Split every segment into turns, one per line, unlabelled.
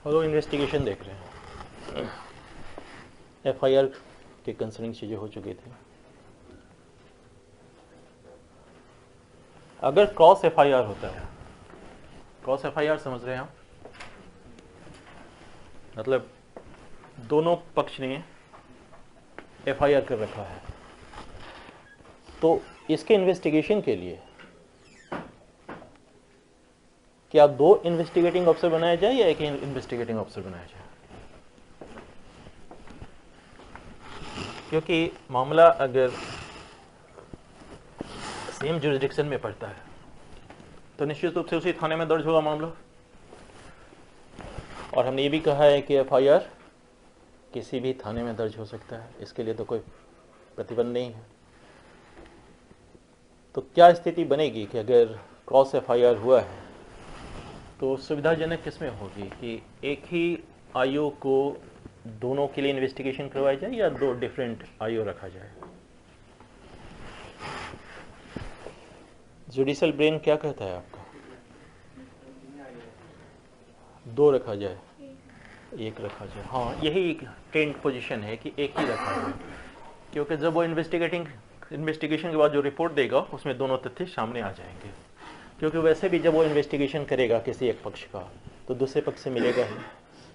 और वो इन्वेस्टिगेशन देख रहे हैं, एफआईआर के कंसर्निंग चीज़ें हो चुकी थी। अगर क्रॉस एफआईआर होता है, क्रॉस एफआईआर समझ रहे हैं आप, मतलब दोनों पक्ष ने एफआईआर कर रखा है, तो इसके इन्वेस्टिगेशन के लिए क्या दो इन्वेस्टिगेटिंग ऑफिसर बनाया जाए या एक इन्वेस्टिगेटिंग ऑफिसर बनाया जाए? क्योंकि मामला अगर सेम जुरिस्डिक्शन में पड़ता है तो निश्चित रूप से उसी थाने में दर्ज होगा मामला। और हमने ये भी कहा है कि एफआईआर किसी भी थाने में दर्ज हो सकता है, इसके लिए तो कोई प्रतिबंध नहीं है। तो क्या स्थिति बनेगी कि अगर क्रॉस एफआईआर हुआ है तो सुविधाजनक किसमें होगी कि एक ही आईओ को दोनों के लिए इन्वेस्टिगेशन करवाई जाए या दो डिफरेंट आईओ रखा जाए? जुडिशियल ब्रेन क्या कहता है आपका? दो रखा जाए, एक रखा जाए। हाँ, यही एक ट्रेंड पोजीशन है कि एक ही रखा जाए, क्योंकि जब वो इन्वेस्टिगेशन के बाद जो रिपोर्ट देगा उसमें दोनों तथ्य सामने आ जाएंगे। क्योंकि वैसे भी जब वो इन्वेस्टिगेशन करेगा किसी एक पक्ष का तो दूसरे पक्ष से मिलेगा ही,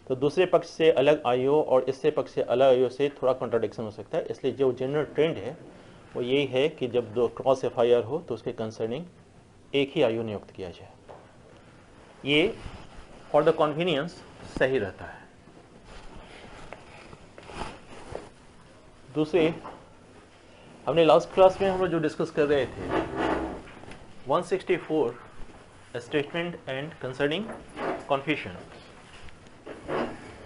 तो दूसरे पक्ष से अलग आईओ और इससे पक्ष से अलग आईओ से थोड़ा कॉन्ट्राडिक्शन हो सकता है। इसलिए जो जनरल ट्रेंड है वो यही है कि जब दो क्रॉस एफआईआर हो तो उसके कंसर्निंग एक ही आईओ नियुक्त किया जाए। ये फॉर द कन्वीनियंस सही रहता है। दूसरे, हमने लास्ट क्लास में हम लोग जो डिस्कस कर रहे थे 164 स्टेटमेंट एंड कंसर्निंग कन्फ्यूशन,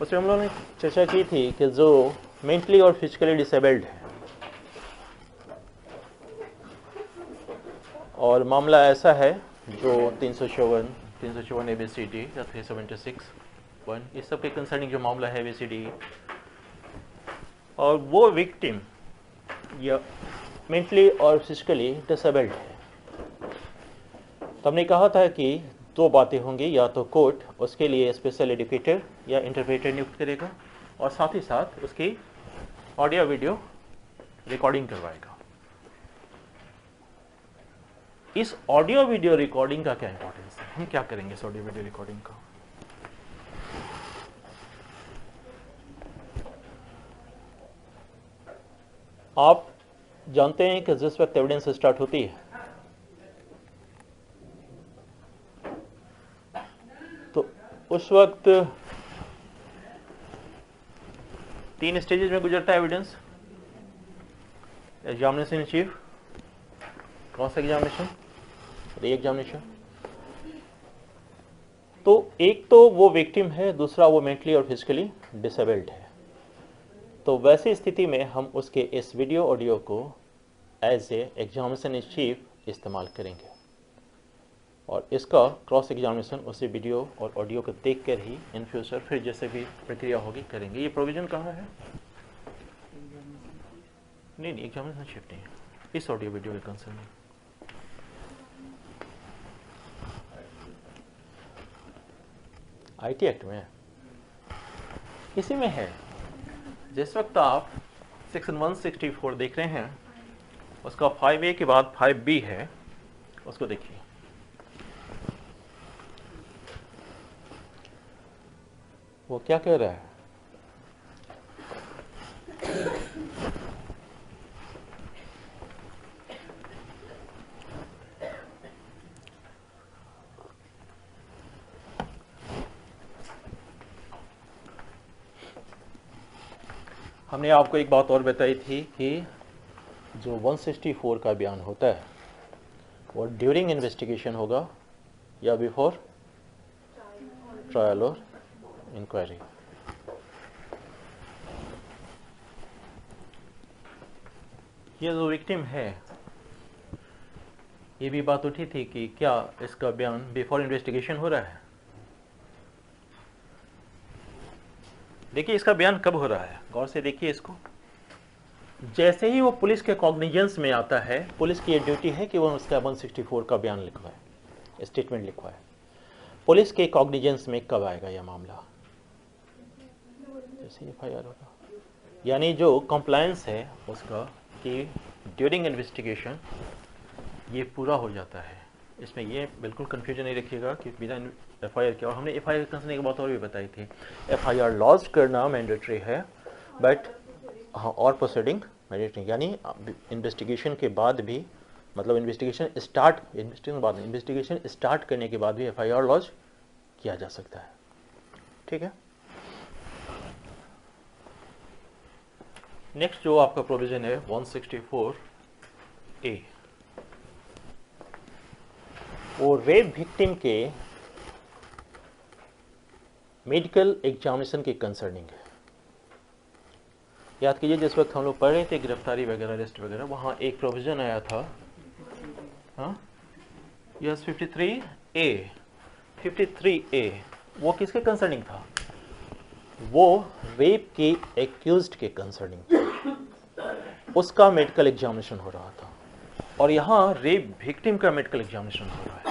उसमें हम लोगों ने चर्चा की थी कि जो मेंटली और फिजिकली डिसेबल्ड है और मामला ऐसा है जो 354 ABCD या 376 इस सब के कंसर्निंग जो मामला है ABCD, और वो विक्टिम या मेंटली और फिजिकली डिसेबल्ड है, तो हमने कहा था कि दो बातें होंगी, या तो कोर्ट उसके लिए स्पेशल एजुकेटर या इंटरप्रेटर नियुक्त करेगा और साथ ही साथ उसकी ऑडियो वीडियो रिकॉर्डिंग करवाएगा। इस ऑडियो वीडियो रिकॉर्डिंग का क्या इंपॉर्टेंस है? हम क्या करेंगे इस ऑडियो वीडियो रिकॉर्डिंग का? आप जानते हैं कि जिस वक्त एविडेंस स्टार्ट होती है तो उस वक्त 3 स्टेजेस में गुजरता है evidence: examination in chief, cross examination, re examination. तो एक तो वो विक्टिम है, दूसरा वो मेंटली और फिजिकली डिसेबल्ड है। तो वैसी स्थिति में हम उसके इस वीडियो ऑडियो को as a examination in chief इस्तेमाल करेंगे और इसका क्रॉस एग्जामिनेशन उसी वीडियो और ऑडियो को देख कर ही इन फ्यूचर फिर जैसे भी प्रक्रिया होगी करेंगे। ये प्रोविजन कहाँ है? नहीं, एग्जामिनेशन शिफ्ट नहीं है इस ऑडियो वीडियो के कंसर्न में। आईटी एक्ट में इसी में है। जिस वक्त आप सेक्शन 164 देख रहे हैं उसका 5A के बाद 5B है, उसको देखिए। वो क्या कह रहा है? हमने आपको एक बात और बताई थी कि जो 164 का बयान होता है वो ड्यूरिंग इन्वेस्टिगेशन होगा या बिफोर ट्रायल और इंक्वायरी। ये जो विक्टिम है, ये भी बात उठी थी कि क्या इसका बयान बिफोर इन्वेस्टिगेशन हो रहा है। देखिए इसका बयान कब हो रहा है, गौर से देखिए इसको। जैसे ही वो पुलिस के कॉग्निजेंस में आता है, पुलिस की ये ड्यूटी है कि वो उसका 164 का बयान लिखवाए, स्टेटमेंट लिखवाए। पुलिस के कॉग्निजेंस में कब आएगा यह मामला? वैसे FIR होगा, यानी जो कंप्लायंस है उसका कि ड्यूरिंग इन्वेस्टिगेशन ये पूरा हो जाता है। इसमें ये बिल्कुल कन्फ्यूजन नहीं रखिएगा कि बिना FIR किया। और हमने FIR करने की बात और भी बताई थी, FIR लॉन्च करना मैंडेटरी है, बट हाँ और प्रोसीडिंग मैंडेटरी, यानी इन्वेस्टिगेशन के बाद भी, मतलब इन्वेस्टिगेशन स्टार्ट करने के बाद भी FIR लॉन्च किया जा सकता है। ठीक है। नेक्स्ट जो आपका प्रोविजन है 164A, वो रेप विक्टिम के मेडिकल एग्जामिनेशन के कंसर्निंग है। याद कीजिए जिस वक्त हम लोग पढ़ रहे थे गिरफ्तारी वगैरह, अरेस्ट वगैरह, वहाँ एक प्रोविजन आया था, हाँ यस 53A, वो किसके कंसर्निंग था? वो रेप के एक्यूज्ड के कंसर्निंग था, उसका मेडिकल एग्जामिनेशन हो रहा था। और यहाँ रेप विक्टिम का मेडिकल एग्जामिनेशन हो रहा है।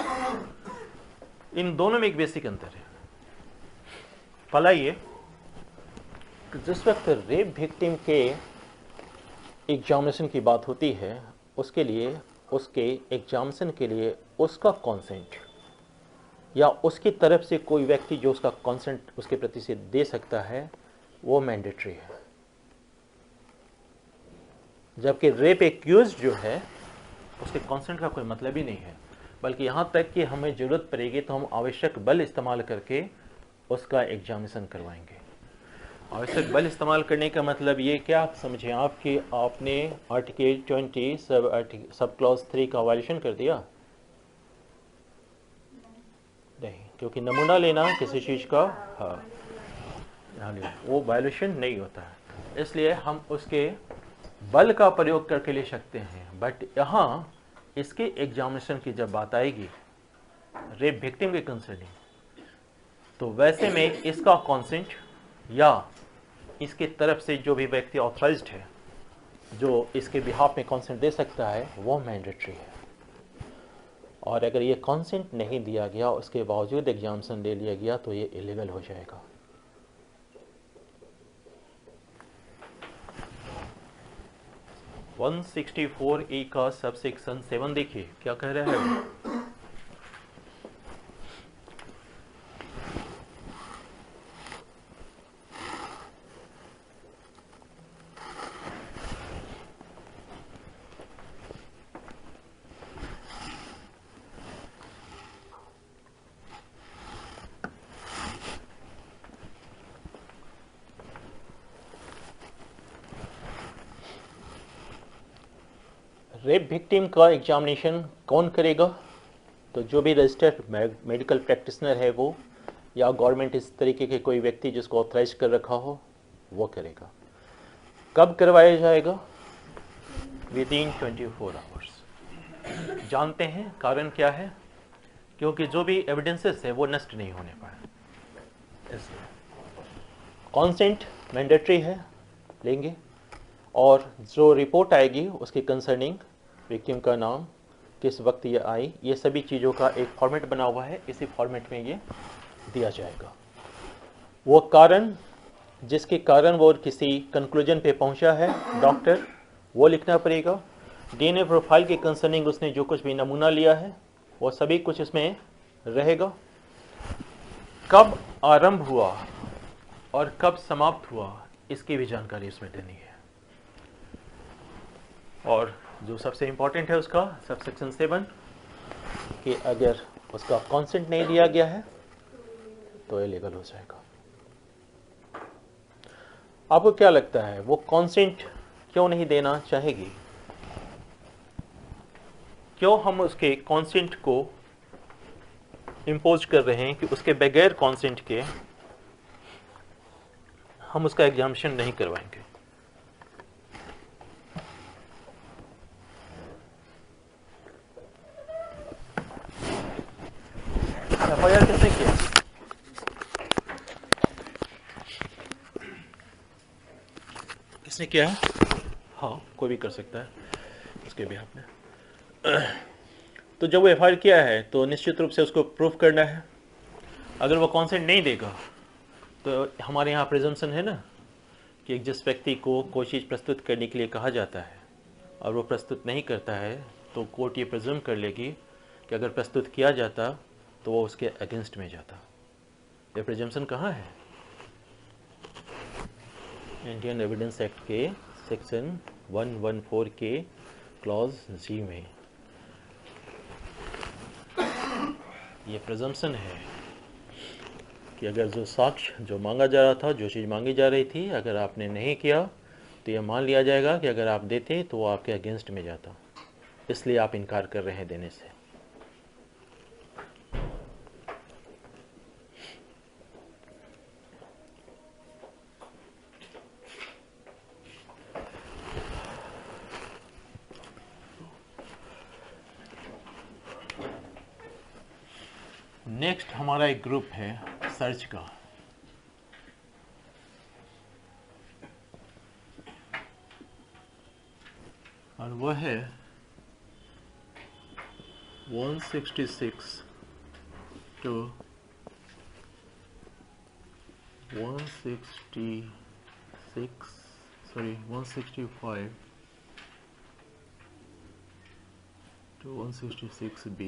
इन दोनों में एक बेसिक अंतर है। पहला ये कि जिस वक्त रेप विक्टिम के एग्जामिनेशन की बात होती है, उसके लिए, उसके एग्जामिनेशन के लिए उसका कॉन्सेंट या उसकी तरफ से कोई व्यक्ति जो उसका कॉन्सेंट उसके प्रति से दे सकता है, वो मैंडेटरी है। जबकि रेप एक्यूज जो है उसके कॉन्सेंट का कोई मतलब ही नहीं है, बल्कि यहाँ तक कि हमें ज़रूरत पड़ेगी तो हम आवश्यक बल इस्तेमाल करके उसका एग्जामिनेशन करवाएंगे। आवश्यक बल इस्तेमाल करने का मतलब ये क्या आप समझें आप कि आपने आर्टिकल 20 सब क्लॉज 3 का वायलेशन कर दिया? नहीं, क्योंकि नमूना लेना किसी चीज़ का, हाँ वो वायलेशन नहीं होता है, इसलिए हम उसके बल का प्रयोग करके ले सकते हैं। बट यहाँ इसके एग्जामिनेशन की जब बात आएगी रेप विक्टिम के कंसर्निंग, तो वैसे में इसका कॉन्सेंट या इसके तरफ से जो भी व्यक्ति ऑथराइज्ड है जो इसके बिहाफ में कॉन्सेंट दे सकता है, वो मैंडेटरी है। और अगर ये कॉन्सेंट नहीं दिया गया, उसके बावजूद एग्जामिनेशन ले लिया गया, तो ये इलीगल हो जाएगा। वन 164A का सब सेक्शन 7 देखिए क्या कह रहा है। रेप विक्टिम का एग्जामिनेशन कौन करेगा? तो जो भी रजिस्टर्ड मेडिकल प्रैक्टिशनर है वो, या गवर्नमेंट इस तरीके के कोई व्यक्ति जिसको ऑथराइज कर रखा हो, वो करेगा। कब करवाया जाएगा? Within 24 hours. जानते हैं कारण क्या है? क्योंकि जो भी एविडेंसेस है वो नष्ट नहीं होने पाए, इसलिए कॉन्सेंट मैंडेटरी है, लेंगे। और जो रिपोर्ट आएगी उसके कंसर्निंग विक्टिम का नाम, किस वक्त ये आई, ये सभी चीज़ों का एक फॉर्मेट बना हुआ है, इसी फॉर्मेट में ये दिया जाएगा। वो कारण जिसके कारण वो किसी कंक्लूजन पे पहुंचा है डॉक्टर, वो लिखना पड़ेगा। DNA प्रोफाइल के कंसर्निंग उसने जो कुछ भी नमूना लिया है वो सभी कुछ इसमें रहेगा। कब आरंभ हुआ और कब समाप्त हुआ, इसकी भी जानकारी इसमें देनी है। और जो सबसे इंपॉर्टेंट है उसका सबसेक्शन 7 कि अगर उसका कॉन्सेंट नहीं दिया गया है तो इलीगल हो जाएगा। आपको क्या लगता है वो कॉन्सेंट क्यों नहीं देना चाहेगी? क्यों हम उसके कॉन्सेंट को इम्पोज कर रहे हैं कि उसके बगैर कॉन्सेंट के हम उसका एग्जामिनेशन नहीं करवाएंगे? FIR किसने किया? किसने किया है? हाँ, कोई भी कर सकता है उसके बिहाफ में। तो जब वो FIR किया है तो निश्चित रूप से उसको प्रूफ करना है। अगर वो कॉन्सेंट नहीं देगा तो हमारे यहाँ प्रिजम्पशन है ना कि जिस व्यक्ति को कोई चीज़ प्रस्तुत करने के लिए कहा जाता है और वो प्रस्तुत नहीं करता है तो कोर्ट ये प्रिज्यूम कर लेगी कि अगर प्रस्तुत किया जाता तो वो उसके अगेंस्ट में जाता। ये प्रिजम्पशन कहाँ है? इंडियन एविडेंस एक्ट के सेक्शन 114 के क्लॉज जी में ये प्रिजम्पशन है कि अगर जो साक्ष्य जो मांगा जा रहा था, जो चीज़ मांगी जा रही थी, अगर आपने नहीं किया तो यह मान लिया जाएगा कि अगर आप देते तो वो आपके अगेंस्ट में जाता, इसलिए आप इनकार कर रहे हैं देने से। नेक्स्ट हमारा एक ग्रुप है सर्च का। और वह है 166 to 165 to 166B।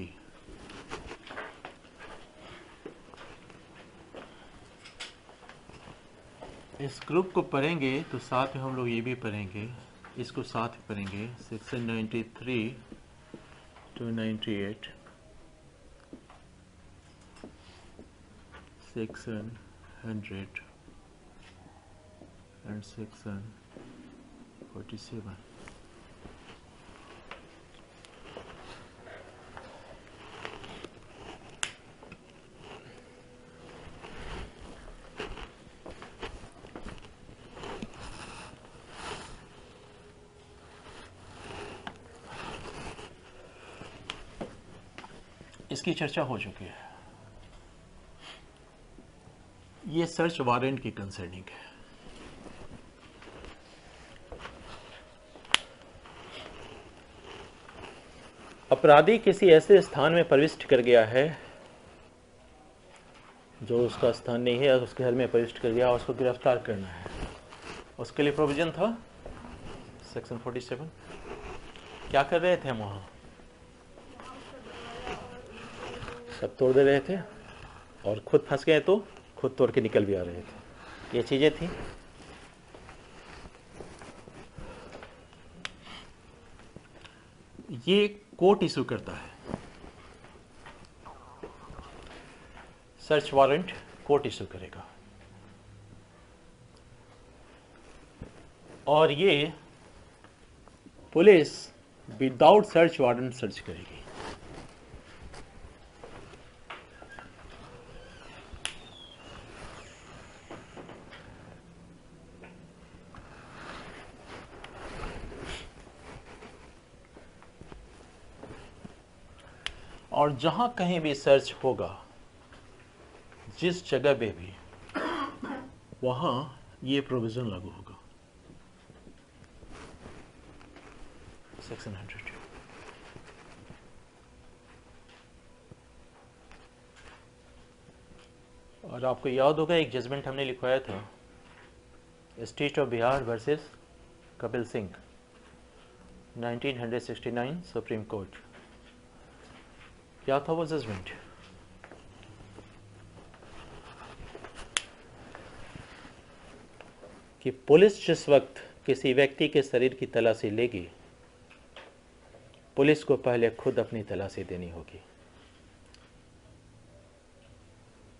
इस ग्रुप को पढ़ेंगे तो साथ में हम लोग ये भी पढ़ेंगे, इसको साथ में पढ़ेंगे, section 93 to 98, section 100 and section 47। इसकी चर्चा हो चुकी है। ये सर्च वारंट की कंसर्निंग है। अपराधी किसी ऐसे स्थान में प्रविष्ट कर गया है जो उसका स्थान नहीं है, उसके घर में प्रविष्ट कर गया और उसको गिरफ्तार करना है। उसके लिए प्रोविजन था सेक्शन 47। क्या कर रहे थे हम वहाँ? सब तोड़ दे रहे थे और खुद फंस गए तो खुद तोड़ के निकल भी आ रहे थे। ये चीजें थी। ये कोर्ट इशू करता है, सर्च वारंट कोर्ट इशू करेगा और ये police without search warrant search करेगी। और जहां कहीं भी सर्च होगा, जिस जगह पे भी, वहां ये प्रोविजन लागू होगा, सेक्शन 100। और आपको याद होगा एक जजमेंट हमने लिखवाया था, state of Bihar versus Kapil Singh, 1969 supreme court. क्या था वो जजमेंट? कि पुलिस जिस वक्त किसी व्यक्ति के शरीर की तलाशी लेगी, पुलिस को पहले खुद अपनी तलाशी देनी होगी।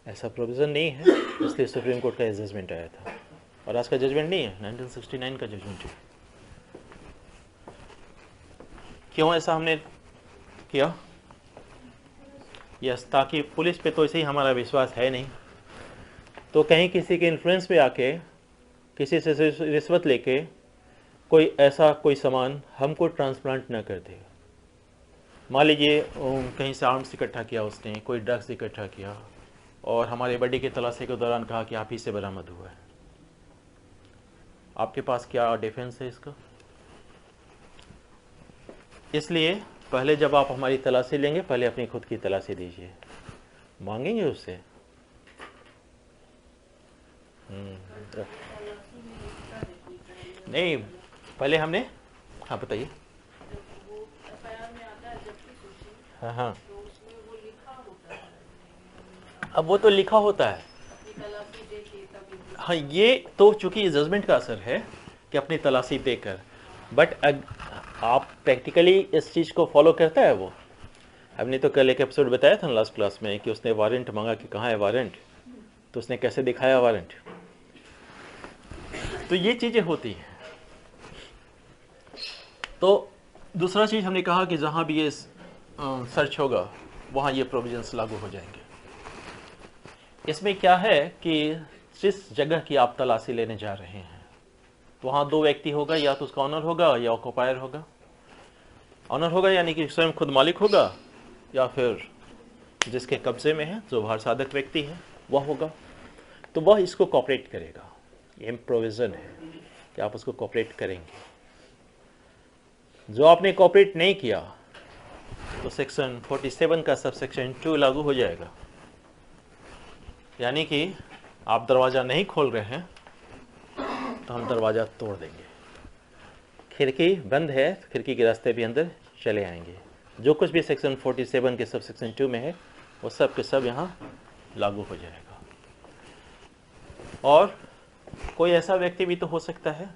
ऐसा प्रोविजन नहीं है, इसलिए सुप्रीम कोर्ट का जजमेंट आया था। और आज का जजमेंट नहीं है, 1969 का जजमेंट है। क्यों ऐसा हमने किया? यस, ताकि पुलिस पे तो ऐसे ही हमारा विश्वास है नहीं, तो कहीं किसी के इन्फ्लुएंस पे आके किसी से रिश्वत लेके कोई ऐसा कोई सामान हमको ट्रांसप्लांट ना कर दे। मान लीजिए कहीं से आर्म्स इकट्ठा किया उसने, कोई ड्रग्स इकट्ठा किया और हमारे बडी की तलाशी के दौरान कहा कि आप ही से बरामद हुआ है। आपके पास क्या डिफेंस है इसका? इसलिए पहले जब आप हमारी तलाशी लेंगे, पहले अपनी खुद की तलाशी दीजिए। मांगेंगे उससे? नहीं, पहले हमने, हाँ बताइए। हाँ हाँ, अब वो तो लिखा होता है। हाँ, ये तो चूंकि जजमेंट का असर है कि अपनी तलाशी देकर, बट आप प्रैक्टिकली इस चीज़ को फॉलो करता है वो। हमने तो कल एक एपिसोड बताया था लास्ट क्लास में कि उसने वारंट मांगा कि कहाँ है वारंट, तो उसने कैसे दिखाया वारंट। तो ये चीज़ें होती हैं। तो दूसरा चीज़ हमने कहा कि जहाँ भी ये सर्च होगा वहाँ ये प्रोविजंस लागू हो जाएंगे। इसमें क्या है कि जिस जगह की आप तलाशी लेने जा रहे हैं तो वहाँ दो व्यक्ति होगा, या तो उसका ऑनर होगा या ऑक्युपायर होगा। ऑनर होगा यानी कि स्वयं खुद मालिक होगा, या फिर जिसके कब्जे में है जो भार साधक व्यक्ति है वह होगा। तो वह इसको कॉपरेट करेगा। ये प्रोविज़न है कि आप उसको कॉपरेट करेंगे। जो आपने कॉपरेट नहीं किया तो सेक्शन 47 का सब सेक्शन 2 लागू हो जाएगा। यानी कि आप दरवाज़ा नहीं खोल रहे हैं तो हम दरवाज़ा तोड़ देंगे। खिड़की बंद है, खिड़की के रास्ते भी अंदर चले आएंगे। जो कुछ भी सेक्शन 47 के सब सेक्शन 2 में है वो सब के सब यहाँ लागू हो जाएगा। और कोई ऐसा व्यक्ति भी तो हो सकता है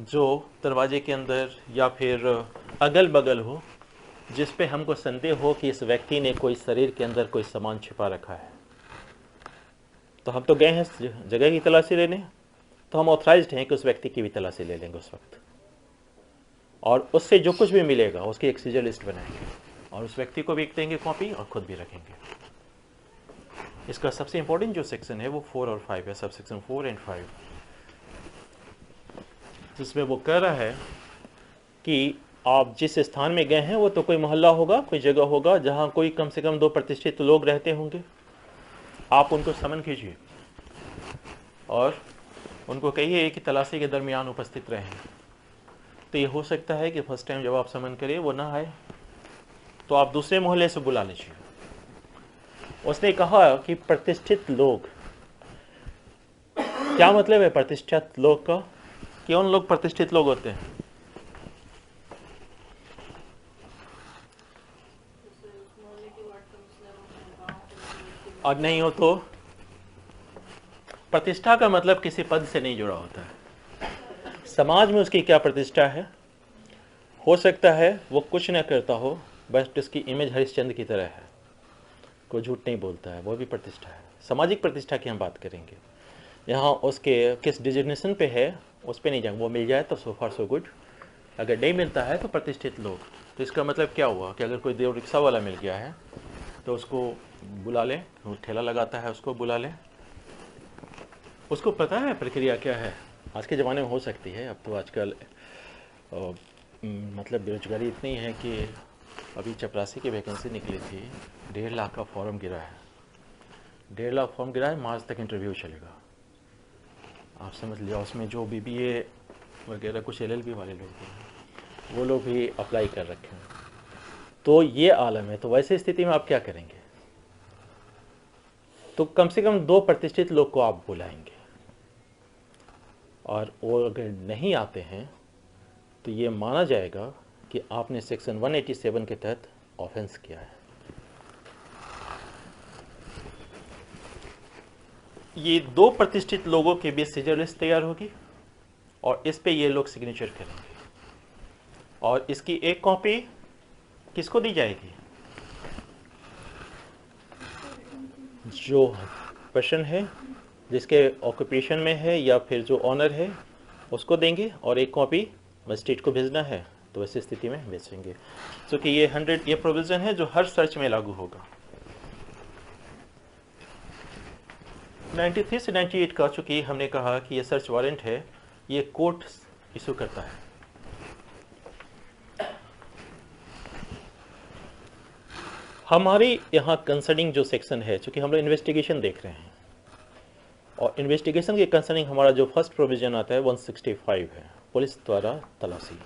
जो दरवाजे के अंदर या फिर अगल बगल हो, जिस पे हमको संदेह हो कि इस व्यक्ति ने कोई शरीर के अंदर कोई सामान छिपा रखा है। तो हम तो गए हैं जगह की तलाशी लेने, तो हम ऑथराइज्ड हैं कि उस व्यक्ति की भी तलाशी ले लेंगे उस वक्त, और उससे जो कुछ भी मिलेगा उसकी एक सीजर लिस्ट बनाएंगे और उस व्यक्ति को भी देंगे कॉपी और खुद भी रखेंगे। इसका सबसे इंपॉर्टेंट जो सेक्शन है वो 4 और 5 है, सब सेक्शन 4 और 5, जिसमें वो कह रहा है कि आप जिस स्थान में गए हैं वो तो कोई मोहल्ला होगा, कोई जगह होगा जहाँ कोई कम से कम 2 प्रतिष्ठित लोग रहते होंगे। आप उनको समन कीजिए और उनको कहिए कि तलाशी के दरमियान उपस्थित रहें। तो ये हो सकता है कि फर्स्ट टाइम जब आप समन करें वो ना आए, तो आप दूसरे मोहल्ले से बुला लीजिए। उसने कहा कि प्रतिष्ठित लोग, क्या मतलब है प्रतिष्ठित लोग का? कि उन लोग प्रतिष्ठित लोग होते हैं। और नहीं हो तो प्रतिष्ठा का मतलब किसी पद से नहीं जुड़ा होता है। समाज में उसकी क्या प्रतिष्ठा है? हो सकता है वो कुछ न करता हो, बस उसकी इमेज हरिश्चंद्र की तरह है, कोई झूठ नहीं बोलता है, वो भी प्रतिष्ठा है। सामाजिक प्रतिष्ठा की हम बात करेंगे। यहाँ उसके किस डिजिग्नेशन पे है उस पर नहीं जाएंगे। वो मिल जाए तो सो फार सो गुड, अगर नहीं मिलता है तो प्रतिष्ठित लोग। तो इसका मतलब क्या हुआ कि अगर कोई देव रिक्शा वाला मिल गया है तो उसको बुला लें, वो ठेला लगाता है उसको बुला लें। उसको पता है प्रक्रिया क्या है। आज के ज़माने में हो सकती है, अब तो आजकल मतलब बेरोजगारी इतनी है कि अभी चपरासी की वैकेंसी निकली थी, 1.5 लाख का फॉर्म गिरा है। 1.5 लाख फॉर्म गिरा है, मार्च तक इंटरव्यू चलेगा। आप समझ लिया, उसमें जो BBA वगैरह कुछ LLB वाले लोग हैं वो लोग भी अप्लाई कर रखे हैं। तो ये आलम है। तो वैसे स्थिति में आप क्या करेंगे? तो कम से कम 2 प्रतिष्ठित लोग को आप बुलाएंगे, और वो अगर नहीं आते हैं तो ये माना जाएगा कि आपने सेक्शन 187 के तहत ऑफेंस किया है। ये 2 प्रतिष्ठित लोगों के बीच सीजर लिस्ट तैयार होगी और इस पे ये लोग सिग्नेचर करेंगे, और इसकी एक कॉपी किसको दी जाएगी? जो पर्सन है, जिसके ऑक्यूपेशन में है, या फिर जो ऑनर है उसको देंगे, और एक कॉपी मजिस्ट्रेट को भेजना है तो वैसी स्थिति में भेजेंगे। क्योंकि ये 100 ये प्रोविजन है जो हर सर्च में लागू होगा। 93 से 98 का चूंकि हमने कहा कि ये सर्च वारंट है, ये कोर्ट इशू करता है। हमारी यहाँ कंसर्निंग जो सेक्शन है, चूंकि हम लोग इन्वेस्टिगेशन देख रहे हैं, और इन्वेस्टिगेशन के कंसर्निंग हमारा जो फर्स्ट प्रोविजन आता है 165 है, पुलिस द्वारा तलाशी।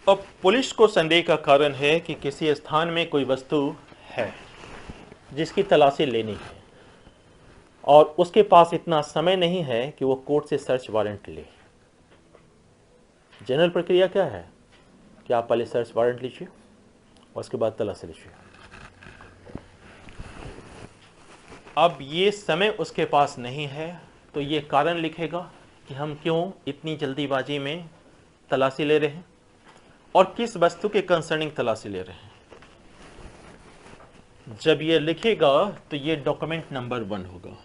अब पुलिस को संदेह का कारण है कि किसी स्थान में कोई वस्तु है जिसकी तलाशी लेनी है, और उसके पास इतना समय नहीं है कि वो कोर्ट से सर्च वारंट ले। जनरल प्रक्रिया क्या है कि आप पहले सर्च वारंट लीजिए और उसके बाद तलाशी लीजिए। अब ये समय उसके पास नहीं है तो ये कारण लिखेगा कि हम क्यों इतनी जल्दीबाजी में तलाशी ले रहे हैं और किस वस्तु के कंसर्निंग तलाशी ले रहे हैं। जब ये लिखेगा तो ये डॉक्यूमेंट नंबर 1 होगा।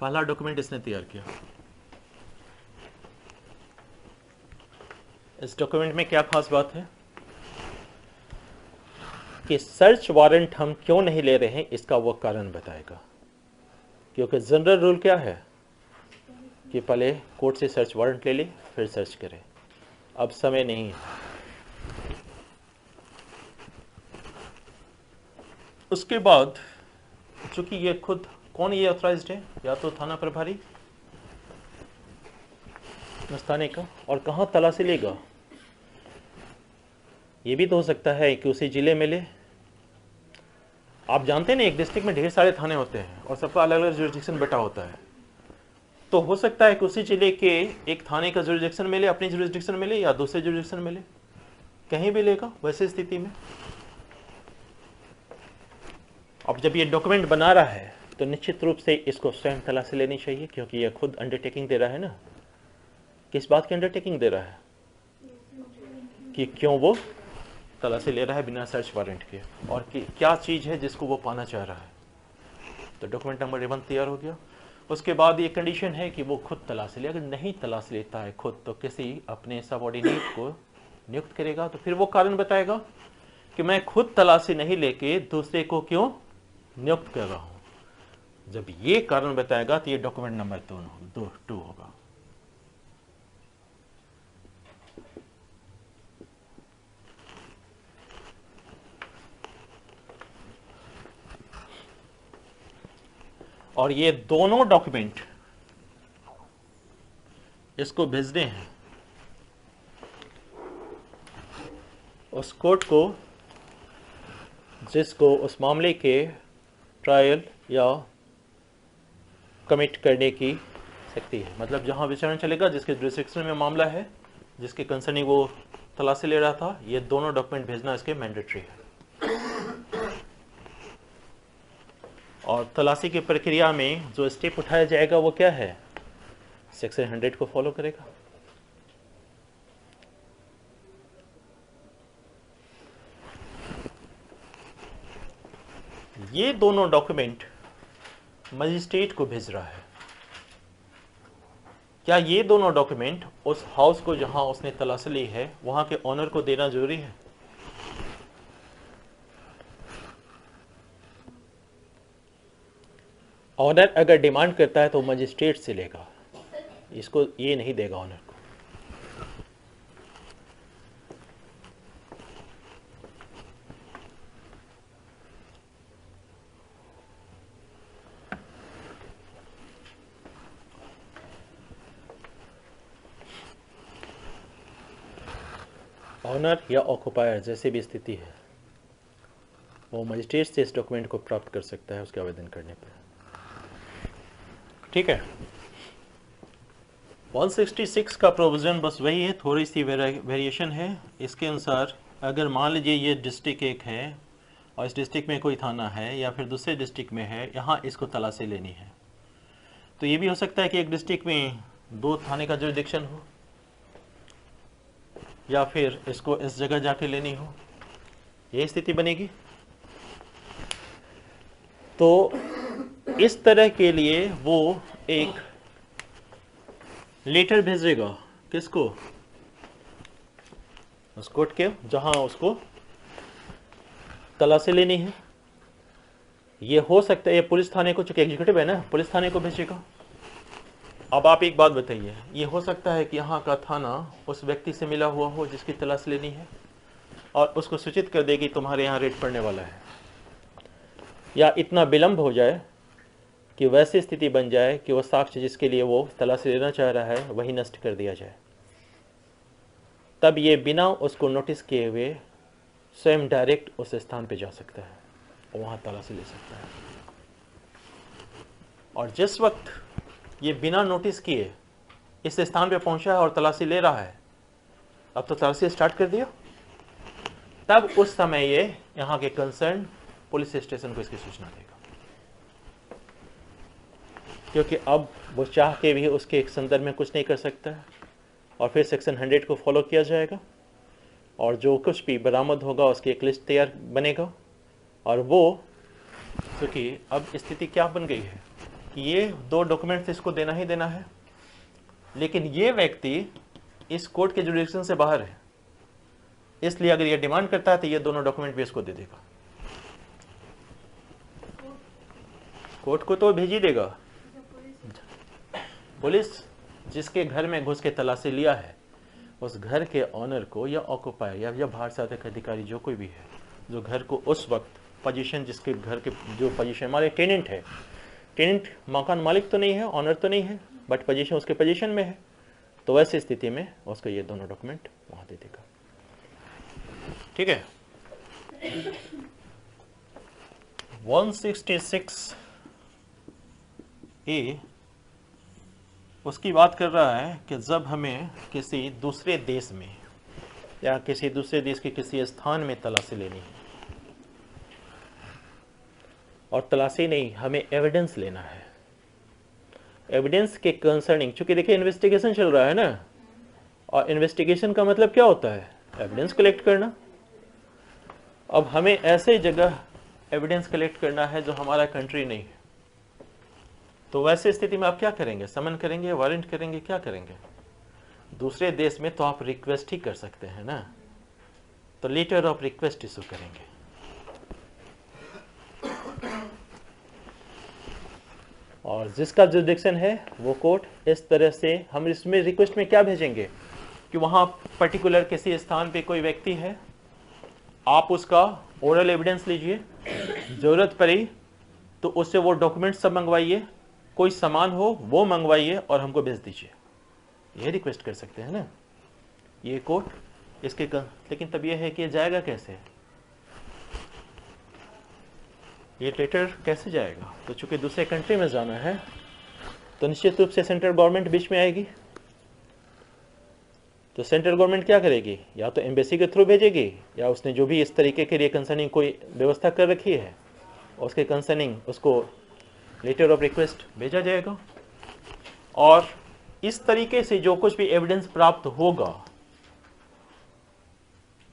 पहला डॉक्यूमेंट इसने तैयार किया। इस डॉक्यूमेंट में क्या खास बात है कि सर्च वारंट हम क्यों नहीं ले रहे हैं, इसका वो कारण बताएगा। क्योंकि जनरल रूल क्या है कि पहले कोर्ट से सर्च वारंट ले ले फिर सर्च करें। अब समय नहीं है। उसके बाद चूंकि ये खुद कौन ये ऑथराइज्ड है, या तो थाना प्रभारी मस्ताने का, और कहाँ तलाशी लेगा। ये भी तो हो सकता है कि उसी जिले में ले। आप जानते हैं ना, एक डिस्ट्रिक्ट में ढेर सारे थाने होते हैं और सबका अलग अलग जुरिस्डिक्शन बटा होता है। तो हो सकता है कि उसी जिले के एक थाने का जुरिस्डिक्शन मिले, अपनी जुरिस्डिक्शन मिले, या दूसरे जुरिस्डिक्शन मिले, कहीं भी लेगा। वैसे स्थिति में अब जब ये डॉक्यूमेंट बना रहा है तो निश्चित रूप से इसको स्वयं तलाशी लेनी चाहिए, क्योंकि ये खुद अंडरटेकिंग दे रहा है ना। किस बात की अंडरटेकिंग दे रहा है कि क्यों वो तलाशी ले रहा है बिना सर्च वारंट के, और कि क्या चीज़ है जिसको वो पाना चाह रहा है। तो डॉक्यूमेंट नंबर 1 तैयार हो गया। उसके बाद ये कंडीशन है कि वो खुद तलाशी ले। अगर नहीं तलाशी लेता है खुद तो किसी अपने सबऑर्डिनेट को नियुक्त करेगा। तो फिर वो कारण बताएगा कि मैं खुद तलाशी नहीं लेके दूसरे को क्यों नियुक्त कर रहा हूं। जब ये कारण बताएगा तो ये डॉक्यूमेंट नंबर 2 होगा। और ये दोनों डॉक्यूमेंट इसको भेजने हैं उस कोर्ट को जिसको उस मामले के ट्रायल या कमिट करने की शक्ति है। मतलब जहां विचारण चलेगा, जिसके जुरिस्डिक्शन में मामला है, जिसके कंसर्निंग वो तलाशी ले रहा था, ये दोनों डॉक्यूमेंट भेजना इसके मैंडेटरी है। और तलाशी की प्रक्रिया में जो स्टेप उठाया जाएगा वो क्या है, सेक्शन 100 को फॉलो करेगा। ये दोनों डॉक्यूमेंट मजिस्ट्रेट को भेज रहा है। क्या ये दोनों डॉक्यूमेंट उस हाउस को जहां उसने तलाशी ली है वहां के ऑनर को देना जरूरी है? ऑनर अगर डिमांड करता है तो मजिस्ट्रेट से लेगा, इसको ये नहीं देगा ऑनर को। ऑनर या ऑक्युपायर जैसे भी स्थिति है वो मजिस्ट्रेट से इस डॉक्यूमेंट को प्राप्त कर सकता है उसके आवेदन करने पर। ठीक है। 166 का प्रोविजन बस वही है, थोड़ी सी वेरिएशन है। इसके अनुसार अगर मान लीजिए ये डिस्ट्रिक्ट एक है और इस डिस्ट्रिक्ट में कोई थाना है या फिर दूसरे डिस्ट्रिक्ट में है, यहाँ इसको तलाशी लेनी है, तो ये भी हो सकता है कि एक डिस्ट्रिक्ट में 2 थाने का जुरिस्डिक्शन हो या फिर इसको इस जगह जाके लेनी हो, ये स्थिति बनेगी। तो इस तरह के लिए वो एक लेटर भेजेगा किसको, उस कोर्ट के जहां उसको तलाशी लेनी है। ये हो सकता है ये पुलिस थाने को, चूंकि एग्जीक्यूटिव है ना, पुलिस थाने को भेजेगा। अब आप एक बात बताइए, ये हो सकता है कि यहाँ का थाना उस व्यक्ति से मिला हुआ हो जिसकी तलाशी लेनी है और उसको सूचित कर देगी तुम्हारे यहाँ रेड पड़ने वाला है, या इतना विलंब हो जाए कि वैसी स्थिति बन जाए कि वो साक्ष्य जिसके लिए वो तलाशी लेना चाह रहा है वही नष्ट कर दिया जाए। तब ये बिना उसको नोटिस किए हुए स्वयं डायरेक्ट उस स्थान पे जा सकता है और वहाँ तलाशी ले सकता है। और जिस वक्त ये बिना नोटिस किए इस स्थान पे पहुंचा है और तलाशी ले रहा है, अब तो तलाशी स्टार्ट कर दिया, तब उस समय ये यहाँ के कंसर्न पुलिस स्टेशन को इसकी सूचना देगा, क्योंकि अब वो चाह के भी उसके एक संदर्भ में कुछ नहीं कर सकता है। और फिर सेक्शन 100 को फॉलो किया जाएगा और जो कुछ भी बरामद होगा उसकी एक लिस्ट तैयार बनेगा। और वो क्योंकि अब स्थिति क्या बन गई है कि ये 2 डॉक्यूमेंट्स इसको देना ही देना है, लेकिन ये व्यक्ति इस कोर्ट के जुरिडिक्शन से बाहर है, इसलिए अगर ये डिमांड करता है तो ये दोनों डॉक्यूमेंट भी इसको दे देगा। कोर्ट को तो भेज ही देगा। पुलिस जिसके घर में घुस के तलाशी लिया है उस घर के ऑनर को या ऑक्युपायर या बाहर से आते अधिकारी जो कोई भी है, जो घर को उस वक्त पोजीशन, जिसके घर के जो पोजीशन, हमारे टेनेंट है, टेनेंट मकान मालिक तो नहीं है, ऑनर तो नहीं है, बट पोजीशन उसके पोजीशन में है, तो वैसी स्थिति में उसको ये दोनों डॉक्यूमेंट वहां दे देगा। ठीक है। 166 ए उसकी बात कर रहा है कि जब हमें किसी दूसरे देश में या किसी दूसरे देश के किसी स्थान में तलाशी लेनी है, और तलाशी नहीं, हमें एविडेंस लेना है। एविडेंस के कंसर्निंग, चूंकि देखिए इन्वेस्टिगेशन चल रहा है ना, और इन्वेस्टिगेशन का मतलब क्या होता है? एविडेंस कलेक्ट करना। अब हमें ऐसे जगह एविडेंस कलेक्ट करना है जो हमारा कंट्री नहीं है, तो वैसे स्थिति में आप क्या करेंगे? समन करेंगे, वारंट करेंगे, क्या करेंगे? दूसरे देश में तो आप रिक्वेस्ट ही कर सकते हैं ना, तो लेटर ऑफ रिक्वेस्ट इशू करेंगे। और जिसका जुरिडिक्शन है वो कोर्ट, इस तरह से हम इसमें रिक्वेस्ट में क्या भेजेंगे कि वहाँ पर्टिकुलर किसी स्थान पे कोई व्यक्ति है, आप उसका ओरल एविडेंस लीजिए, जरूरत पड़ी तो उससे वो डॉक्यूमेंट सब मंगवाइए, कोई सामान हो वो मंगवाइए और हमको भेज दीजिए, ये रिक्वेस्ट कर सकते हैं ना ये कोर्ट इसके लेकिन तब ये है कि ये जाएगा कैसे? ये लेटर कैसे जाएगा? तो चूंकि दूसरे कंट्री में जाना है तो निश्चित रूप से सेंट्रल गवर्नमेंट बीच में आएगी। तो सेंट्रल गवर्नमेंट क्या करेगी? या तो एम्बेसी के थ्रू भेजेगी, या उसने जो भी इस तरीके के लिए कंसर्निंग कोई व्यवस्था कर रखी है उसके कंसर्निंग उसको लेटर ऑफ रिक्वेस्ट भेजा जाएगा। और इस तरीके से जो कुछ भी एविडेंस प्राप्त होगा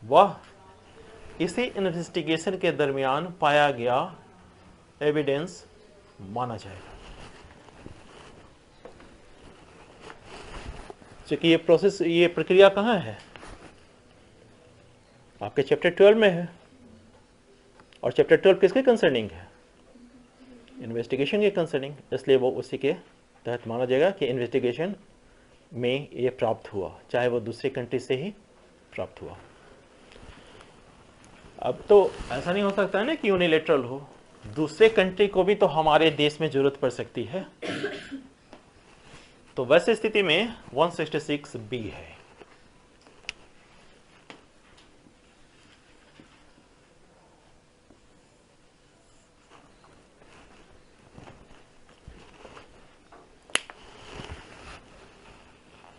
वह इसी इन्वेस्टिगेशन के दरमियान पाया गया एविडेंस माना जाएगा। क्योंकि ये प्रोसेस, ये प्रक्रिया कहाँ है? आपके चैप्टर 12 में है, और चैप्टर 12 किसके कंसर्निंग है? इन्वेस्टिगेशन के कंसर्निंग, इसलिए वो उसी के तहत माना जाएगा कि इन्वेस्टिगेशन में ये प्राप्त हुआ, चाहे वो दूसरे कंट्री से ही प्राप्त हुआ। अब तो ऐसा नहीं हो सकता है ना कि यूनिलेटरल हो, दूसरे कंट्री को भी तो हमारे देश में जरूरत पड़ सकती है। तो वैसे स्थिति में 166 बी है।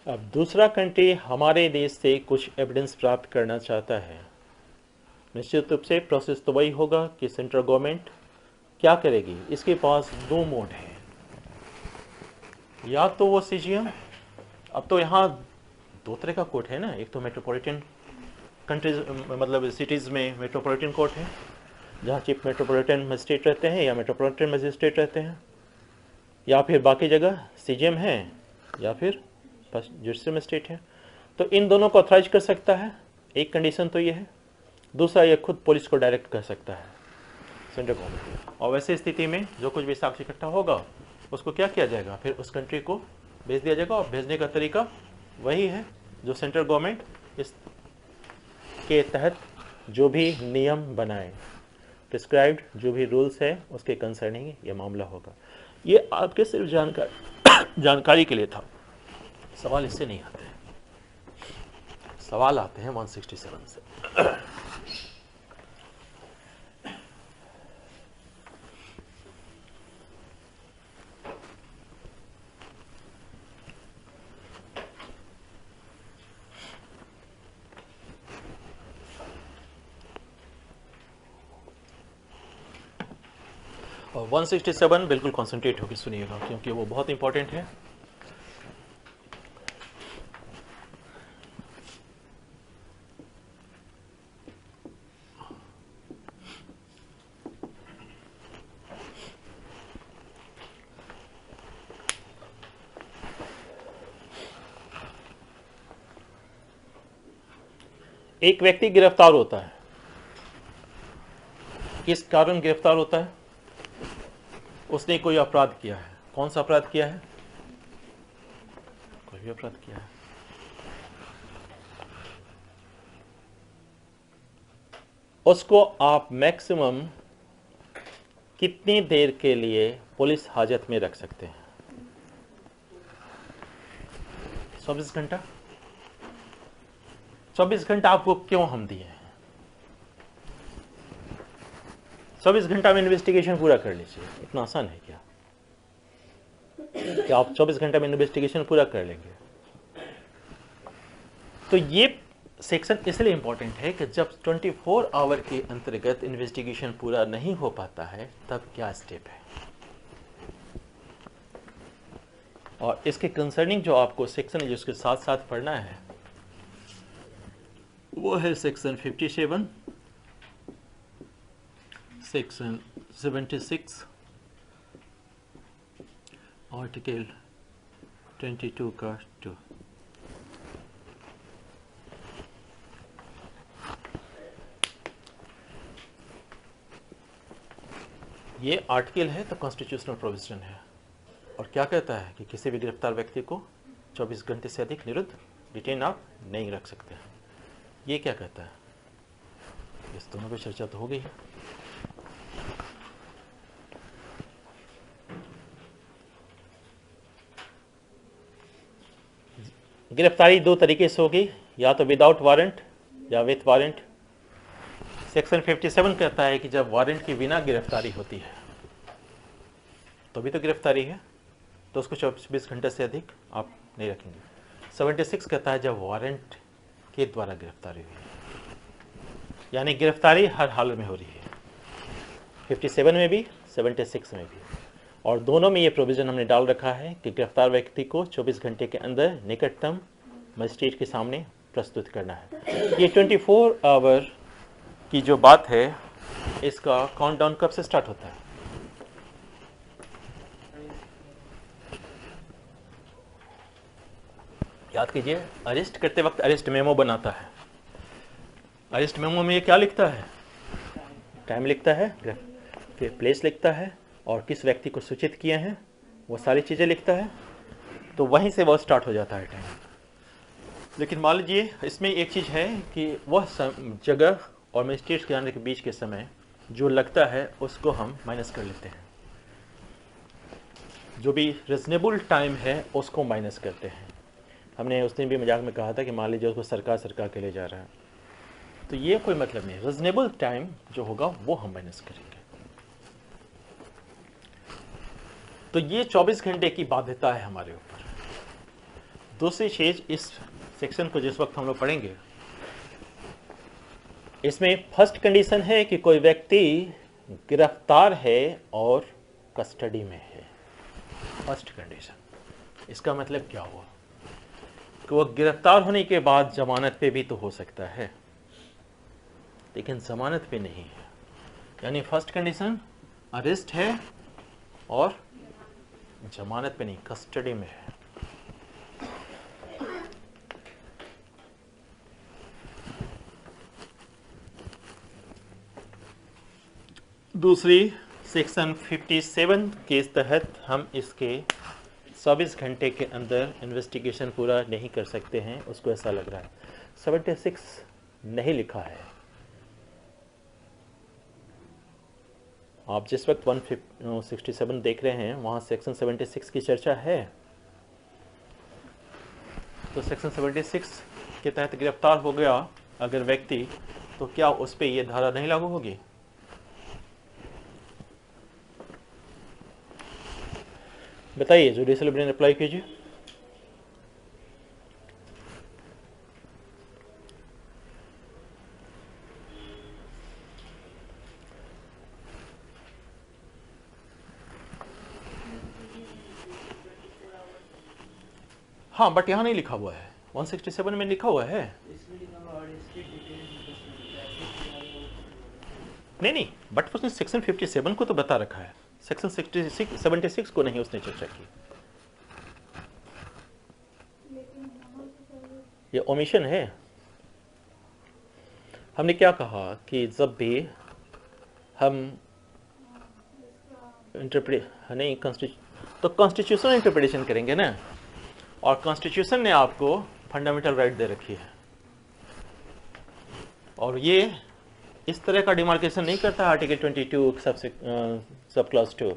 अब दूसरा कंट्री हमारे देश से कुछ एविडेंस प्राप्त करना चाहता है, निश्चित रूप से प्रोसेस तो वही होगा कि सेंट्रल गवर्नमेंट क्या करेगी? इसके पास 2 मोड है, या तो वो सीजीएम, अब तो यहाँ 2 तरह का कोर्ट है ना, एक तो मेट्रोपॉलिटन कंट्रीज मतलब सिटीज़ में मेट्रोपॉलिटन कोर्ट है जहाँ चीफ मेट्रोपॉलिटन मजिस्ट्रेट रहते हैं या मेट्रोपॉलिटन मजिस्ट्रेट रहते हैं, या फिर बाकी जगह सीजीएम है या फिर जुडिशियल मजिस्ट्रेट है। तो इन दोनों को ऑथराइज कर सकता है, एक कंडीशन तो ये है। दूसरा, ये खुद पुलिस को डायरेक्ट कर सकता है सेंट्रल गवर्नमेंट। और वैसे स्थिति में जो कुछ भी साक्ष्य इकट्ठा होगा उसको क्या किया जाएगा? फिर उस कंट्री को भेज दिया जाएगा, और भेजने का तरीका वही है जो सेंट्रल गवर्नमेंट इस के तहत जो भी नियम बनाए, प्रिस्क्राइब्ड जो भी रूल्स है उसके कंसर्निंग ये मामला होगा। ये आपके सिर्फ जानकारी के लिए था, सवाल इससे नहीं आते हैं, सवाल आते हैं 167 से। 167 बिल्कुल कॉन्सेंट्रेट होकर सुनिएगा क्योंकि वो बहुत इंपॉर्टेंट है। एक व्यक्ति गिरफ्तार होता है, किस कारण गिरफ्तार होता है? उसने कोई अपराध किया है। कौन सा अपराध किया है? कोई भी अपराध किया है। उसको आप मैक्सिमम कितनी देर के लिए पुलिस हाजत में रख सकते हैं? 24 घंटा। 24 घंटा आपको क्यों हम दिए हैं? 24 घंटा में इन्वेस्टिगेशन पूरा कर लीजिए। इतना आसान है क्या कि आप 24 घंटा में इन्वेस्टिगेशन पूरा कर लेंगे? तो ये सेक्शन इसलिए इंपॉर्टेंट है कि जब 24 आवर के अंतर्गत इन्वेस्टिगेशन पूरा नहीं हो पाता है तब क्या स्टेप है। और इसके कंसर्निंग जो आपको सेक्शन है जिसके साथ साथ पढ़ना है वो है सेक्शन 57, सेक्शन 76, आर्टिकल 22 का 2। ये आर्टिकल है तो कॉन्स्टिट्यूशनल प्रोविजन है और क्या कहता है कि किसी भी गिरफ्तार व्यक्ति को 24 घंटे से अधिक निरुद्ध डिटेन आप नहीं रख सकते। ये क्या कहता है? इस दोनों पे चर्चा तो हो गई है। गिरफ्तारी दो तरीके से होगी, या तो विदाउट वारंट या विथ वारंट। सेक्शन 57 कहता है कि जब वारंट के बिना गिरफ्तारी होती है तो भी तो गिरफ्तारी है, तो उसको 24 घंटे से अधिक आप नहीं रखेंगे। 76 कहता है जब वारंट के द्वारा गिरफ्तारी हुई है, यानी गिरफ्तारी हर हाल में हो रही है, 57 में भी 76 में भी। और दोनों में ये प्रोविज़न हमने डाल रखा है कि गिरफ्तार व्यक्ति को 24 घंटे के अंदर निकटतम मजिस्ट्रेट के सामने प्रस्तुत करना है। ये 24 आवर की जो बात है इसका काउंटडाउन कब से स्टार्ट होता है? याद कीजिए, अरेस्ट करते वक्त अरेस्ट मेमो बनाता है। अरेस्ट मेमो में ये क्या लिखता है? टाइम लिखता है, फिर प्लेस लिखता है और किस व्यक्ति को सूचित किए हैं वो सारी चीज़ें लिखता है। तो वहीं से वो स्टार्ट हो जाता है टाइम। लेकिन मान लीजिए इसमें एक चीज़ है कि वह जगह और मजिस्ट्रेट के आने के बीच के समय जो लगता है उसको हम माइनस कर लेते हैं। जो भी रिजनेबल टाइम है उसको माइनस करते हैं। हमने उस दिन भी मजाक में कहा था कि मान लीजिए उसको सरकार के ले जा रहा है, तो ये कोई मतलब नहीं। रिजनेबल टाइम जो होगा वो हम माइनस करेंगे। तो ये 24 घंटे की बाध्यता है हमारे ऊपर। दूसरी चीज, इस सेक्शन को जिस वक्त हम लोग पढ़ेंगे इसमें फर्स्ट कंडीशन है कि कोई व्यक्ति गिरफ्तार है और कस्टडी में है। First condition. इसका मतलब क्या हुआ कि वो गिरफ्तार होने के बाद जमानत पे भी तो हो सकता है, लेकिन जमानत पे नहीं है। यानी फर्स्ट कंडीशन अरेस्ट है और जमानत पे नहीं, कस्टडी में है। दूसरी सेक्शन 57 के तहत हम इसके 24 घंटे के अंदर इन्वेस्टिगेशन पूरा नहीं कर सकते हैं। उसको ऐसा लग रहा है 76 नहीं लिखा है। आप जिस वक्त 167 देख रहे हैं वहाँ सेक्शन 76 की चर्चा है। तो सेक्शन 76 के तहत गिरफ्तार हो गया अगर व्यक्ति, तो क्या उस पर यह धारा नहीं लागू होगी? बताइए, जुडिशियल ब्रेन अप्लाई कीजिए। हाँ, बट यहाँ नहीं लिखा हुआ है, 167 में लिखा हुआ है। नहीं, बट उसने सेक्शन 57 को तो बता रखा है, सेक्शन 76 को नहीं उसने चर्चा की। ये ओमिशन है। हमने क्या कहा कि जब भी हम नहीं तो कॉन्स्टिट्यूशनल इंटरप्रिटेशन करेंगे ना, और कॉन्स्टिट्यूशन ने आपको फंडामेंटल राइट दे रखी है, और ये इस तरह का डिमार्केशन नहीं करता आर्टिकल 22 सब क्लास 2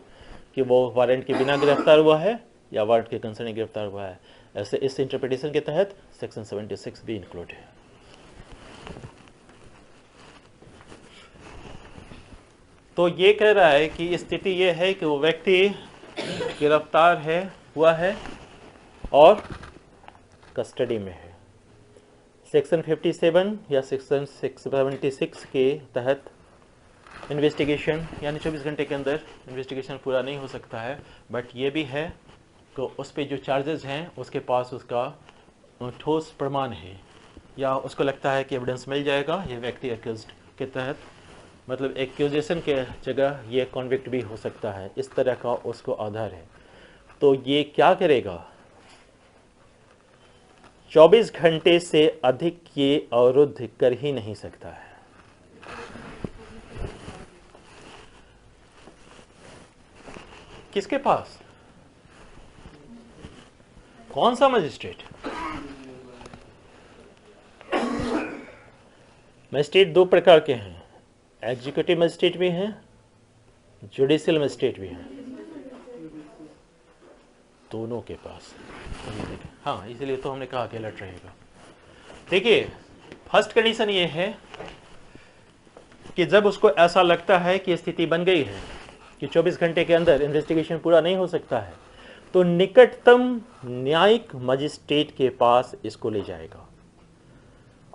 कि वो वारंट के बिना गिरफ्तार हुआ है या वारंट के कंसर्न गिरफ्तार हुआ है। ऐसे इस इंटरप्रिटेशन के तहत सेक्शन 76 भी इंक्लूड है। तो ये कह रहा है कि स्थिति ये है कि वो व्यक्ति गिरफ्तार हुआ है और कस्टडी में है। सेक्शन 57 या सेक्शन 676 के तहत इन्वेस्टिगेशन यानी 24 घंटे के अंदर इन्वेस्टिगेशन पूरा नहीं हो सकता है, बट ये भी है तो उस पे जो चार्जेस हैं उसके पास उसका ठोस प्रमाण है, या उसको लगता है कि एविडेंस मिल जाएगा ये व्यक्ति एक्यूज्ड के तहत, मतलब एक्यूजेशन के जगह ये कॉन्विक्ट भी हो सकता है, इस तरह का उसको आधार है। तो ये क्या करेगा, 24 घंटे से अधिक ये अवरुद्ध कर ही नहीं सकता है। किसके पास? कौन सा मजिस्ट्रेट? मजिस्ट्रेट दो प्रकार के हैं, एग्जीक्यूटिव मजिस्ट्रेट भी हैं, जुडिशियल मजिस्ट्रेट भी हैं, दोनों के पास। हाँ, इसलिए तो हमने कहा कि अलर्ट रहेगा। देखिए, फर्स्ट कंडीशन ये है कि जब उसको ऐसा लगता है कि स्थिति बन गई है कि 24 घंटे के अंदर इन्वेस्टिगेशन पूरा नहीं हो सकता है, तो निकटतम न्यायिक मजिस्ट्रेट के पास इसको ले जाएगा।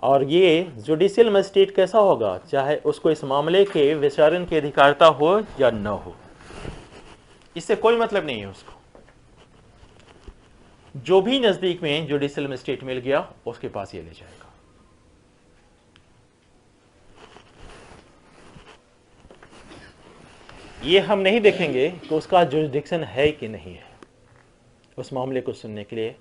और ये जुडिशियल मजिस्ट्रेट कैसा होगा, चाहे उसको इस मामले के विचारण की अधिकारता हो या न हो, इससे कोई मतलब नहीं है उसको। जो भी नजदीक में जुडिशियल मजिस्ट्रेट मिल गया उसके पास ये ले जाएगा। ये हम नहीं देखेंगे कि उसका जुरिडिक्शन है कि नहीं है उस मामले को सुनने के लिए,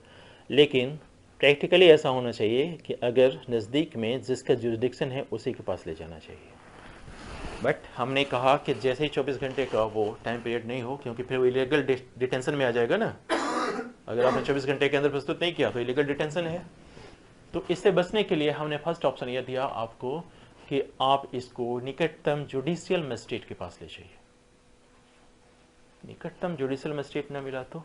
लेकिन प्रैक्टिकली ऐसा होना चाहिए कि अगर नज़दीक में जिसका जुरिडिक्शन है उसी के पास ले जाना चाहिए। बट हमने कहा कि जैसे ही 24 घंटे का वो टाइम पीरियड नहीं हो, क्योंकि फिर वो इलीगल डिटेंशन में आ जाएगा ना। अगर आपने 24 घंटे के अंदर प्रस्तुत नहीं किया तो इलीगल डिटेंशन है। तो इससे बचने के लिए हमने फर्स्ट ऑप्शन यह दिया आपको कि आप इसको निकटतम जुडिशियल मजिस्ट्रेट के पास ले जाइए। निकटतम जुडिशियल मजिस्ट्रेट न मिला तो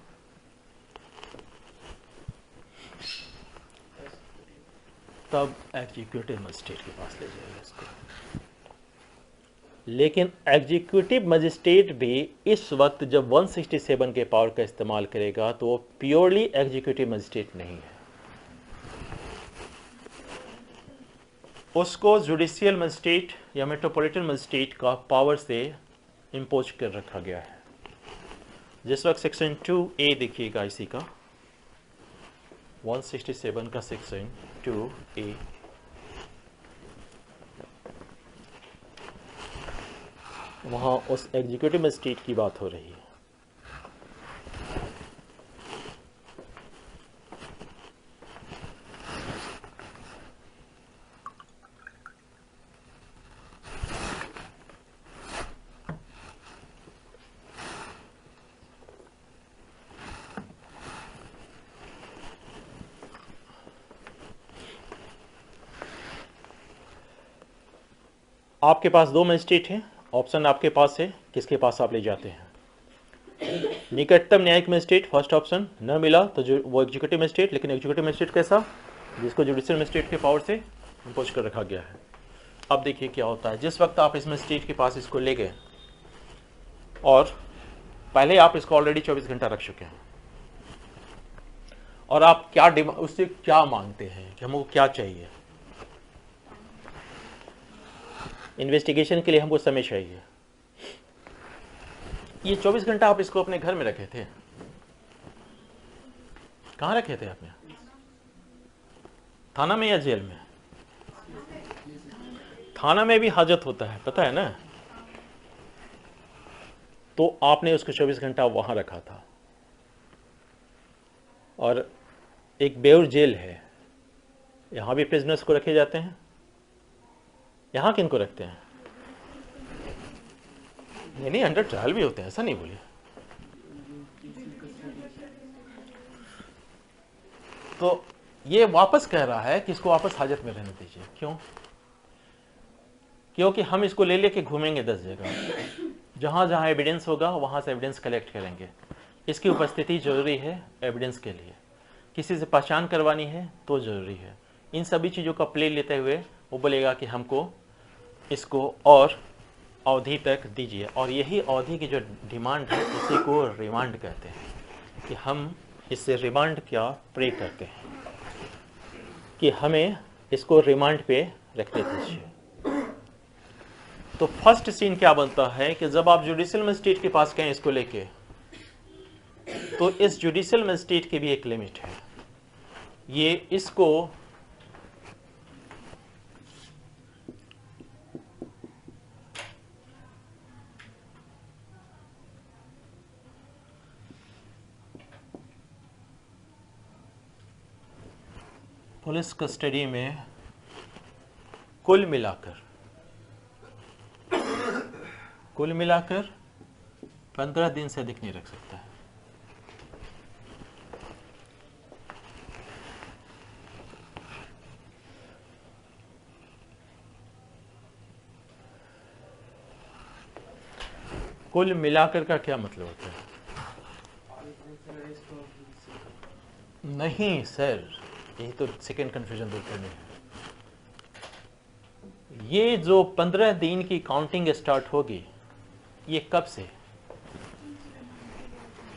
तब एग्जीक्यूटिव मजिस्ट्रेट के पास ले जाइए इसको। लेकिन एग्जीक्यूटिव मजिस्ट्रेट भी इस वक्त जब 167 के पावर का इस्तेमाल करेगा तो वो प्योरली एग्जीक्यूटिव मजिस्ट्रेट नहीं है, उसको जुडिशियल मजिस्ट्रेट या मेट्रोपॉलिटन मजिस्ट्रेट का पावर से इम्पोज कर रखा गया है। जिस वक्त सेक्शन 2A देखिएगा इसी का 167 का सेक्शन 2A, वहाँ उस एग्जीक्यूटिव मजिस्ट्रेट की बात हो रही है। आपके पास दो मजिस्ट्रेट हैं, ऑप्शन आपके पास है, किसके पास आप ले जाते हैं? निकटतम न्यायिक मजिस्ट्रेट फर्स्ट ऑप्शन, न मिला तो जो वो एग्जीक्यूटिव मजिस्ट्रेट, लेकिन एग्जीक्यूटिव मजिस्ट्रेट कैसा, जिसको जुडिशियल मजिस्ट्रेट के पावर से इम्पोज कर रखा गया है। अब देखिए क्या होता है, जिस वक्त आप इस मजिस्ट्रेट के पास इसको ले गए और पहले आप इसको ऑलरेडी 24 घंटा रख चुके हैं, और आप क्या उससे क्या मांगते हैं कि हमको क्या चाहिए? इन्वेस्टिगेशन के लिए हमको समय चाहिए। ये 24 घंटा आप इसको अपने घर में रखे थे, कहाँ रखे थे आपने? थाना में या जेल में? थाना में भी हाजत होता है, पता है ना? तो आपने उसको 24 घंटा वहां रखा था। और एक बेउर जेल है, यहां भी प्रिजनर्स को रखे जाते हैं। यहां किन को रखते हैं? नहीं, अंडर ट्रायल भी होते हैं, ऐसा नहीं बोलिए। तो ये वापस कह रहा है कि इसको वापस हाजत में रहने दीजिए। क्यों? क्योंकि हम इसको ले लेके घूमेंगे 10 जगह, जहां जहां एविडेंस होगा वहां से एविडेंस कलेक्ट करेंगे। इसकी उपस्थिति जरूरी है एविडेंस के लिए, किसी से पहचान करवानी है तो जरूरी है। इन सभी चीज़ों का प्ले लेते हुए वो बोलेगा कि हमको इसको और अवधि तक दीजिए, और यही अवधि की जो डिमांड है इसी को रिमांड कहते हैं, कि हम इससे रिमांड क्या प्रे करते हैं कि हमें इसको रिमांड पे रखने दीजिए। तो फर्स्ट सीन क्या बनता है कि जब आप जुडिशियल मजिस्ट्रेट के पास गए इसको लेके, तो इस जुडिशियल मजिस्ट्रेट की भी एक लिमिट है। ये इसको पुलिस कस्टडी में कुल मिलाकर 15 दिन से अधिक नहीं रख सकता है। कुल मिलाकर का क्या मतलब होता है? नहीं सर, यही तो सेकेंड कंफ्यूजन दूर करनी है। ये जो 15 दिन की काउंटिंग स्टार्ट होगी, ये कब से?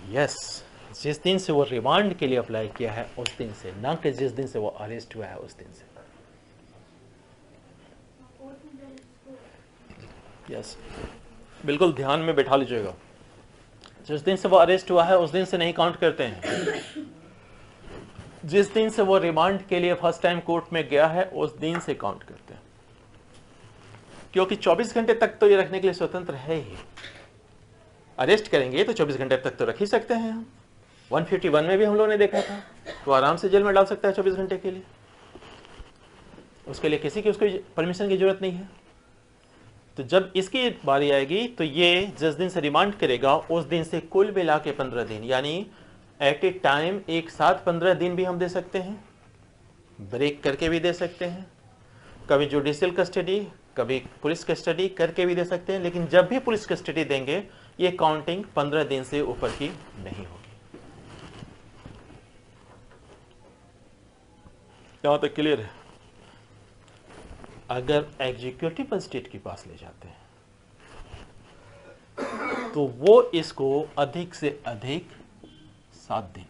यस, जिस दिन से वो रिमांड के लिए अप्लाई किया है उस दिन से, ना कि जिस दिन से वो अरेस्ट हुआ है उस दिन से। यस, बिल्कुल ध्यान में बैठा लीजिएगा। जिस दिन से वो अरेस्ट हुआ है उस दिन से नहीं काउंट करते हैं, जिस दिन से वो रिमांड के लिए फर्स्ट टाइम कोर्ट में गया है उस दिन से काउंट करते हैं, क्योंकि 24 घंटे तक तो ये रखने के लिए स्वतंत्र है ही। अरेस्ट करेंगे तो 24 घंटे तक तो रख ही सकते हैं हम। 151 में भी हम लोगों ने देखा था, तो आराम से जेल में डाल सकता है 24 घंटे के लिए, उसके लिए किसी की उसको परमिशन की जरूरत नहीं है। तो जब इसकी बारी आएगी तो ये जिस दिन से रिमांड करेगा उस दिन से कुल मिला के 15 दिन, यानी एट ए टाइम एक साथ 15 दिन भी हम दे सकते हैं, ब्रेक करके भी दे सकते हैं, कभी जुडिशियल कस्टडी कभी पुलिस कस्टडी करके भी दे सकते हैं। लेकिन जब भी पुलिस कस्टडी देंगे ये काउंटिंग 15 दिन से ऊपर की नहीं होगी। यहां तक क्लियर है? अगर एग्जीक्यूटिव मजिस्ट्रेट के पास ले जाते हैं तो वो इसको अधिक से अधिक 7 दिन,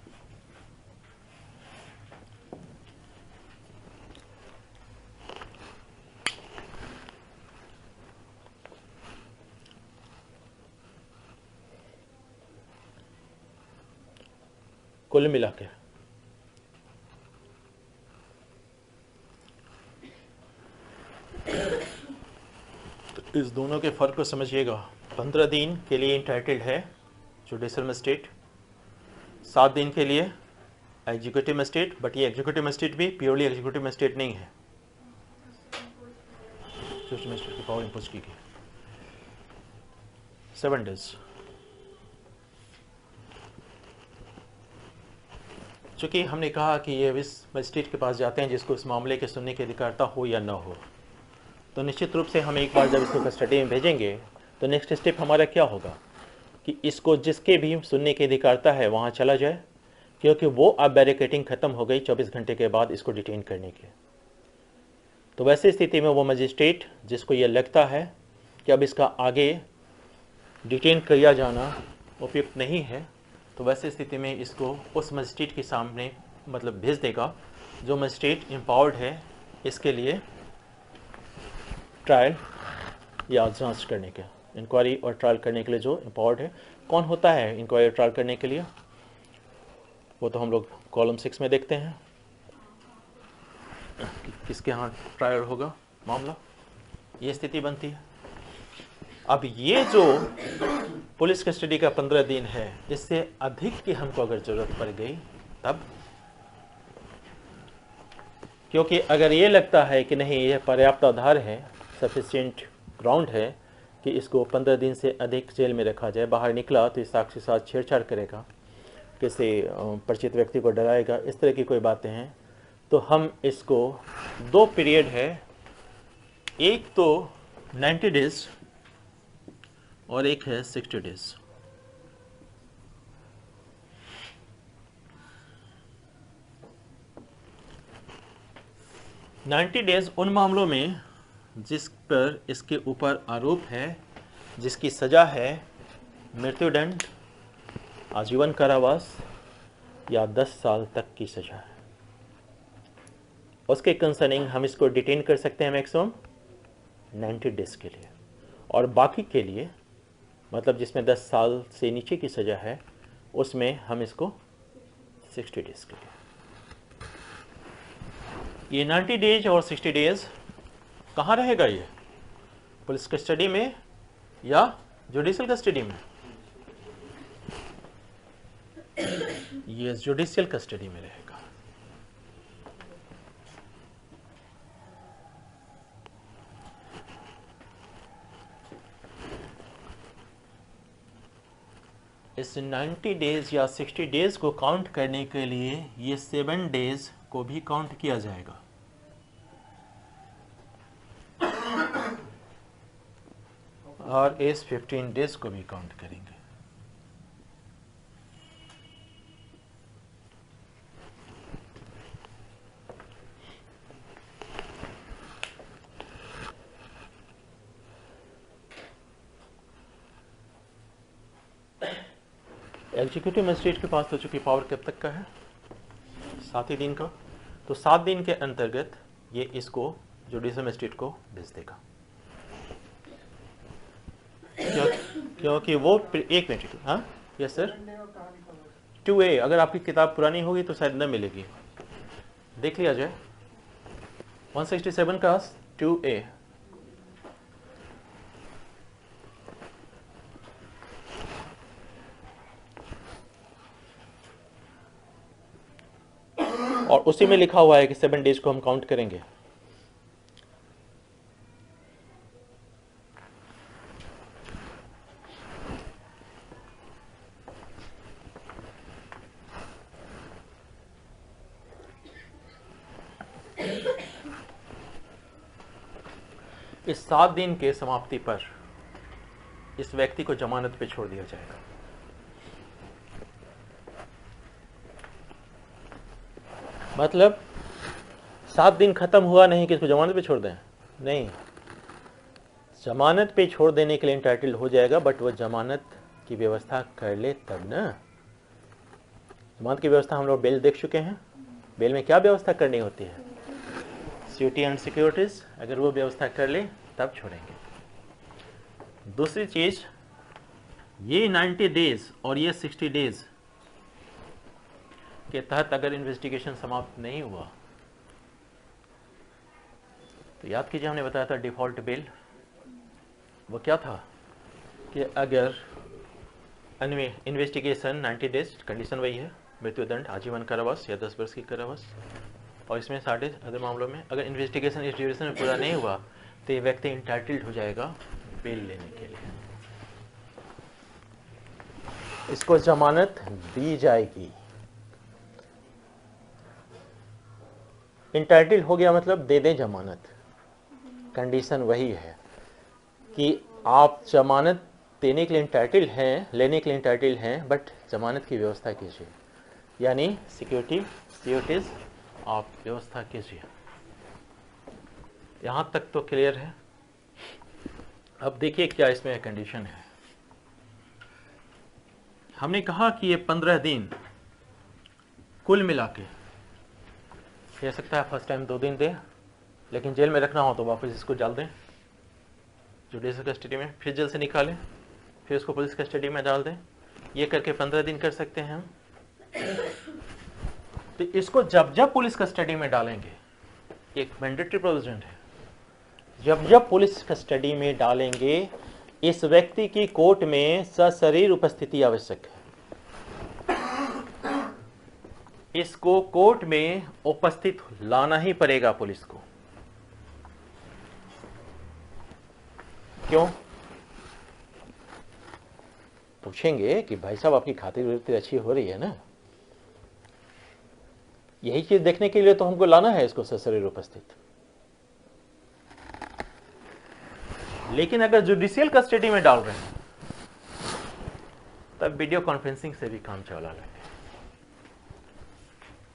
कुल मिलाकर। तो इस दोनों के फर्क को समझिएगा। 15 दिन के लिए इंटाइटल्ड है जुडिशियल मजिस्ट्रेट, 7 दिन के लिए एग्जीक्यूटिव मजिस्ट्रेट, बट ये एग्जीक्यूटिव मजिस्ट्रेट भी प्योरली एग्जीक्यूटिव मजिस्ट्रेट नहीं है, जुडिशियल मजिस्ट्रेट की पावर इम्पोज की गई। 7 डेज। चूंकि हमने कहा कि ये इस मजिस्ट्रेट के पास जाते हैं जिसको इस मामले के सुनने की अधिकारता हो या ना हो, तो निश्चित रूप से हम एक बार जब इसको कस्टडी में भेजेंगे तो नेक्स्ट स्टेप हमारा क्या होगा कि इसको जिसके भी सुनने की अधिकारता है वहाँ चला जाए, क्योंकि वो अब बैरिकेडिंग खत्म हो गई 24 घंटे के बाद इसको डिटेन करने के। तो वैसी स्थिति में वो मजिस्ट्रेट जिसको ये लगता है कि अब इसका आगे डिटेन किया जाना उपयुक्त नहीं है, तो वैसी स्थिति में इसको उस मजिस्ट्रेट के सामने मतलब भेज देगा जो मजिस्ट्रेट एम्पावर्ड है इसके लिए ट्रायल या जांच करने के, इंक्वायरी और ट्रायल करने के लिए जो एम्पावर्ड है। कौन होता है इंक्वायरी और ट्रायल करने के लिए? वो तो हम लोग कॉलम 6 में देखते हैं कि किसके यहाँ ट्रायल होगा मामला, ये स्थिति बनती है। अब ये जो पुलिस कस्टडी का 15 दिन है, इससे अधिक की हमको अगर जरूरत पड़ गई तब, क्योंकि अगर ये लगता है कि नहीं यह पर्याप्त आधार है, सफिशिएंट ग्राउंड है कि इसको 15 दिन से अधिक जेल में रखा जाए, बाहर निकला तो इस साक्षी के साथ छेड़छाड़ करेगा, किसी परिचित व्यक्ति को डराएगा, इस तरह की कोई बातें हैं, तो हम इसको 2 पीरियड है, एक तो 90 डेज और एक है 60 डेज। नाइन्टी डेज उन मामलों में जिस पर इसके ऊपर आरोप है, जिसकी सजा है मृत्युदंड, आजीवन कारावास या 10 साल तक की सजा है, उसके कंसर्निंग हम इसको डिटेन कर सकते हैं मैक्सिमम 90 डेज के लिए, और बाकी के लिए मतलब जिसमें 10 साल से नीचे की सजा है उसमें हम इसको 60 डेज के लिए। ये 90 डेज और 60 डेज कहाँ रहेगा? ये पुलिस कस्टडी में या जुडिशियल कस्टडी में? ये जुडिशियल कस्टडी में रहेगा। इस 90 डेज या 60 डेज को काउंट करने के लिए ये 7 डेज को भी काउंट किया जाएगा। और इस 15 डेज को भी काउंट करेंगे। एग्जीक्यूटिव मजिस्ट्रेट के पास तो चूंकि पावर कब तक का है? 7 ही दिन का। तो 7 दिन के अंतर्गत ये इसको जुडिशियल मजिस्ट्रेट को भेज देगा, क्योंकि वो एक मिनट। हाँ यस सर, 2A अगर आपकी किताब पुरानी होगी तो शायद न मिलेगी, देख लिया जाए। 167 का 2A। और उसी में लिखा हुआ है कि 7 डेज को हम काउंट करेंगे। इस 7 दिन के समाप्ति पर इस व्यक्ति को जमानत पे छोड़ दिया जाएगा। मतलब 7 दिन खत्म हुआ नहीं कि इसको जमानत पे छोड़ दें, नहीं, जमानत पे छोड़ देने के लिए इंटाइटल्ड हो जाएगा, बट वो जमानत की व्यवस्था कर ले तब ना। जमानत की व्यवस्था हम लोग बेल देख चुके हैं। बेल में क्या व्यवस्था करनी होती है? सिक्योरिटी एंड सिक्योरिटीज, अगर वो व्यवस्था कर ले तब छोड़ेंगे। दूसरी चीज, ये 90 डेज और ये 60 डेज के तहत अगर इन्वेस्टिगेशन समाप्त नहीं हुआ तो याद कीजिए हमने बताया था डिफॉल्ट बेल, वो क्या था कि अगर इन्वेस्टिगेशन 90 डेज, कंडीशन वही है, मृत्युदंड, आजीवन कारावास या 10 वर्ष की कारावास, और इसमें 60 अदर मामलों में अगर इन्वेस्टिगेशन इस ड्यूरेशन में पूरा नहीं हुआ तो ये व्यक्ति इंटाइटल्ड हो जाएगा बेल लेने के लिए, इसको जमानत दी जाएगी। इंटाइटल्ड हो गया मतलब दे दें जमानत। कंडीशन वही है कि आप जमानत देने के लिए इंटाइटल्ड हैं, लेने के लिए इंटाइटल्ड हैं, बट जमानत की व्यवस्था कीजिए, यानी सिक्योरिटीज आप व्यवस्था कीजिए। यहाँ तक तो क्लियर है। अब देखिए क्या इसमें कंडीशन है। हमने कहा कि ये 15 दिन कुल मिला के कह सकता है फर्स्ट टाइम 2 दिन दे, लेकिन जेल में रखना हो तो वापस इसको डाल दें जुडिशियल कस्टडी में, फिर जेल से निकालें, फिर इसको पुलिस कस्टडी में डाल दें। ये करके 15 दिन कर सकते हैं हम। तो इसको जब जब पुलिस कस्टडी में डालेंगे, एक मैंडेटरी प्रोविजन है, जब जब पुलिस कस्टडी में डालेंगे इस व्यक्ति की कोर्ट में सशरीर उपस्थिति आवश्यक है। इसको कोर्ट में उपस्थित लाना ही पड़ेगा पुलिस को। क्यों? पूछेंगे कि भाई साहब आपकी खातिरदारी अच्छी हो रही है ना, यही चीज देखने के लिए तो हमको लाना है इसको सशरीर उपस्थित। लेकिन अगर जुडिशियल कस्टडी में डाल रहे हैं तब वीडियो कॉन्फ्रेंसिंग से भी काम चला लेंगे।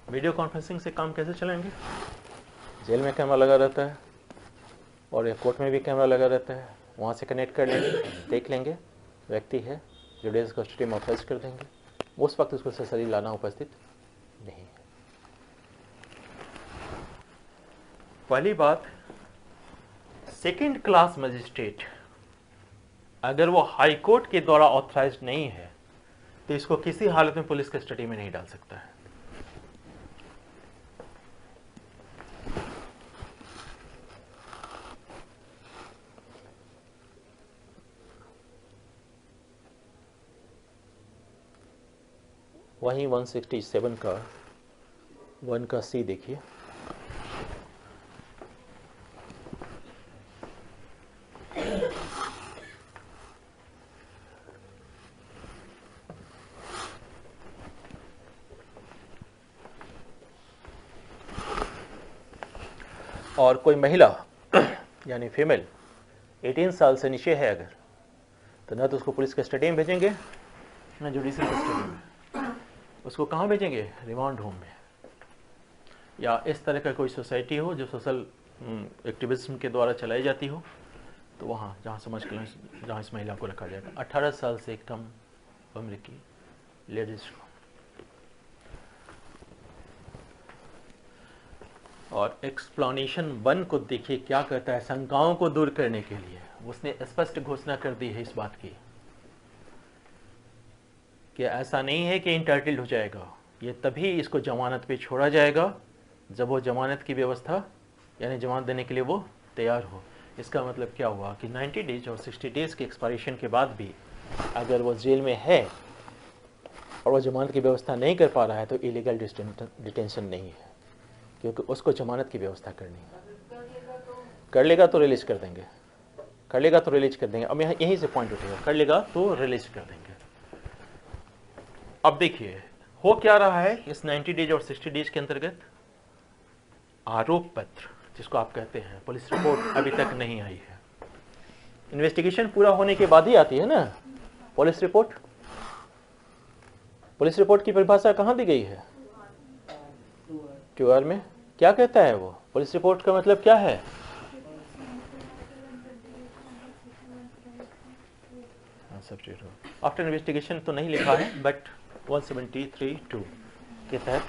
वीडियो कॉन्फ्रेंसिंग से काम कैसे चलाएंगे? जेल में कैमरा लगा रहता है और ये कोर्ट में भी कैमरा लगा रहता है, वहां से कनेक्ट कर लेंगे, देख लेंगे व्यक्ति है, जुडिशियल कस्टडी में ऑथराइज कर देंगे। उस वक्त उसको सशरीर लाना उपस्थित नहीं है। पहली बात, सेकेंड क्लास मजिस्ट्रेट अगर वो हाई कोर्ट के द्वारा ऑथराइज नहीं है तो इसको किसी हालत में पुलिस कस्टडी में नहीं डाल सकता है। वहीं 167 का 1 का C देखिए, और कोई महिला यानी फीमेल 18 साल से नीचे है अगर, तो ना तो उसको पुलिस कस्टडी में भेजेंगे ना जुडिशियल कस्टडी में। उसको कहाँ भेजेंगे? रिमांड होम में, या इस तरह का कोई सोसाइटी हो जो सोशल एक्टिविज्म के द्वारा चलाई जाती हो, तो वहाँ जहाँ समझ कर जहाँ इस महिला को रखा जाएगा। 18 साल से एक कम उम्र की लेडीज को। और एक्सप्लेनेशन 1 को देखिए क्या कहता है। शंकाओं को दूर करने के लिए उसने स्पष्ट घोषणा कर दी है इस बात की कि ऐसा नहीं है कि इंटाइटल्ड हो जाएगा, ये तभी इसको जमानत पे छोड़ा जाएगा जब वो जमानत की व्यवस्था यानी जमानत देने के लिए वो तैयार हो। इसका मतलब क्या हुआ कि 90 डेज और 60 डेज के एक्सपायरेशन के बाद भी अगर वो जेल में है और वो जमानत की व्यवस्था नहीं कर पा रहा है तो इलीगल डिटेंशन नहीं है, क्योंकि उसको जमानत की व्यवस्था करनी है। कर लेगा तो रिलीज कर देंगे, कर लेगा तो रिलीज कर देंगे। अब यहाँ यहीं से पॉइंट उठेगा, कर लेगा तो रिलीज कर देंगे। अब देखिए हो क्या रहा है इस 90 डेज और 60 डेज के अंतर्गत। आरोप पत्र जिसको आप कहते हैं, पुलिस रिपोर्ट अभी तक नहीं आई है। इन्वेस्टिगेशन पूरा होने के बाद ही आती है ना पुलिस रिपोर्ट। पुलिस रिपोर्ट की परिभाषा कहाँ दी गई है? 2R में क्या कहता है वो? पुलिस रिपोर्ट का मतलब क्या है? आफ्टर इन्वेस्टिगेशन तो नहीं लिखा है, बट 173(2) के तहत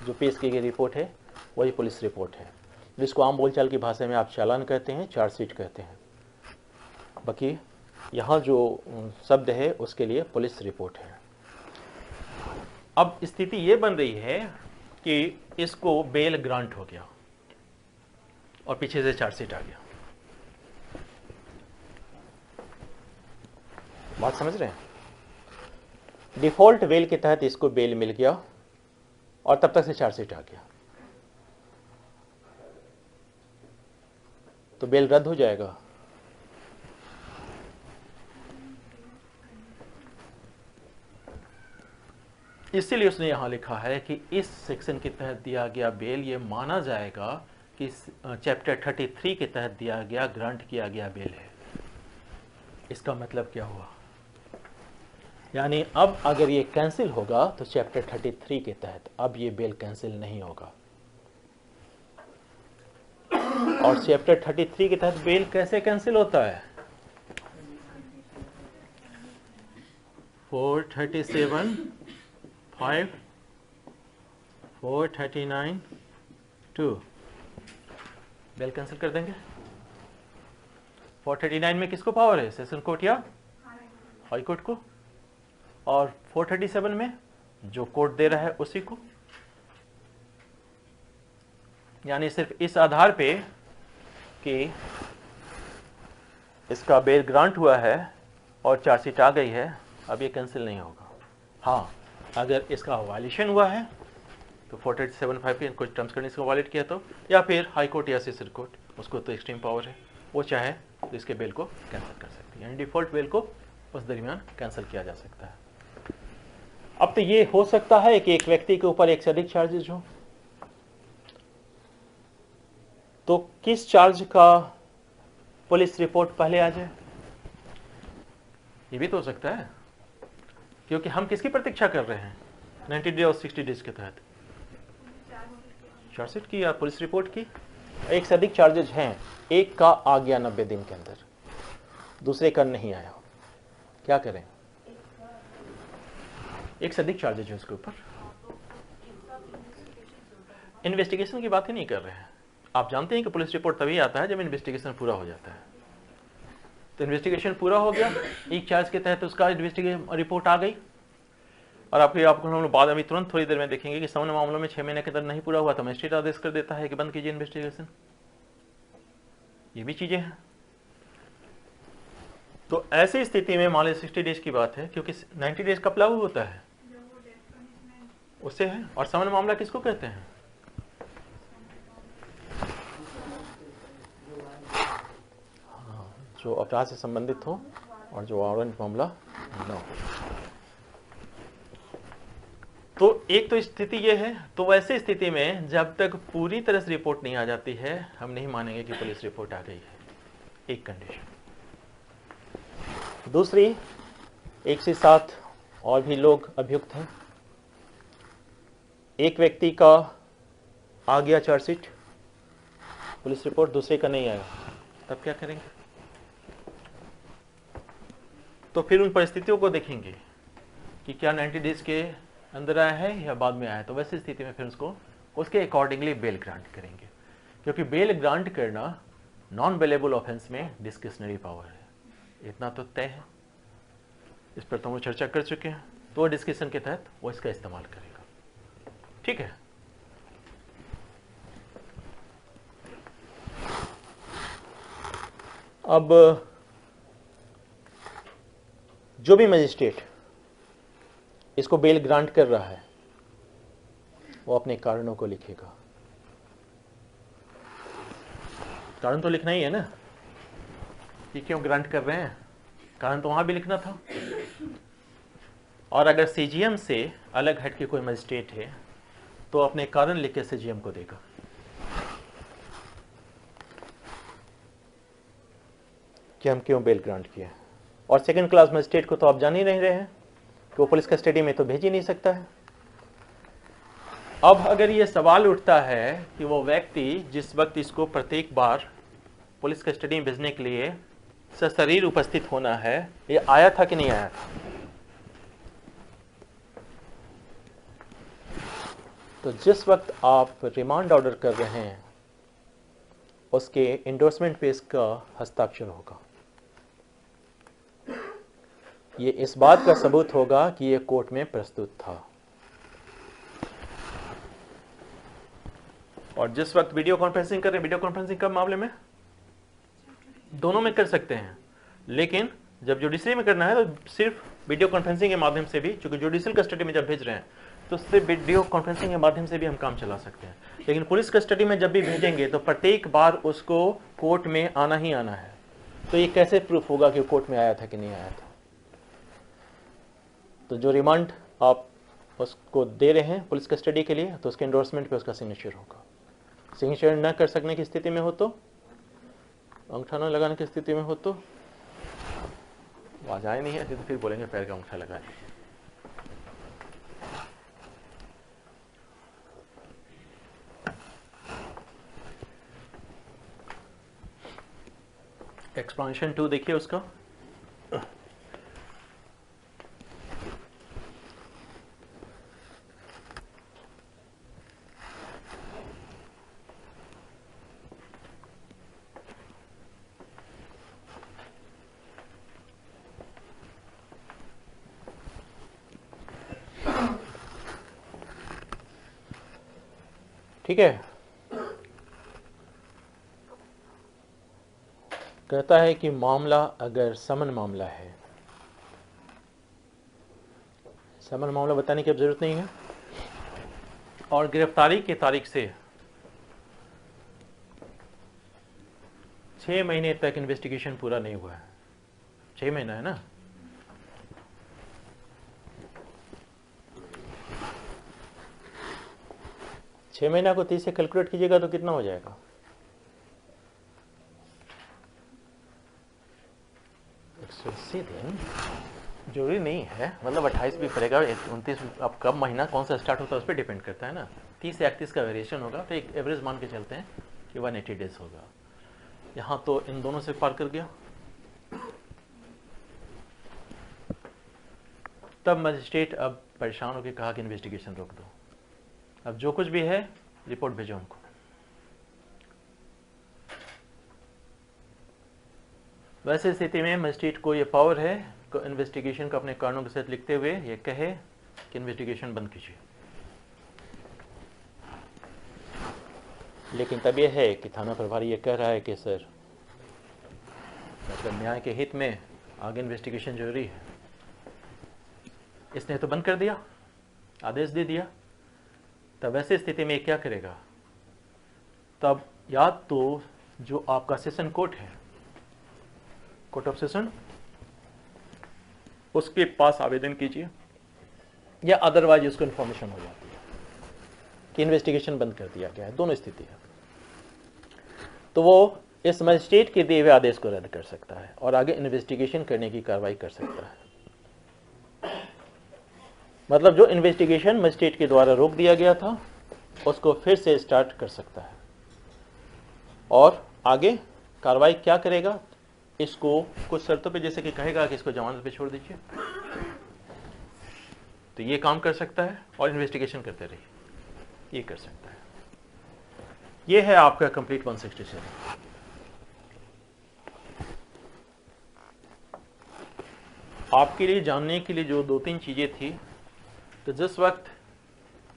जो पेश की गई रिपोर्ट है वही पुलिस रिपोर्ट है, जिसको आम बोलचाल की भाषा में आप चालान कहते हैं, चार्जशीट कहते हैं। बाकी यहाँ जो शब्द है उसके लिए पुलिस रिपोर्ट है। अब स्थिति ये बन रही है कि इसको बेल ग्रांट हो गया और पीछे से चार्जशीट आ गया। बात समझ रहे हैं? डिफॉल्ट बेल के तहत इसको बेल मिल गया और तब तक से चार्जशीट आ गया, तो बेल रद्द हो जाएगा। इसीलिए उसने यहां लिखा है कि इस सेक्शन के तहत दिया गया बेल ये माना जाएगा कि चैप्टर 33 के तहत दिया गया ग्रांट किया गया बेल है। इसका मतलब क्या हुआ? यानी अब अगर ये कैंसिल होगा तो चैप्टर 33 के तहत अब ये बेल कैंसिल नहीं होगा। और चैप्टर 33 के तहत बेल कैसे कैंसिल होता है? 437(5), 439(2) बेल कैंसिल कर देंगे। 439 में किसको पावर है? सेशन कोर्ट या हाई कोर्ट को। और 437 में जो कोर्ट दे रहा है उसी को। यानी सिर्फ इस आधार पे कि इसका बेल ग्रांट हुआ है और चार्जशीट आ गई है, अब ये कैंसिल नहीं होगा। हाँ, अगर इसका वायलेशन हुआ है तो 4875 के कुछ टर्म्स कंडीशन को वायलेट किया तो, या फिर हाई कोर्ट या सेशन कोर्ट, उसको तो एक्सट्रीम पावर है, वो चाहे तो इसके बेल को कैंसिल कर सकती है, यानी डिफॉल्ट बेल को उस दरमियान कैंसिल किया जा सकता है। अब तो ये हो सकता है कि एक व्यक्ति के ऊपर एक से अधिक चार्जेज हो, तो किस चार्ज का पुलिस रिपोर्ट पहले आ जाए, ये भी तो हो सकता है, क्योंकि हम किसकी प्रतीक्षा कर रहे हैं 90 डे और 60 डेज के तहत, चार्जशीट की या पुलिस रिपोर्ट की। एक से अधिक चार्जेज हैं, एक का आ गया 90 दिन के अंदर, दूसरे का नहीं आया, क्या करें? एक से अधिक चार्जेज है उसके ऊपर, इन्वेस्टिगेशन की बात ही नहीं कर रहे हैं। आप जानते हैं कि पुलिस रिपोर्ट तभी आता है जब इन्वेस्टिगेशन पूरा हो जाता है, तो इन्वेस्टिगेशन पूरा हो गया, एक चार्ज के तहत उसका इन्वेस्टिगेशन रिपोर्ट आ गई, और आपको हम लोग बाद में तुरंत थोड़ी देर में देखेंगे कि सामान्य मामलों में 6 महीने के अंदर नहीं पूरा हुआ तो मजिस्ट्रेट आदेश कर देता है कि बंद कीजिए इन्वेस्टिगेशन। ये भी चीजें हैं। तो ऐसी स्थिति में मान लीजिए 60 डेज की बात है, क्योंकि 90 डेज कब लागू होता है उससे है, और सामान्य मामला किसको कहते हैं? जो अपराध से संबंधित हो और जो वारंट मामला न हो। तो एक तो स्थिति ये है, तो वैसे स्थिति में जब तक पूरी तरह से रिपोर्ट नहीं आ जाती है, हम नहीं मानेंगे कि पुलिस रिपोर्ट आ गई है, एक कंडीशन। दूसरी, एक से साथ और भी लोग अभियुक्त हैं, एक व्यक्ति का आ गया चार्जशीट पुलिस रिपोर्ट, दूसरे का नहीं आया, तब क्या करेंगे? तो फिर उन परिस्थितियों को देखेंगे कि क्या 90 डेज के अंदर आया है या बाद में आया है, तो वैसी स्थिति में फिर उसको उसके अकॉर्डिंगली बेल ग्रांट करेंगे, क्योंकि बेल ग्रांट करना नॉन बेलेबल ऑफेंस में डिस्क्रिशनरी पावर है, इतना तो तय है, इस पर तो हम चर्चा कर चुके हैं, तो डिस्क्रिशन के तहत वो इसका इस्तेमाल करेगा। ठीक है, अब जो भी मजिस्ट्रेट इसको बेल ग्रांट कर रहा है वो अपने कारणों को लिखेगा। कारण तो लिखना ही है ना कि क्यों ग्रांट कर रहे हैं, कारण तो वहां भी लिखना था। और अगर सीजीएम से अलग हट के कोई मजिस्ट्रेट है तो अपने कारण लिख के सीजीएम को देगा। कि हम क्यों बेल ग्रांट किए, और सेकंड क्लास मजिस्ट्रेट को तो आप जान ही नहीं रहे हैं कि वो पुलिस कस्टडी में तो भेज ही नहीं सकता है। अब अगर ये सवाल उठता है कि वो व्यक्ति जिस वक्त इसको प्रत्येक बार पुलिस कस्टडी में भेजने के लिए सशरीर उपस्थित होना है, ये आया था कि नहीं आया था? तो जिस वक्त आप रिमांड ऑर्डर कर रहे हैं उसके इंडोर्समेंट पे इसका हस्ताक्षर होगा। ये इस बात का सबूत होगा कि ये कोर्ट में प्रस्तुत था। और जिस वक्त वीडियो कॉन्फ्रेंसिंग कर रहे हैं, वीडियो कॉन्फ्रेंसिंग कब मामले में दोनों में कर सकते हैं, लेकिन जब जुडिशरी में करना है तो सिर्फ वीडियो कॉन्फ्रेंसिंग के माध्यम से भी, क्योंकि जुडिशियल कस्टडी में जब भेज रहे हैं तो सिर्फ वीडियो कॉन्फ्रेंसिंग के माध्यम से भी हम काम चला सकते हैं। लेकिन पुलिस कस्टडी में जब भी भेजेंगे तो प्रत्येक बार उसको कोर्ट में आना ही आना है। तो ये कैसे प्रूफ होगा कि कोर्ट में आया था कि नहीं आया था? तो जो रिमांड आप उसको दे रहे हैं पुलिस कस्टडी के लिए, तो उसके एंडोर्समेंट पे उसका सिग्नेचर होगा। सिग्नेचर न कर सकने की स्थिति में हो तो, अंगूठा न लगाने की स्थिति में हो तो, आवाज आए नहीं है तो फिर बोलेंगे पैर का अंगूठा लगाए। एक्सपांशन 2 देखिए उसका। ठीक है, कहता है कि मामला अगर समन मामला है, समन मामला बताने की अब जरूरत नहीं है, और गिरफ्तारी की तारीख से 6 महीने तक इन्वेस्टिगेशन पूरा नहीं हुआ है, 6 महीना है ना, छह महीना को 30 से कैलकुलेट कीजिएगा तो कितना हो जाएगा? दिन जरूरी नहीं है, मतलब 28 भी पड़ेगा, 29, अब कब महीना कौन सा स्टार्ट होता है उस पर डिपेंड करता है ना। 30 से 31 का वेरिएशन होगा, तो एक एवरेज मान के चलते हैं कि 180 डेज होगा। यहाँ तो इन दोनों से पार कर गया, तब मजिस्ट्रेट अब परेशान होकर कहा कि इन्वेस्टिगेशन रोक दो, अब जो कुछ भी है रिपोर्ट भेजो उनको। वैसे स्थिति में मजिस्ट्रेट को यह पावर है कि इन्वेस्टिगेशन को अपने कारणों के साथ लिखते हुए ये कहे कि इन्वेस्टिगेशन बंद कीजिए। लेकिन तब यह है कि थाना प्रभारी ये कह रहा है कि सर, मतलब न्याय के हित में आगे इन्वेस्टिगेशन जरूरी है। इसने तो बंद कर दिया, आदेश दे दिया, तब वैसे स्थिति में क्या करेगा? तब या तो जो आपका सेशन कोर्ट है, कोर्ट ऑफ सेशन, उसके पास आवेदन कीजिए, या अदरवाइज उसको इन्फॉर्मेशन हो जाती है कि इन्वेस्टिगेशन बंद कर दिया गया है। दोनों स्थिति है, तो वो इस मजिस्ट्रेट के दिए हुए आदेश को रद्द कर सकता है और आगे इन्वेस्टिगेशन करने की कार्रवाई कर सकता है। मतलब जो इन्वेस्टिगेशन मजिस्ट्रेट के द्वारा रोक दिया गया था उसको फिर से स्टार्ट कर सकता है, और आगे कार्रवाई क्या करेगा? इसको कुछ शर्तों पे, जैसे कि कहेगा कि इसको जमानत पे छोड़ दीजिए, तो ये काम कर सकता है, और इन्वेस्टिगेशन करते रहिए, ये कर सकता है। ये है आपका कंप्लीट 167। आपके लिए जानने के लिए जो 2-3 चीजें थी, तो जिस वक्त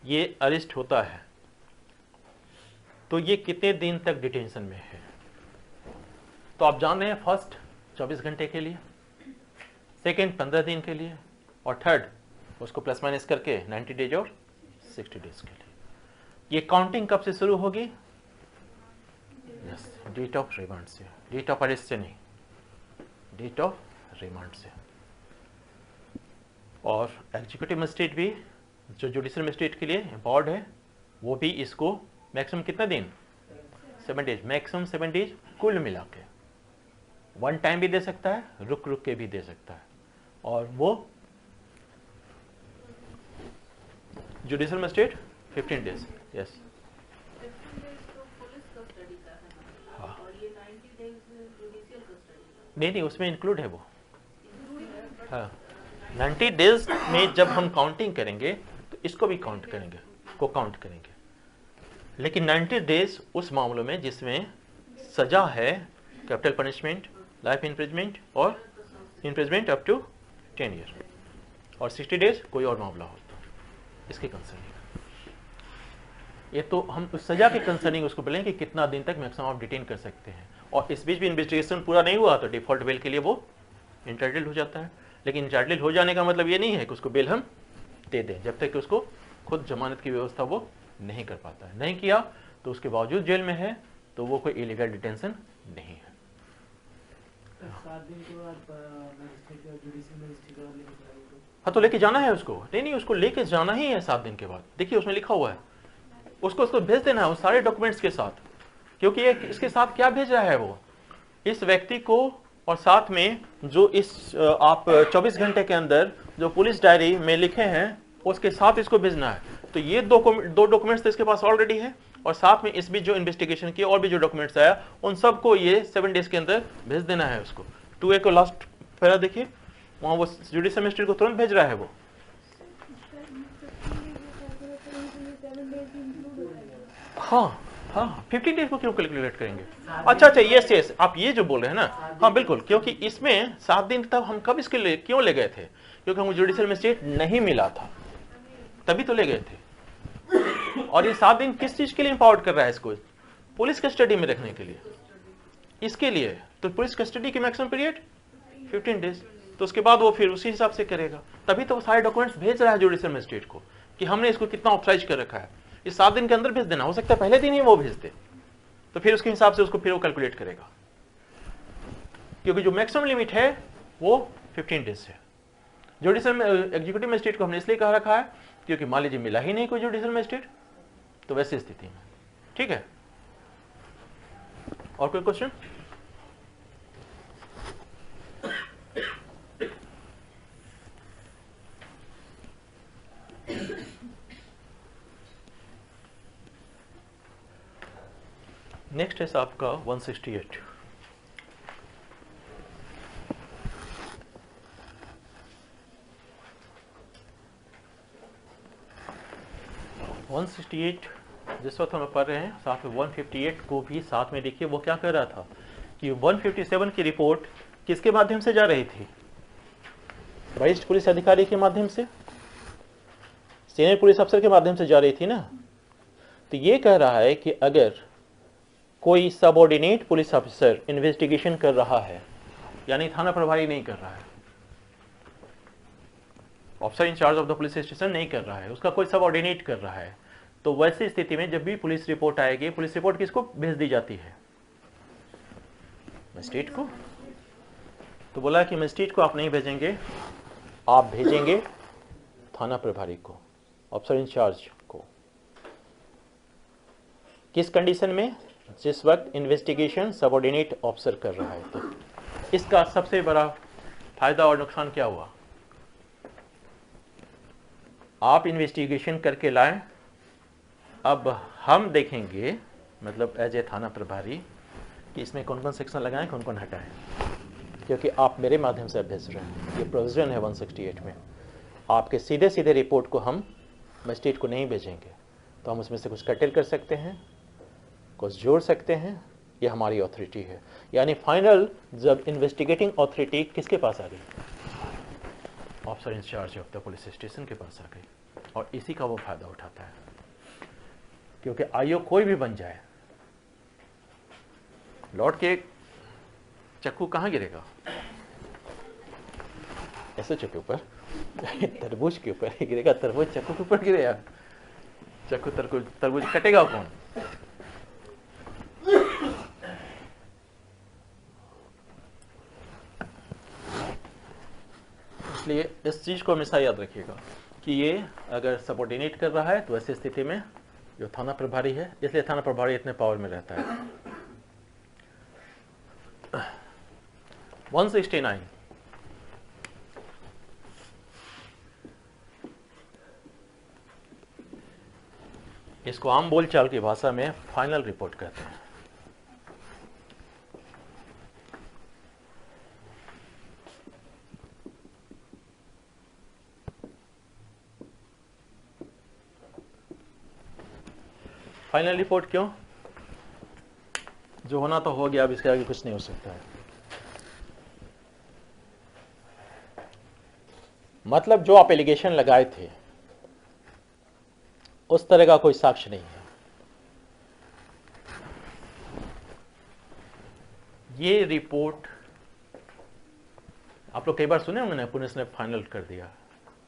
ये अरेस्ट होता है तो ये कितने दिन तक डिटेंशन में है, तो आप जान रहे हैं, फर्स्ट 24 घंटे के लिए, सेकंड 15 दिन के लिए, और थर्ड उसको प्लस माइनस करके 90 डेज और 60 डेज के लिए। ये काउंटिंग कब से शुरू होगी? डेट ऑफ रिमांड से, डेट ऑफ अरेस्ट से नहीं, डेट ऑफ रिमांड से। और एग्जीक्यूटिव मजिस्ट्रेट भी, जो जुडिशियल मजिस्ट्रेट के लिए एम्पावर्ड है, वो भी इसको मैक्सिमम कितना दिन? 7 डेज, मैक्सिमम 7 डेज कुल मिला के। वन टाइम भी दे सकता है, रुक रुक के भी दे सकता है, और वो जुडिशियल मजिस्ट्रेट 15 डेज। यस, हाँ, नहीं, उसमें इंक्लूड है वो। हाँ, 90 डेज में जब हम काउंटिंग करेंगे तो इसको भी काउंट करेंगे, को काउंट करेंगे। लेकिन 90 डेज उस मामलों में जिसमें सजा है, कैपिटल पनिशमेंट, लाइफ इम्प्रिजमेंट और इम्प्रिजमेंट अप टू 10 ईयर, और 60 डेज कोई और मामला हो तो इसके कंसर्निंग। ये तो हम उस सजा के कंसर्निंग उसको बोलेंगे कि कितना दिन तक मैक्सिमम आप डिटेन कर सकते हैं, और इस बीच भी इन्वेस्टिगेशन पूरा नहीं हुआ तो डिफॉल्ट बेल के लिए वो इंटाइटल्ड हो जाता है। लेकिन इंटाइटल्ड हो जाने का मतलब ये नहीं है कि उसको बेल हम दे दें, जब तक कि उसको खुद जमानत की व्यवस्था वो नहीं कर पाता है। नहीं किया तो उसके बावजूद जेल में है तो वो कोई इलीगल डिटेंशन नहीं है।
7 दिन के बाद
हाँ, तो लेके जाना है उसको। नहीं, उसको लेके जाना ही है 7 दिन के बाद। देखिए उसमें लिखा हुआ है, उसको भेज देना है उस सारे डॉक्यूमेंट्स के साथ, क्योंकि ये इसके साथ क्या भेज रहा है वो, इस व्यक्ति को, और साथ में जो इस आप 24 घंटे के अंदर जो पुलिस डायरी में लिखे हैं उसके साथ इसको भेजना है। तो ये दो डॉक्यूमेंट्स तो इसके पास ऑलरेडी है, और साथ में इस बीच जो इन्वेस्टिगेशन की और भी जो डॉक्यूमेंट्स आया उन सबको ये 7 डेज के अंदर भेज देना है उसको। 2A को लास्ट पैरा देखिए, वहाँ वो जुडिशियल मजिस्ट्रेट को तुरंत भेज रहा है वो। हाँ, 15 डेज को क्यों कैलकुलेट करेंगे? अच्छा, यस, आप ये जो बोल रहे हैं ना, हाँ बिल्कुल, क्योंकि इसमें 7 दिन तक हम कब इसके लिए क्यों ले गए थे? क्योंकि हमको जुडिशियल मजिस्ट्रेट नहीं मिला था, तभी तो ले गए थे। और ये 7 दिन किस चीज के लिए इंपावर्ड कर रहा है इसको? पुलिस कस्टडी में रखने के लिए, इसके लिए, तो पुलिस कस्टडी की मैक्सिमम पीरियड 15 डेज। तो उसके बाद वो फिर उसी हिसाब से करेगा, तभी तो वो सारे डॉक्यूमेंट्स भेज रहा है जुडिशियल मजिस्ट्रेट को कि हमने इसको कितना ऑथराइज कर रखा है, इस 7 दिन के अंदर भेज देना, हो सकता है पहले दिन ही वो भेज दे, तो फिर उसके हिसाब से उसको फिर वो कैलकुलेट करेगा, क्योंकि जो मैक्सिमम लिमिट है वो 15 डेज है। जुडिशियल एग्जीक्यूटिव मजिस्ट्रेट को हमने इसलिए कहा रखा है क्योंकि मान लीजिए मिला ही नहीं कोई जुडिशियल मजिस्ट्रेट, तो वैसी स्थिति में, ठीक है। और कोई क्वेश्चन? नेक्स्ट है आपका 168। जिस वक्त हम पढ़ रहे हैं साथ में 158 को भी साथ में देखिए, वो क्या कर रहा था कि 157 की रिपोर्ट किसके माध्यम से जा रही थी? वरिष्ठ पुलिस अधिकारी के माध्यम से, सीनियर पुलिस अफसर के माध्यम से जा रही थी ना। तो ये कह रहा है कि अगर कोई सबऑर्डिनेट पुलिस ऑफिसर इन्वेस्टिगेशन कर रहा है, यानी थाना प्रभारी नहीं कर रहा है, officer incharge of the police station नहीं कर रहा है, उसका कोई सबऑर्डिनेट कर रहा है, तो वैसी स्थिति में जब भी पुलिस रिपोर्ट आएगी, पुलिस रिपोर्ट किसको भेज दी जाती है? मजिस्ट्रेट को। तो बोला कि मजिस्ट्रेट को आप नहीं भेजेंगे, आप भेजेंगे थाना प्रभारी को, ऑफिसर इंचार्ज को। किस कंडीशन में? जिस वक्त इन्वेस्टिगेशन सबऑर्डिनेट ऑफिसर कर रहा है। तो इसका सबसे बड़ा फायदा और नुकसान क्या हुआ? आप इन्वेस्टिगेशन करके लाएं, अब हम देखेंगे, मतलब एज ए थाना प्रभारी, कि इसमें कौन कौन सेक्शन लगाएं, कौन कौन हटाएं, क्योंकि आप मेरे माध्यम से भेज रहे हैं। ये प्रोविजन है 168 में। आपके सीधे सीधे रिपोर्ट को हम मजिस्ट्रेट को नहीं भेजेंगे, तो हम उसमें से कुछ कटेल कर सकते हैं, कुछ जोड़ सकते हैं, ये हमारी अथॉरिटी है। यानी फाइनल जब इन्वेस्टिगेटिंग अथॉरिटी किसके पास आ गई? Officer incharge of the police station के पास आ गई, और इसी का वो फायदा उठाता है। क्योंकि आयोग कोई भी बन जाए, लौट के चक्कू कहाँ गिरेगा? ऐसे चक्कू पर, तरबूज के ऊपर गिरेगा, तरबूज चक्कू के ऊपर गिरेगा, चक्कू तरबूज कटेगा कौन? इसलिए इस चीज को हमेशा याद रखिएगा कि ये अगर सबऑर्डिनेट कर रहा है तो ऐसी स्थिति में जो थाना प्रभारी है, इसलिए थाना प्रभारी इतने पावर में रहता है। 169 इसको आम बोलचाल की भाषा में फाइनल रिपोर्ट कहते हैं। फाइनल रिपोर्ट क्यों? जो होना तो हो गया, अब इसके आगे कुछ नहीं हो सकता है। मतलब जो आप एलिगेशन लगाए थे उस तरह का कोई साक्ष्य नहीं है। ये रिपोर्ट आप लोग कई बार सुने होंगे ना, पुलिस ने फाइनल कर दिया,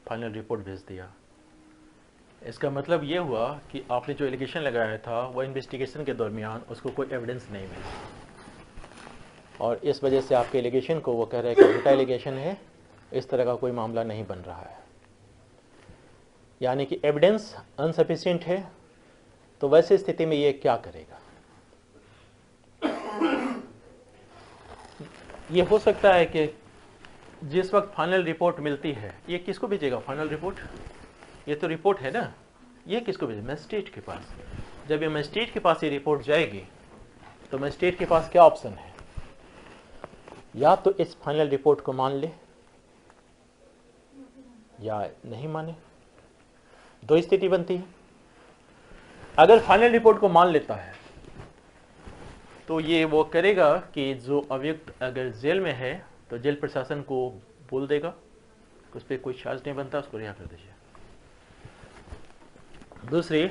फाइनल रिपोर्ट भेज दिया। इसका मतलब ये हुआ कि आपने जो एलिगेशन लगाया था वो इन्वेस्टिगेशन के दरमियान उसको कोई एविडेंस नहीं मिला, और इस वजह से आपके एलिगेशन को वो कह रहे हैं कि झूठा एलिगेशन है, इस तरह का कोई मामला नहीं बन रहा है। यानी कि एविडेंस अनसफिशिएंट है। तो वैसे स्थिति में ये क्या करेगा? ये हो सकता है कि जिस वक्त फाइनल रिपोर्ट मिलती है, ये किसको भेजेगा फाइनल रिपोर्ट? ये तो रिपोर्ट है ना, ये किसको भेजे? मजिस्ट्रेट के पास। जब ये मजिस्ट्रेट के पास ये रिपोर्ट जाएगी तो मजिस्ट्रेट के पास क्या ऑप्शन है? या तो इस फाइनल रिपोर्ट को मान ले या नहीं माने, दो स्थिति बनती है। अगर फाइनल रिपोर्ट को मान लेता है तो ये वो करेगा कि जो अभियुक्त अगर जेल में है तो जेल प्रशासन को बोल देगा, उस पर कोई चार्ज नहीं बनता, उसको रिहा कर दीजिए। दूसरी,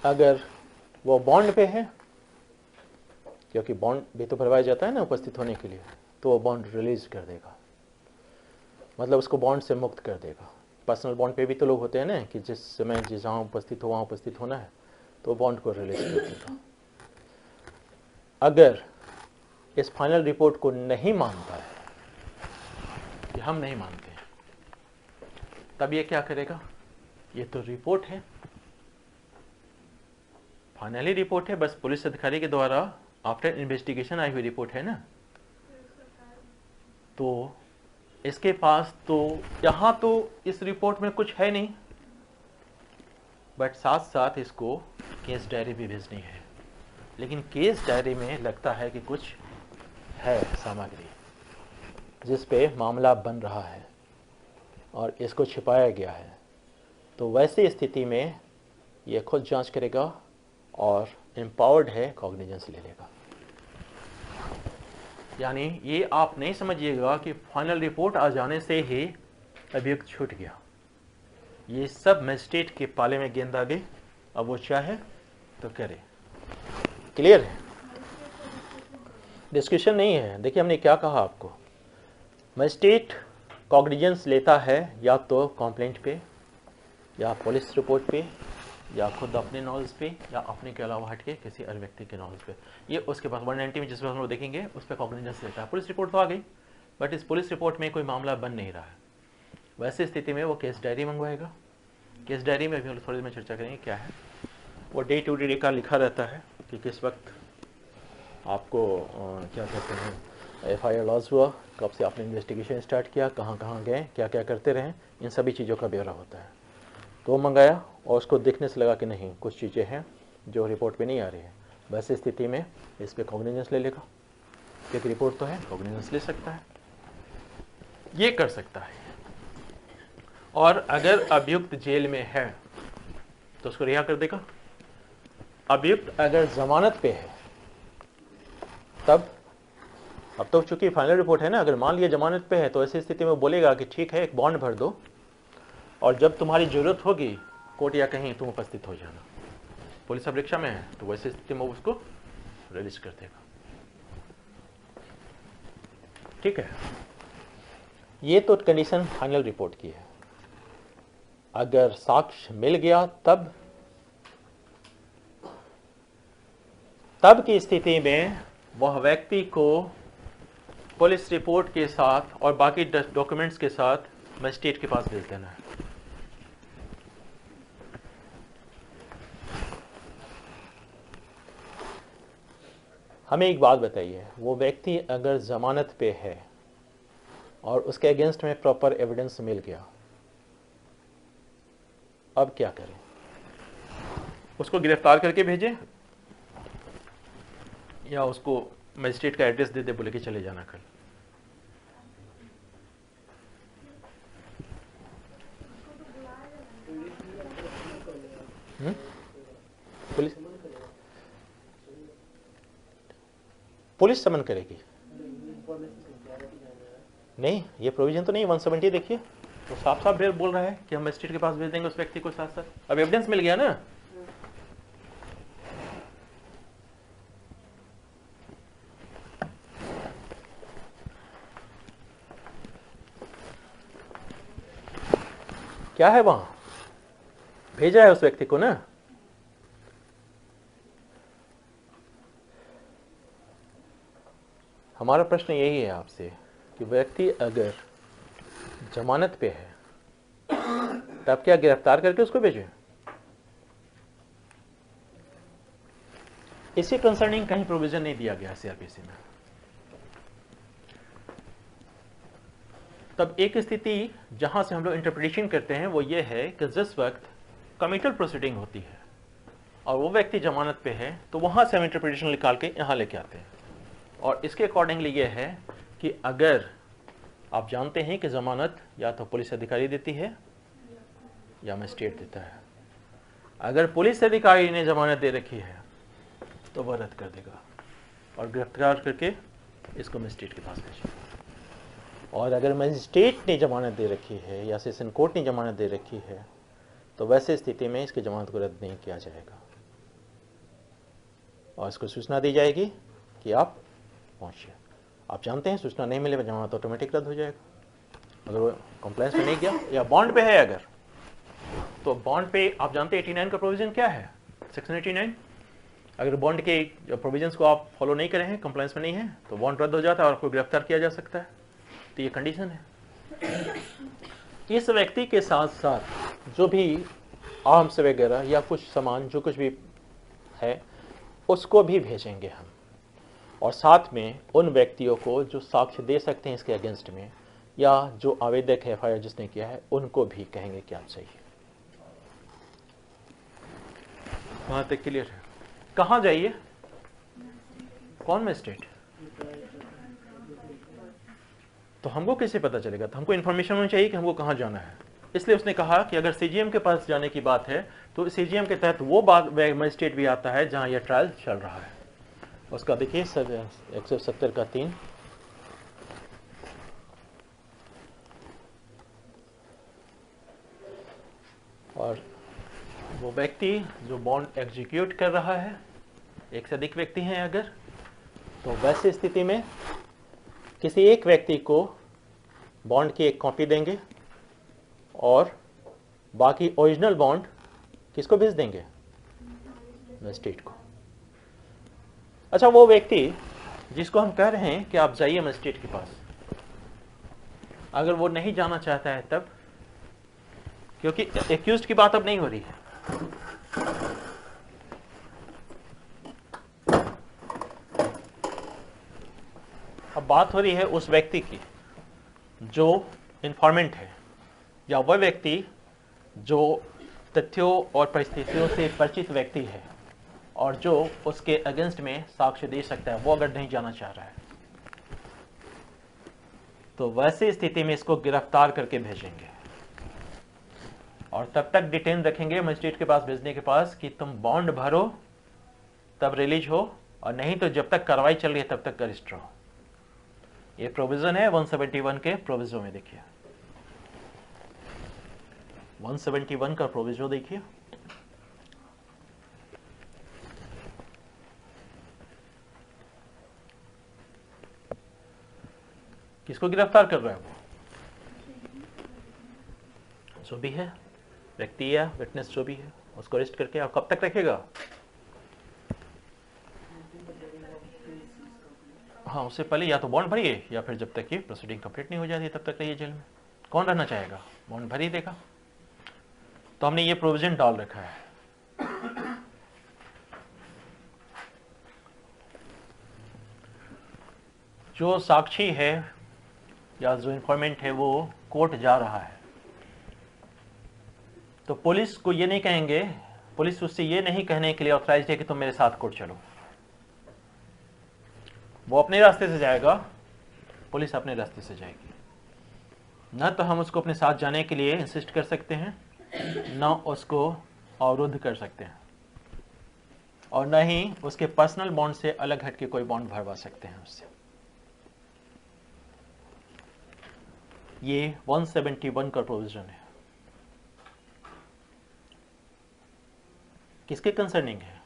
अगर वो बॉन्ड पे है क्योंकि बॉन्ड भी तो भरवाया जाता है ना उपस्थित होने के लिए, तो वो बॉन्ड रिलीज कर देगा, मतलब उसको बॉन्ड से मुक्त कर देगा। पर्सनल बॉन्ड पे भी तो लोग होते हैं ना कि जिस समय जहाँ उपस्थित हो वहाँ उपस्थित होना है, तो बॉन्ड को रिलीज कर देगा। अगर इस फाइनल रिपोर्ट को नहीं मानता है कि हम नहीं मानते, तब ये क्या करेगा? ये तो रिपोर्ट है, फाइनली रिपोर्ट है, बस पुलिस अधिकारी के द्वारा आफ्टर इन्वेस्टिगेशन आई हुई रिपोर्ट है ना, तो इसके पास तो यहाँ तो इस रिपोर्ट में कुछ है नहीं, बट साथ साथ इसको केस डायरी भी भेजनी है। लेकिन केस डायरी में लगता है कि कुछ है सामग्री जिस पे मामला बन रहा है और इसको छिपाया गया है, तो वैसी स्थिति में ये खुद जांच करेगा और एम्पावर्ड है कॉग्निजेंस ले लेगा। यानी ये आप नहीं समझिएगा कि फाइनल रिपोर्ट आ जाने से ही अभियुक्त छूट गया। ये सब मजिस्ट्रेट के पाले में गेंद आ गई, अब वो चाहे तो करे। क्लियर है? डिस्कशन नहीं है। देखिए हमने क्या कहा आपको, मजिस्ट्रेट कॉग्निजेंस लेता है या तो कंप्लेंट पे या पुलिस रिपोर्ट पे या खुद अपने नॉलेज पे या अपने के अलावा हटके किसी अन्य व्यक्ति के नॉलेज पे। ये उसके पास 190 में जिस पर हम लोग देखेंगे उस पर कॉग्निजेंस लेता है। पुलिस रिपोर्ट तो आ गई, बट इस पुलिस रिपोर्ट में कोई मामला बन नहीं रहा है। वैसी स्थिति में वो केस डायरी मंगवाएगा। केस डायरी में भी हम थोड़ी देर में चर्चा करेंगे क्या है। वो डे टू डे का लिखा रहता है कि किस वक्त आपको क्या कहते हैं FIR लॉस हुआ, कब से आपने इन्वेस्टिगेशन स्टार्ट किया, कहाँ कहाँ गए, क्या क्या करते रहे, इन सभी चीज़ों का ब्यौरा होता है। तो मंगाया और उसको देखने से लगा कि नहीं कुछ चीज़ें हैं जो रिपोर्ट पे नहीं आ रही है, वैसे स्थिति में इस पर कॉग्निजेंस ले लेगा। एक रिपोर्ट तो है, कॉग्निजेंस ले सकता है, ये कर सकता है। और अगर अभियुक्त जेल में है तो उसको रिहा कर देगा। अभियुक्त अगर जमानत पे है तब, अब तो चूंकि फाइनल रिपोर्ट है ना, अगर मान लिया जमानत पे है तो ऐसी स्थिति में बोलेगा कि ठीक है एक बॉन्ड भर दो और जब तुम्हारी जरूरत होगी कोर्ट या कहीं तुम उपस्थित हो जाना। पुलिस अभिरक्षा में है तो वैसी स्थिति में उसको रिलीज कर देगा। ठीक है, ये तो कंडीशन फाइनल रिपोर्ट की है। अगर साक्ष्य मिल गया तब की स्थिति में वह व्यक्ति को पुलिस रिपोर्ट के साथ और बाकी डॉक्यूमेंट्स के साथ मजिस्ट्रेट के पास भेज देना है। हमें एक बात बताइए, वो व्यक्ति अगर जमानत पे है और उसके अगेंस्ट में प्रॉपर एविडेंस मिल गया, अब क्या करें? उसको गिरफ्तार करके भेजें या उसको मजिस्ट्रेट का एड्रेस दे दे, बोले कि चले जाना कल? पुलिस समन करेगी? नहीं, ये प्रोविजन तो नहीं। 170 देखिए तो साफ साफ बोल रहा है कि हम मजिस्ट्रेट के पास भेज देंगे उस व्यक्ति को साथ साथ। अब एविडेंस मिल गया ना। क्या है वहां, भेजा है उस व्यक्ति को ना। हमारा प्रश्न यही है आपसे कि व्यक्ति अगर जमानत पे है तब क्या गिरफ्तार करके उसको भेजें? इसी कंसर्निंग कहीं प्रोविजन नहीं दिया गया सीआरपीसी में। तब एक स्थिति जहां से हम लोग इंटरप्रिटेशन करते हैं वो ये है कि जिस वक्त कमिटल प्रोसीडिंग होती है और वो व्यक्ति जमानत पे है तो वहां से हम इंटरप्रिटेशन निकाल के यहां लेके आते हैं। और इसके अकॉर्डिंगली ये है कि अगर आप जानते हैं कि जमानत या तो पुलिस अधिकारी देती है या मजिस्ट्रेट देता है, अगर पुलिस अधिकारी ने जमानत दे रखी है तो वह रद्द कर देगा और गिरफ्तार करके इसको मजिस्ट्रेट के पास भेजेगा। और अगर मजिस्ट्रेट ने जमानत दे रखी है या सेशन कोर्ट ने जमानत दे रखी है तो वैसे स्थिति में इसकी जमानत को रद्द नहीं किया जाएगा और इसको सूचना दी जाएगी कि आप पहुंचिए। आप जानते हैं सूचना नहीं मिले जमानत ऑटोमेटिक रद्द हो जाएगा अगर वो कंप्लायंस में नहीं गया। या बॉन्ड पे है अगर, तो बॉन्ड पे आप जानते हैं 89 का प्रोविजन क्या है, सेक्शन 89। अगर बॉन्ड के प्रोविजंस को आप फॉलो नहीं करें हैं, कंप्लायंस में नहीं है, तो बॉन्ड रद्द हो जाता है और आपको गिरफ्तार किया जा सकता है। तो ये कंडीशन है। इस व्यक्ति के साथ साथ जो भी आर्म्स वगैरह या कुछ सामान जो कुछ भी है उसको भी भेजेंगे हम, और साथ में उन व्यक्तियों को जो साक्ष्य दे सकते हैं इसके अगेंस्ट में, या जो आवेदक है एफआईआर जिसने किया है उनको भी कहेंगे कि आप चाहिए। वहां तक क्लियर है? कहाँ जाइए, कौन मजिस्ट्रेट? तो हमको कैसे पता चलेगा? तो हमको इन्फॉर्मेशन होनी चाहिए कि हमको कहाँ जाना है। इसलिए उसने कहा कि अगर सीजीएम के पास जाने की बात है तो सीजीएम के तहत वो मजिस्ट्रेट भी आता है जहां यह ट्रायल चल रहा है। उसका देखिए 170 का 3। और वो व्यक्ति जो बॉन्ड एग्जीक्यूट कर रहा है, एक से अधिक व्यक्ति हैं अगर, तो वैसी स्थिति में किसी एक व्यक्ति को बॉन्ड की एक कॉपी देंगे और बाकी ओरिजिनल बॉन्ड किसको भेज देंगे? मजिस्ट्रेट को। अच्छा, वो व्यक्ति जिसको हम कह रहे हैं कि आप जाइए मजिस्ट्रेट के पास, अगर वो नहीं जाना चाहता है तब, क्योंकि एक्यूज्ड की बात अब नहीं हो रही है, अब बात हो रही है उस व्यक्ति की जो इन्फॉर्मेंट है, या वह व्यक्ति जो तथ्यों और परिस्थितियों से परिचित व्यक्ति है और जो उसके अगेंस्ट में साक्ष्य दे सकता है, वो अगर नहीं जाना चाह रहा है तो वैसी स्थिति में इसको गिरफ्तार करके भेजेंगे और तब तक डिटेन रखेंगे मजिस्ट्रेट के पास भेजने के पास कि तुम बॉन्ड भरो तब रिलीज हो, और नहीं तो जब तक कार्रवाई चल रही है तब तक अरेस्ट रहो। ये प्रोविजन है 171 के प्रोविजन में। देखिए 171 का प्रोविजन देखिए, किसको गिरफ्तार कर रहा है? वो जो भी है व्यक्ति या विटनेस जो भी है उसको अरेस्ट करके आप कब तक रखेगा? हाँ, उससे पहले या तो बॉन्ड भरिए या फिर जब तक ये प्रोसीडिंग कंप्लीट नहीं हो जाती तब तक रहिए जेल में। कौन रहना चाहेगा? बॉन्ड भर ही देगा। तो हमने ये प्रोविजन डाल रखा है। जो साक्षी है या जो इन्फॉर्मेंट है वो कोर्ट जा रहा है तो पुलिस को ये नहीं कहेंगे, पुलिस उससे ये नहीं कहने के लिए ऑथराइज्ड है कि तुम मेरे साथ कोर्ट चलो। वो अपने रास्ते से जाएगा, पुलिस अपने रास्ते से जाएगी। न तो हम उसको अपने साथ जाने के लिए इंसिस्ट कर सकते हैं, न उसको अवरुद्ध कर सकते हैं, और न ही उसके पर्सनल बॉन्ड से अलग हट के कोई बॉन्ड भरवा सकते हैं उससे। ये 171 का प्रोविजन है। किसके कंसर्निंग है?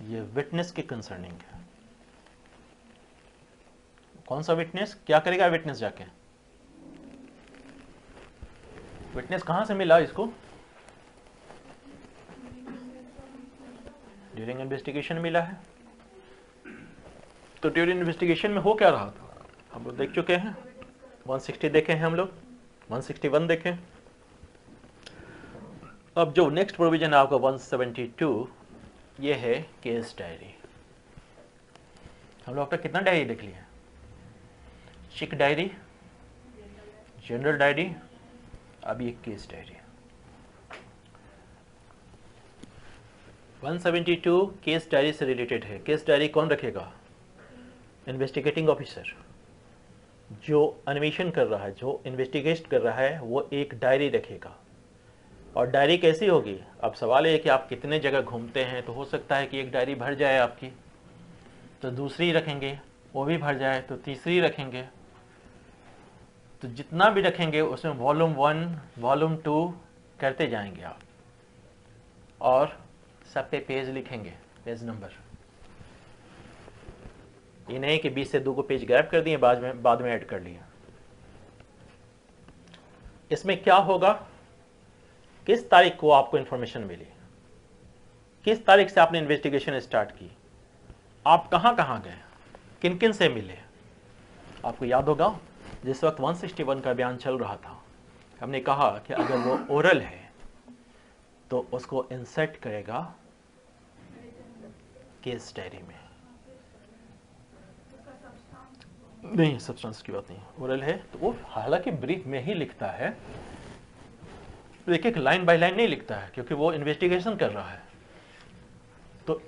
ये विटनेस के कंसर्निंग है। कौन सा विटनेस? क्या करेगा विटनेस जाके? विटनेस कहां से मिला इसको? ड्यूरिंग इन्वेस्टिगेशन मिला है। तो ड्यूरिंग इन्वेस्टिगेशन में हो क्या रहा था हम लोग देख चुके हैं। 160 देखे हैं हम लोग, 161 देखें। अब जो नेक्स्ट प्रोविजन है आपका 172, ये है केस डायरी। हम लोग अब तक कितना डायरी देख लिया? चिक डायरी, जनरल डायरी, अब ये केस डायरी। 172 केस डायरी से रिलेटेड है। केस डायरी कौन रखेगा? Investigating officer. जो अन्वेषण कर रहा है, जो इन्वेस्टिगेट कर रहा है, वो एक डायरी रखेगा। और डायरी कैसी होगी? अब सवाल है कि आप कितने जगह घूमते हैं, तो हो सकता है कि एक डायरी भर जाए आपकी, तो दूसरी रखेंगे, वो भी भर जाए तो तीसरी रखेंगे। तो जितना भी रखेंगे उसमें वॉल्यूम 1, वॉल्यूम 2 करते जाएंगे आप, और सब पे पेज लिखेंगे, पेज नंबर। ये नहीं कि 20 से 2 को पेज गैप कर दिए, बाद में ऐड कर लिया। इसमें क्या होगा, किस तारीख को आपको इंफॉर्मेशन मिली, किस तारीख से आपने इन्वेस्टिगेशन स्टार्ट की, आप कहां कहां गए, किन किन से मिले। आपको याद होगा जिस वक्त 161 का बयान चल रहा था, हमने कहा कि अगर वो ओरल है तो उसको इंसर्ट करेगा केस डायरी में। नहीं, सब्सटेंस की बात नहीं, ओरल है तो वो हालांकि ब्रीफ में ही लिखता है, एक एक लाइन बाय लाइन नहीं लिखता है, क्योंकि वो इन्वेस्टिगेशन कर रहा है। तो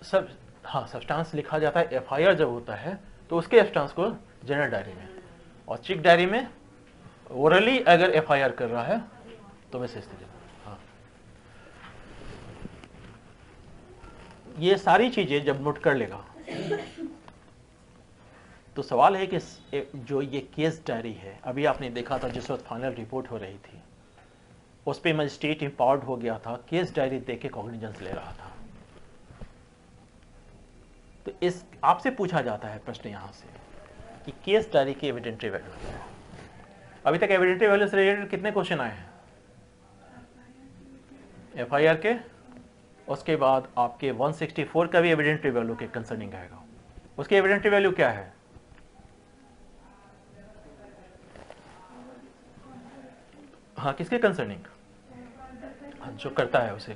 सब हाँ, सब्सटेंस लिखा जाता है। एफआईआर जब होता है तो उसके सब्सटेंस को जनरल डायरी में, और चिक डायरी में ओरली अगर एफआईआर कर रहा है तो वैसे स्थिति। हाँ, ये सारी चीजें जब नोट कर लेगा तो सवाल है कि जो ये केस डायरी है, अभी आपने देखा था जिस वक्त फाइनल रिपोर्ट हो रही थी उस पर मजिस्ट्रेट इंपावर्ड हो गया था, केस डायरी देख के कॉग्निजेंस ले रहा था। तो इस आपसे पूछा जाता है प्रश्न यहां से कि केस डायरी की एविडेंटरी वैल्यू है। अभी तक एविडेंटरी वैल्यू से रिलेटेड कितने क्वेश्चन आए हैं? एफआईआर के, उसके बाद आपके 164 का भी एविडेंटरी वैल्यू के कंसर्निंग आएगा। उसकी एविडेंटरी वैल्यू क्या है? हाँ, किसके कंसर्निंग? जो करता है उसे,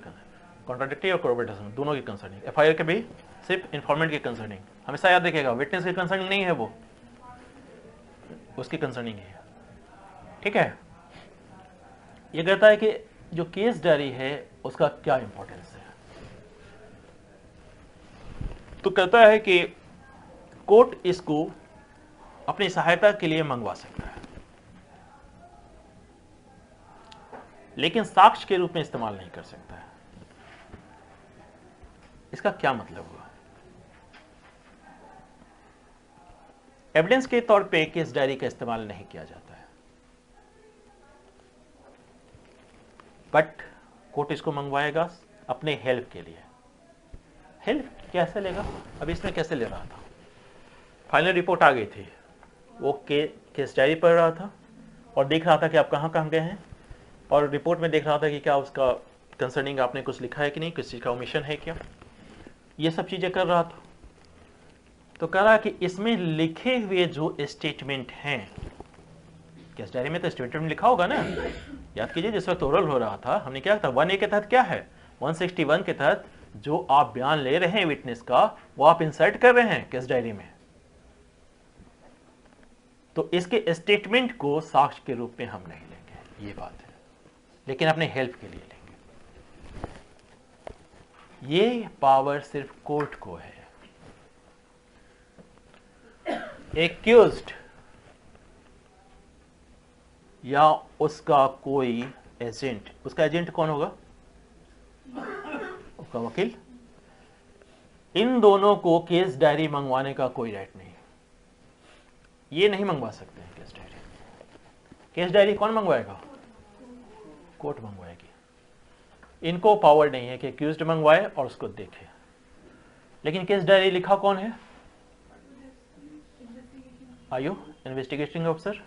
कॉन्ट्राडिक्टरी और कोरोबोरेशन दोनों की कंसर्निंग। एफआईआर के भी सिर्फ इंफॉर्मेंट की कंसर्निंग, हमेशा याद रखिएगा, विटनेस की कंसर्निंग नहीं है, वो उसकी कंसर्निंग है। ठीक है, ये कहता है कि जो केस डायरी है उसका क्या इंपॉर्टेंस है। तो कहता है कि कोर्ट इसको अपनी सहायता के लिए मंगवा सकता है, लेकिन साक्ष्य के रूप में इस्तेमाल नहीं कर सकता है। इसका क्या मतलब हुआ? एविडेंस के तौर पे केस डायरी का इस्तेमाल नहीं किया जाता है, बट कोर्ट इसको मंगवाएगा अपने हेल्प के लिए। हेल्प कैसे लेगा? अब इसमें कैसे ले रहा था? फाइनल रिपोर्ट आ गई थी, वो केस डायरी पढ़ रहा था और देख रहा था कि आप कहां कहां गए हैं, और रिपोर्ट में देख रहा था कि क्या उसका कंसर्निंग आपने कुछ लिखा है कि नहीं, किसी का ओमिशन है क्या, ये सब चीजें कर रहा था। तो कह रहा कि इसमें लिखे हुए जो स्टेटमेंट हैं, केस डायरी में तो स्टेटमेंट लिखा होगा ना, याद कीजिए जिस वक्त ओरल हो रहा था हमने क्या था, 1A के तहत क्या है, 161 के तहत जो आप बयान ले रहे हैं विटनेस का, वो आप इंसर्ट कर रहे हैं केस डायरी में। तो इसके स्टेटमेंट को साक्ष्य के रूप में हम नहीं लेंगे, ये बात है, लेकिन अपने हेल्प के लिए लेंगे। ये पावर सिर्फ कोर्ट को है। एक्यूज्ड या उसका कोई एजेंट, उसका एजेंट कौन होगा? उसका वकील। इन दोनों को केस डायरी मंगवाने का कोई राइट नहीं, ये नहीं मंगवा सकते हैं केस डायरी। केस डायरी कौन मंगवाएगा? कोर्ट मंगवाएगी। इनको पावर नहीं है कि एक्यूज्ड मंगवाए और उसको देखे, लेकिन केस डायरी लिखा कौन है? आयो, इन्वेस्टिगेटिंग ऑफिसर।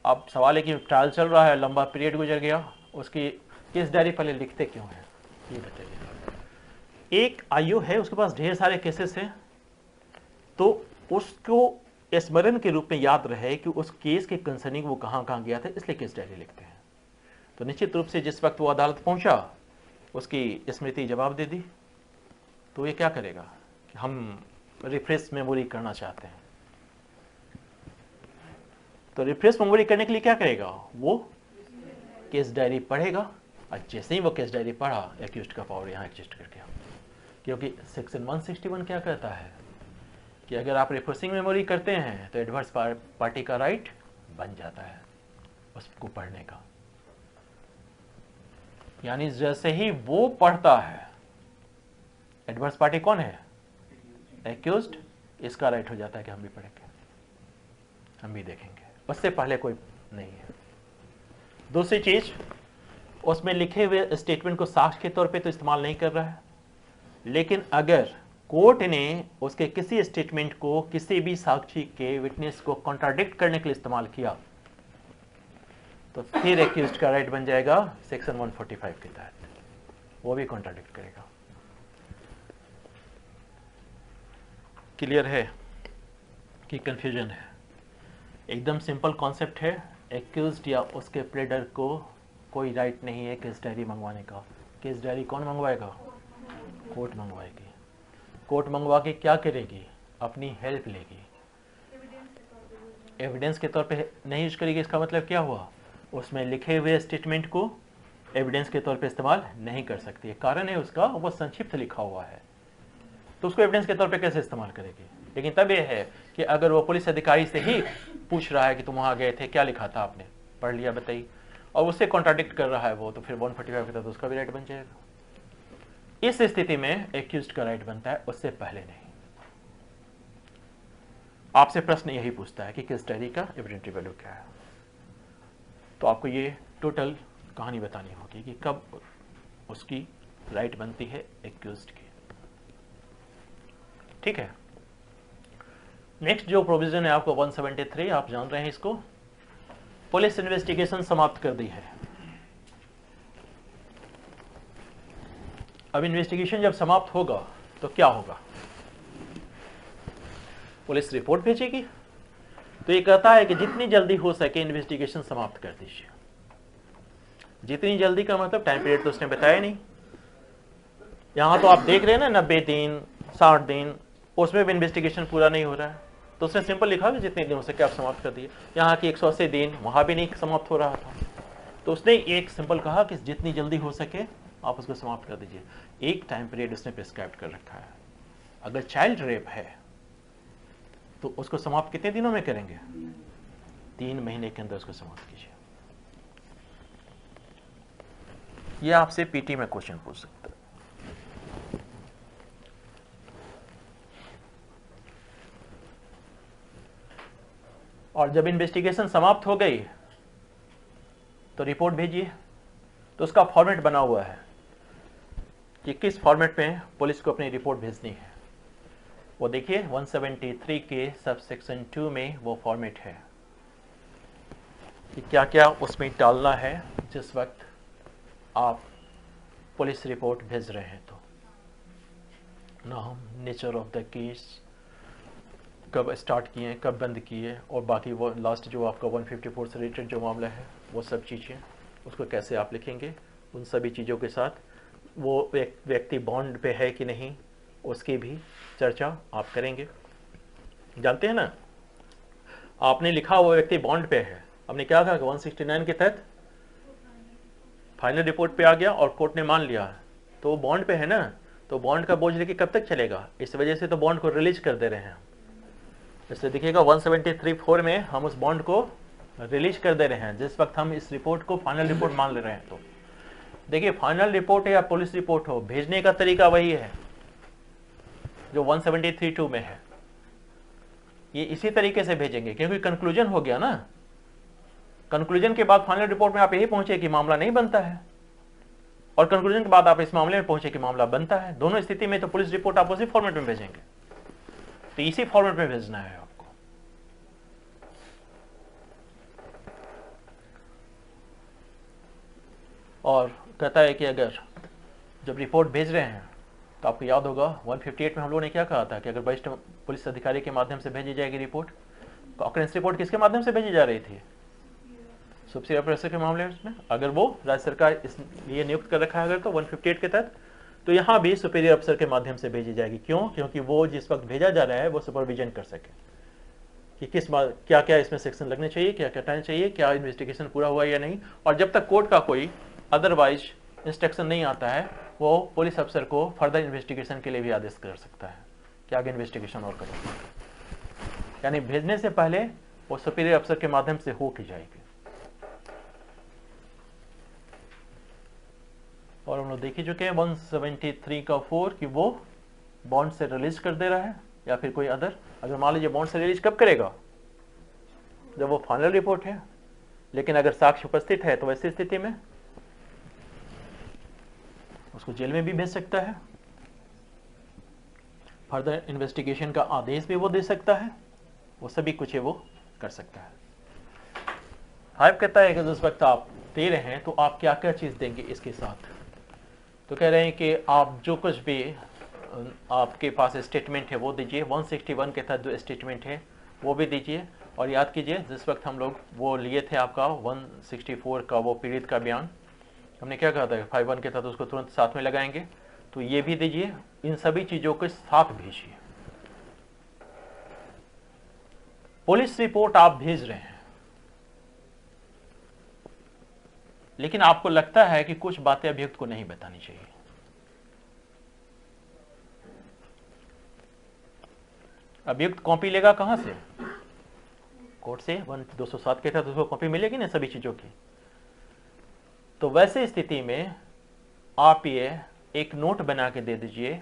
अब सवाल है कि ट्रायल चल रहा है, लंबा पीरियड गुजर गया, उसकी केस डायरी पहले लिखते क्यों है, ये बताइए। एक आईओ है, उसके पास ढेर सारे केसेस हैं, तो उसको स्मरण के रूप में याद रहे कि उस केस के कंसर्निंग वो कहां कहां गया था, इसलिए केस डायरी लिखते हैं। तो निश्चित रूप से जिस वक्त वो अदालत पहुंचा, उसकी स्मृति जवाब दे दी, तो ये क्या करेगा कि हम रिफ्रेश मेमोरी करना चाहते हैं। तो रिफ्रेश मेमोरी करने के लिए क्या करेगा? वो केस डायरी पढ़ेगा, और जैसे ही वो केस डायरी पढ़ा, एक्यूज्ड का पावर यहाँ एग्जिस्ट कर गया, क्योंकि सेक्शन 161 क्या कहता है कि अगर आप रिफ्रेशिंग मेमोरी करते हैं तो एडवर्स पार्टी का राइट बन जाता है उसको पढ़ने का। यानी जैसे ही वो पढ़ता है, एडवर्स पार्टी कौन है? एक्यूज्ड। इसका राइट हो जाता है कि हम भी पढ़ेंगे, हम भी देखेंगे, उससे पहले कोई नहीं है। दूसरी चीज, उसमें लिखे हुए स्टेटमेंट को साक्ष्य के तौर पे तो इस्तेमाल नहीं कर रहा है, लेकिन अगर कोर्ट ने उसके किसी स्टेटमेंट को किसी भी साक्षी के विटनेस को कॉन्ट्राडिक्ट करने के लिए इस्तेमाल किया तो फिर एक्यूज्ड का राइट बन जाएगा सेक्शन 145 के तहत, वो भी कॉन्ट्राडिक्ट करेगा। क्लियर है कि कंफ्यूजन है? एकदम सिंपल कॉन्सेप्ट है। एक्यूज्ड या उसके प्लेडर को कोई राइट नहीं है केस डायरी मंगवाने का। केस डायरी कौन मंगवाएगा? कोर्ट मंगवाएगी। कोर्ट मंगवा के क्या करेगी? अपनी हेल्प लेगी, एविडेंस के तौर पे नहीं यूज करेगी। इसका मतलब क्या हुआ? उसमें लिखे हुए स्टेटमेंट को एविडेंस के तौर पे इस्तेमाल नहीं कर सकती है। कारण है उसका वो संक्षिप्त लिखा हुआ है, तो उसको एविडेंस के तौर पे कैसे इस्तेमाल करेगी? लेकिन तब यह है कि अगर वो पुलिस अधिकारी से ही पूछ रहा है कि तुम वहां गए थे, क्या लिखा था आपने, पढ़ लिया बताइए, और उससे कॉन्ट्राडिक्ट कर रहा है वो, तो फिर 145 के तहत उसका भी राइट बन जाएगा। इस स्थिति में एक्यूज्ड का राइट बनता है, उससे पहले नहीं। आपसे प्रश्न यही पूछता है कि केस डायरी का एविडेंटरी वैल्यू क्या है, तो आपको ये टोटल कहानी बतानी होगी कि कब उसकी राइट बनती है एक्यूज्ड की। ठीक है। नेक्स्ट जो प्रोविजन है आपको 173, आप जान रहे हैं इसको। पुलिस इन्वेस्टिगेशन समाप्त कर दी है। अब इन्वेस्टिगेशन जब समाप्त होगा तो क्या होगा? पुलिस रिपोर्ट भेजेगी। तो ये कहता है कि जितनी जल्दी हो सके इन्वेस्टिगेशन समाप्त कर दीजिए। जितनी जल्दी का मतलब टाइम पीरियड तो उसने बताया नहीं। यहां तो आप देख रहे हैं ना 90 दिन 60 दिन, उसमें भी इन्वेस्टिगेशन पूरा नहीं हो रहा है, तो उसने सिंपल लिखा कि जितने दिन हो सके आप समाप्त कर दिए। यहाँ की 180 दिन वहां भी नहीं समाप्त हो रहा था, तो उसने एक सिंपल कहा कि जितनी जल्दी हो सके आप उसको समाप्त कर दीजिए। एक टाइम पीरियड उसने प्रिस्क्राइब कर रखा है। अगर चाइल्ड रेप है तो उसको समाप्त कितने दिनों में करेंगे? 3 महीने के अंदर उसको समाप्त कीजिए। यह आपसे पीटी में क्वेश्चन पूछ सकता है। और जब इन्वेस्टिगेशन समाप्त हो गई तो रिपोर्ट भेजिए। तो उसका फॉर्मेट बना हुआ है कि किस फॉर्मेट में पुलिस को अपनी रिपोर्ट भेजनी है। वो देखिए 173 के सब सेक्शन 2 में वो फॉर्मेट है कि क्या क्या उसमें डालना है जिस वक्त आप पुलिस रिपोर्ट भेज रहे हैं। तो नाम, नेचर ऑफ द केस, कब स्टार्ट किए, कब बंद किए, और बाकी वो लास्ट जो आपका 154 से रिलेटेड जो मामला है वो सब चीज़ें, उसको कैसे आप लिखेंगे, उन सभी चीज़ों के साथ वो व्यक्ति बॉन्ड पे है कि नहीं उसकी भी चर्चा आप करेंगे। जानते हैं ना, आपने लिखा वो व्यक्ति बॉन्ड पे है, आपने क्या कहा कि 169 के तहत फाइनल रिपोर्ट पे आ गया और कोर्ट ने मान लिया, तो वो बॉन्ड पे है ना, तो बॉन्ड का बोझ लेके कब तक चलेगा? इस वजह से तो बॉन्ड को रिलीज कर दे रहे हैं। इसलिए देखिएगा 173(4) में हम उस बॉन्ड को रिलीज कर दे रहे हैं जिस वक्त हम इस रिपोर्ट को फाइनल रिपोर्ट मान ले रहे हैं। तो देखिए फाइनल रिपोर्ट है या पुलिस रिपोर्ट हो, भेजने का तरीका वही है जो 173(2) में है। ये इसी तरीके से भेजेंगे क्योंकि कंक्लूजन हो गया ना। कंक्लूजन के बाद फाइनल रिपोर्ट में आप यही पहुंचे कि मामला नहीं बनता है, और कंक्लूजन के बाद आप इस मामले में पहुंचे कि मामला बनता है। दोनों स्थिति में तो पुलिस रिपोर्ट आप उसी फॉर्मेट में भेजेंगे। तो इसी फॉर्मेट में भेजना है आपको। और कहता है कि अगर जब रिपोर्ट भेज रहे हैं तो आपको याद होगा 158 में हम लोगों ने क्या कहा था कि अगर वरिष्ठ पुलिस अधिकारी के माध्यम से भेजी जाएगी रिपोर्ट, तो ऑकरेंस रिपोर्ट किसके माध्यम से भेजी जा रही थी? सुपीरियर ऑफिसर के मामले में। अगर वो राज्य सरकार इसलिए नियुक्त कर रखा है अगर, तो 158 के तहत तो यहाँ भी सुपीरियर अफसर के माध्यम से भेजी जाएगी। क्यों? क्योंकि वो जिस वक्त भेजा जा रहा है वो सुपरविजन कर सके कि किस बात क्या क्या इसमें सेक्शन लगने चाहिए, क्या क्या टाइम चाहिए, क्या इन्वेस्टिगेशन पूरा हुआ या नहीं। और जब तक कोर्ट का कोई अदरवाइज इंस्ट्रक्शन नहीं आता है, वो पुलिस अफसर को फर्दर इन्वेस्टिगेशन के लिए भी आदेश कर सकता है कि आगे इन्वेस्टिगेशन और करो। यानी भेजने से पहले वो सुपीरियर अफसर के माध्यम से हो की जाएगी। और हम लोग देख ही चुके हैं 173 का 4 कि वो बॉन्ड से रिलीज कर दे रहा है या फिर कोई अदर। अगर मान लीजिए बॉन्ड से रिलीज कब करेगा? जब वो फाइनल रिपोर्ट है। लेकिन अगर साक्ष्य उपस्थित है तो ऐसी स्थिति में उसको जेल में भी भेज सकता है। फर्दर इन्वेस्टिगेशन का आदेश भी वो दे सकता है, वो सभी कुछ है वो कर सकता है। 5 कहता है कि जिस वक्त आप दे रहे हैं तो आप क्या क्या चीज़ देंगे इसके साथ। तो कह रहे हैं कि आप जो कुछ भी आपके पास स्टेटमेंट है वो दीजिए। 161 के तहत जो स्टेटमेंट है वो भी दीजिए। और याद कीजिए जिस वक्त हम लोग वो लिए थे आपका 164 का वो पीड़ित का बयान, हमने क्या कहा था 51 के तहत उसको तुरंत साथ में लगाएंगे, तो ये भी दीजिए। इन सभी चीज़ों के साथ भेजिए। पुलिस रिपोर्ट आप भेज रहे हैं, लेकिन आपको लगता है कि कुछ बातें अभियुक्त को नहीं बतानी चाहिए। अभियुक्त कॉपी लेगा कहां से? कोर्ट से। 207 के तहत उसको कॉपी मिलेगी ना सभी चीजों की। तो वैसे स्थिति में आप ये एक नोट बना के दे दीजिए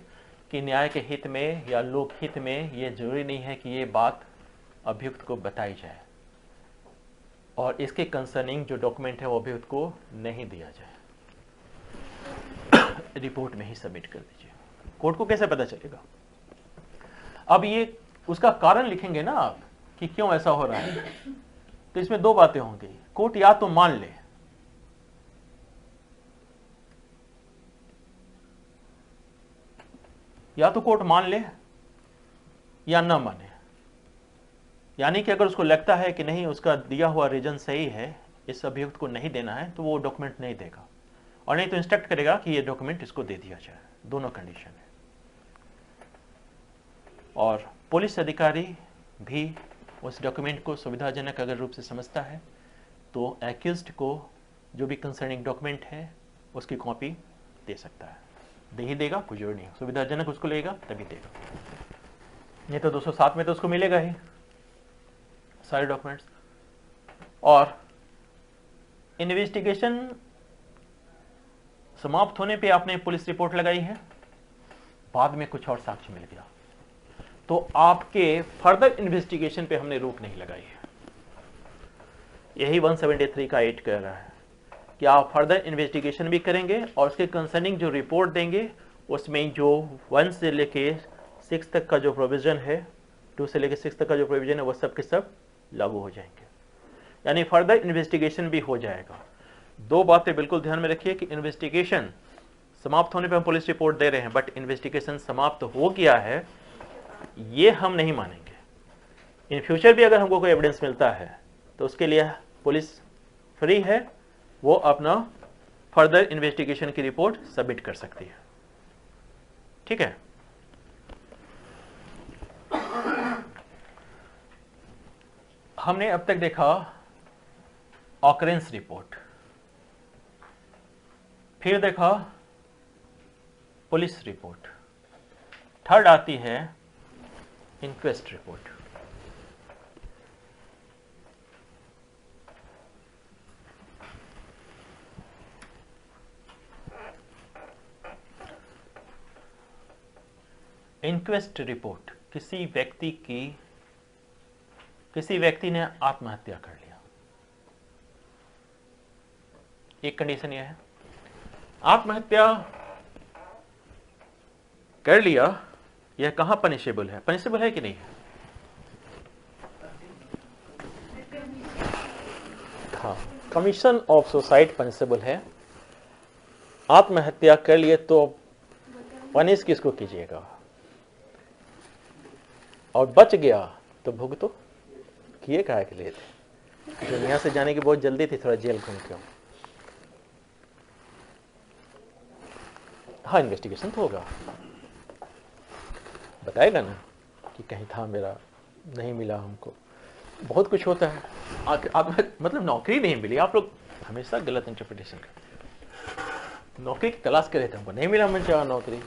कि न्याय के हित में या लोक हित में ये जरूरी नहीं है कि ये बात अभियुक्त को बताई जाए, और इसके कंसर्निंग जो डॉक्यूमेंट है वो अभियुक्त को नहीं दिया जाए, रिपोर्ट में ही सबमिट कर दीजिए। कोर्ट को कैसे पता चलेगा? अब ये उसका कारण लिखेंगे ना आप कि क्यों ऐसा हो रहा है, तो इसमें दो बातें होंगी। कोर्ट या तो मान ले, या तो कोर्ट मान ले या ना माने। यानी कि अगर उसको लगता है कि नहीं उसका दिया हुआ रीजन सही है, इस अभियुक्त को नहीं देना है, तो वो डॉक्यूमेंट नहीं देगा, और नहीं तो इंस्ट्रक्ट करेगा कि ये डॉक्यूमेंट इसको दे दिया जाए। दोनों कंडीशन है। और पुलिस अधिकारी भी उस डॉक्यूमेंट को सुविधाजनक अगर रूप से समझता है तो एक्यूज्ड को जो भी कंसर्निंग डॉक्यूमेंट है उसकी कॉपी दे सकता है। दे ही देगा, कुछ जरूर नहीं, सुविधाजनक उसको लेगा तभी देगा, नहीं तो 207 में तो उसको मिलेगा ही सारे डॉक्यूमेंट्स। और इन्वेस्टिगेशन समाप्त होने पे आपने पुलिस रिपोर्ट लगाई है, बाद में कुछ और साक्ष्य मिल गया, तो आपके फर्दर इन्वेस्टिगेशन पे हमने रोक नहीं लगाई है। यही 173 का 8 कह रहा है कि आप फर्दर इन्वेस्टिगेशन भी करेंगे और उसके कंसर्निंग जो रिपोर्ट देंगे उसमें जो 1 से लेके 6 तक का जो प्रोविजन है, 2 से लेके 6 तक का जो प्रोविजन है, वो सब के सब लागू हो जाएंगे। यानी फर्दर इन्वेस्टिगेशन भी हो जाएगा। दो बातें बिल्कुल ध्यान में रखिए कि इन्वेस्टिगेशन समाप्त होने पर हम पुलिस रिपोर्ट दे रहे हैं, बट इन्वेस्टिगेशन समाप्त हो गया है ये हम नहीं मानेंगे। इन फ्यूचर भी अगर हमको कोई एविडेंस मिलता है तो उसके लिए पुलिस फ्री है, वो अपना फर्दर इन्वेस्टिगेशन की रिपोर्ट सबमिट कर सकती है। ठीक है। हमने अब तक देखा ऑकरेंस रिपोर्ट, फिर देखा पुलिस रिपोर्ट, थर्ड आती है इंक्वेस्ट रिपोर्ट। इंक्वेस्ट रिपोर्ट किसी व्यक्ति ने आत्महत्या कर लिया। एक कंडीशन यह है, आत्महत्या कर लिया, यह कहां पनिशेबल है? पनिशेबल है कि नहीं है? हाँ, कमीशन ऑफ सुसाइड पनिशेबल है। आत्महत्या कर लिए तो पनिश किसको कीजिएगा? और बच गया तो भुगतो। किए काहे के लिए थे? दुनिया से जाने की बहुत जल्दी थी, थोड़ा जेल घूम के। हाँ, इन्वेस्टिगेशन तो होगा, बताएगा ना कि कहीं था मेरा, नहीं मिला हमको, बहुत कुछ होता है। आप मतलब नौकरी नहीं मिली, आप लोग हमेशा गलत इंटरप्रिटेशन करते। नौकरी की तलाश करे थे, हमको नहीं मिला मन चाहा नौकरी,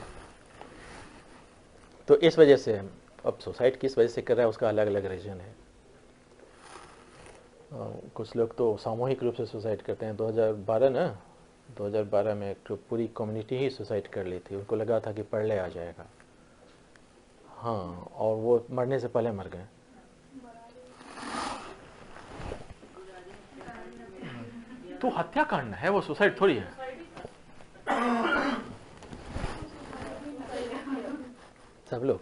तो इस वजह से अब सुसाइड किस वजह से कर रहा है उसका अलग अलग रीजन है। कुछ लोग तो सामूहिक रूप से सुसाइड करते हैं। 2012 में एक पूरी कम्युनिटी ही सुसाइड कर ली थी, उनको लगा था कि प्रलय आ जाएगा। हाँ, और वो मरने से पहले मर गए। तो हत्याकांड है, वो सुसाइड थोड़ी है। सब लोग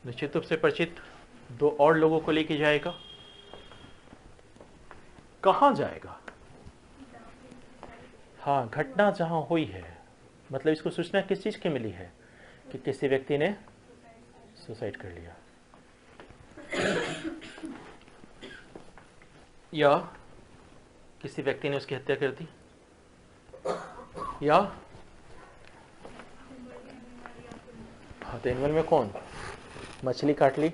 निश्चित रूप से परिचित 2 और लोगों को लेके जाएगा। कहाँ जाएगा? हाँ, घटना जहां हुई है, मतलब इसको सूचना किस चीज की मिली है कि किसी व्यक्ति ने सुसाइड कर लिया, या किसी व्यक्ति ने उसकी हत्या कर दी, या हाँ, तो एनिमल में कौन? मछली काट ली,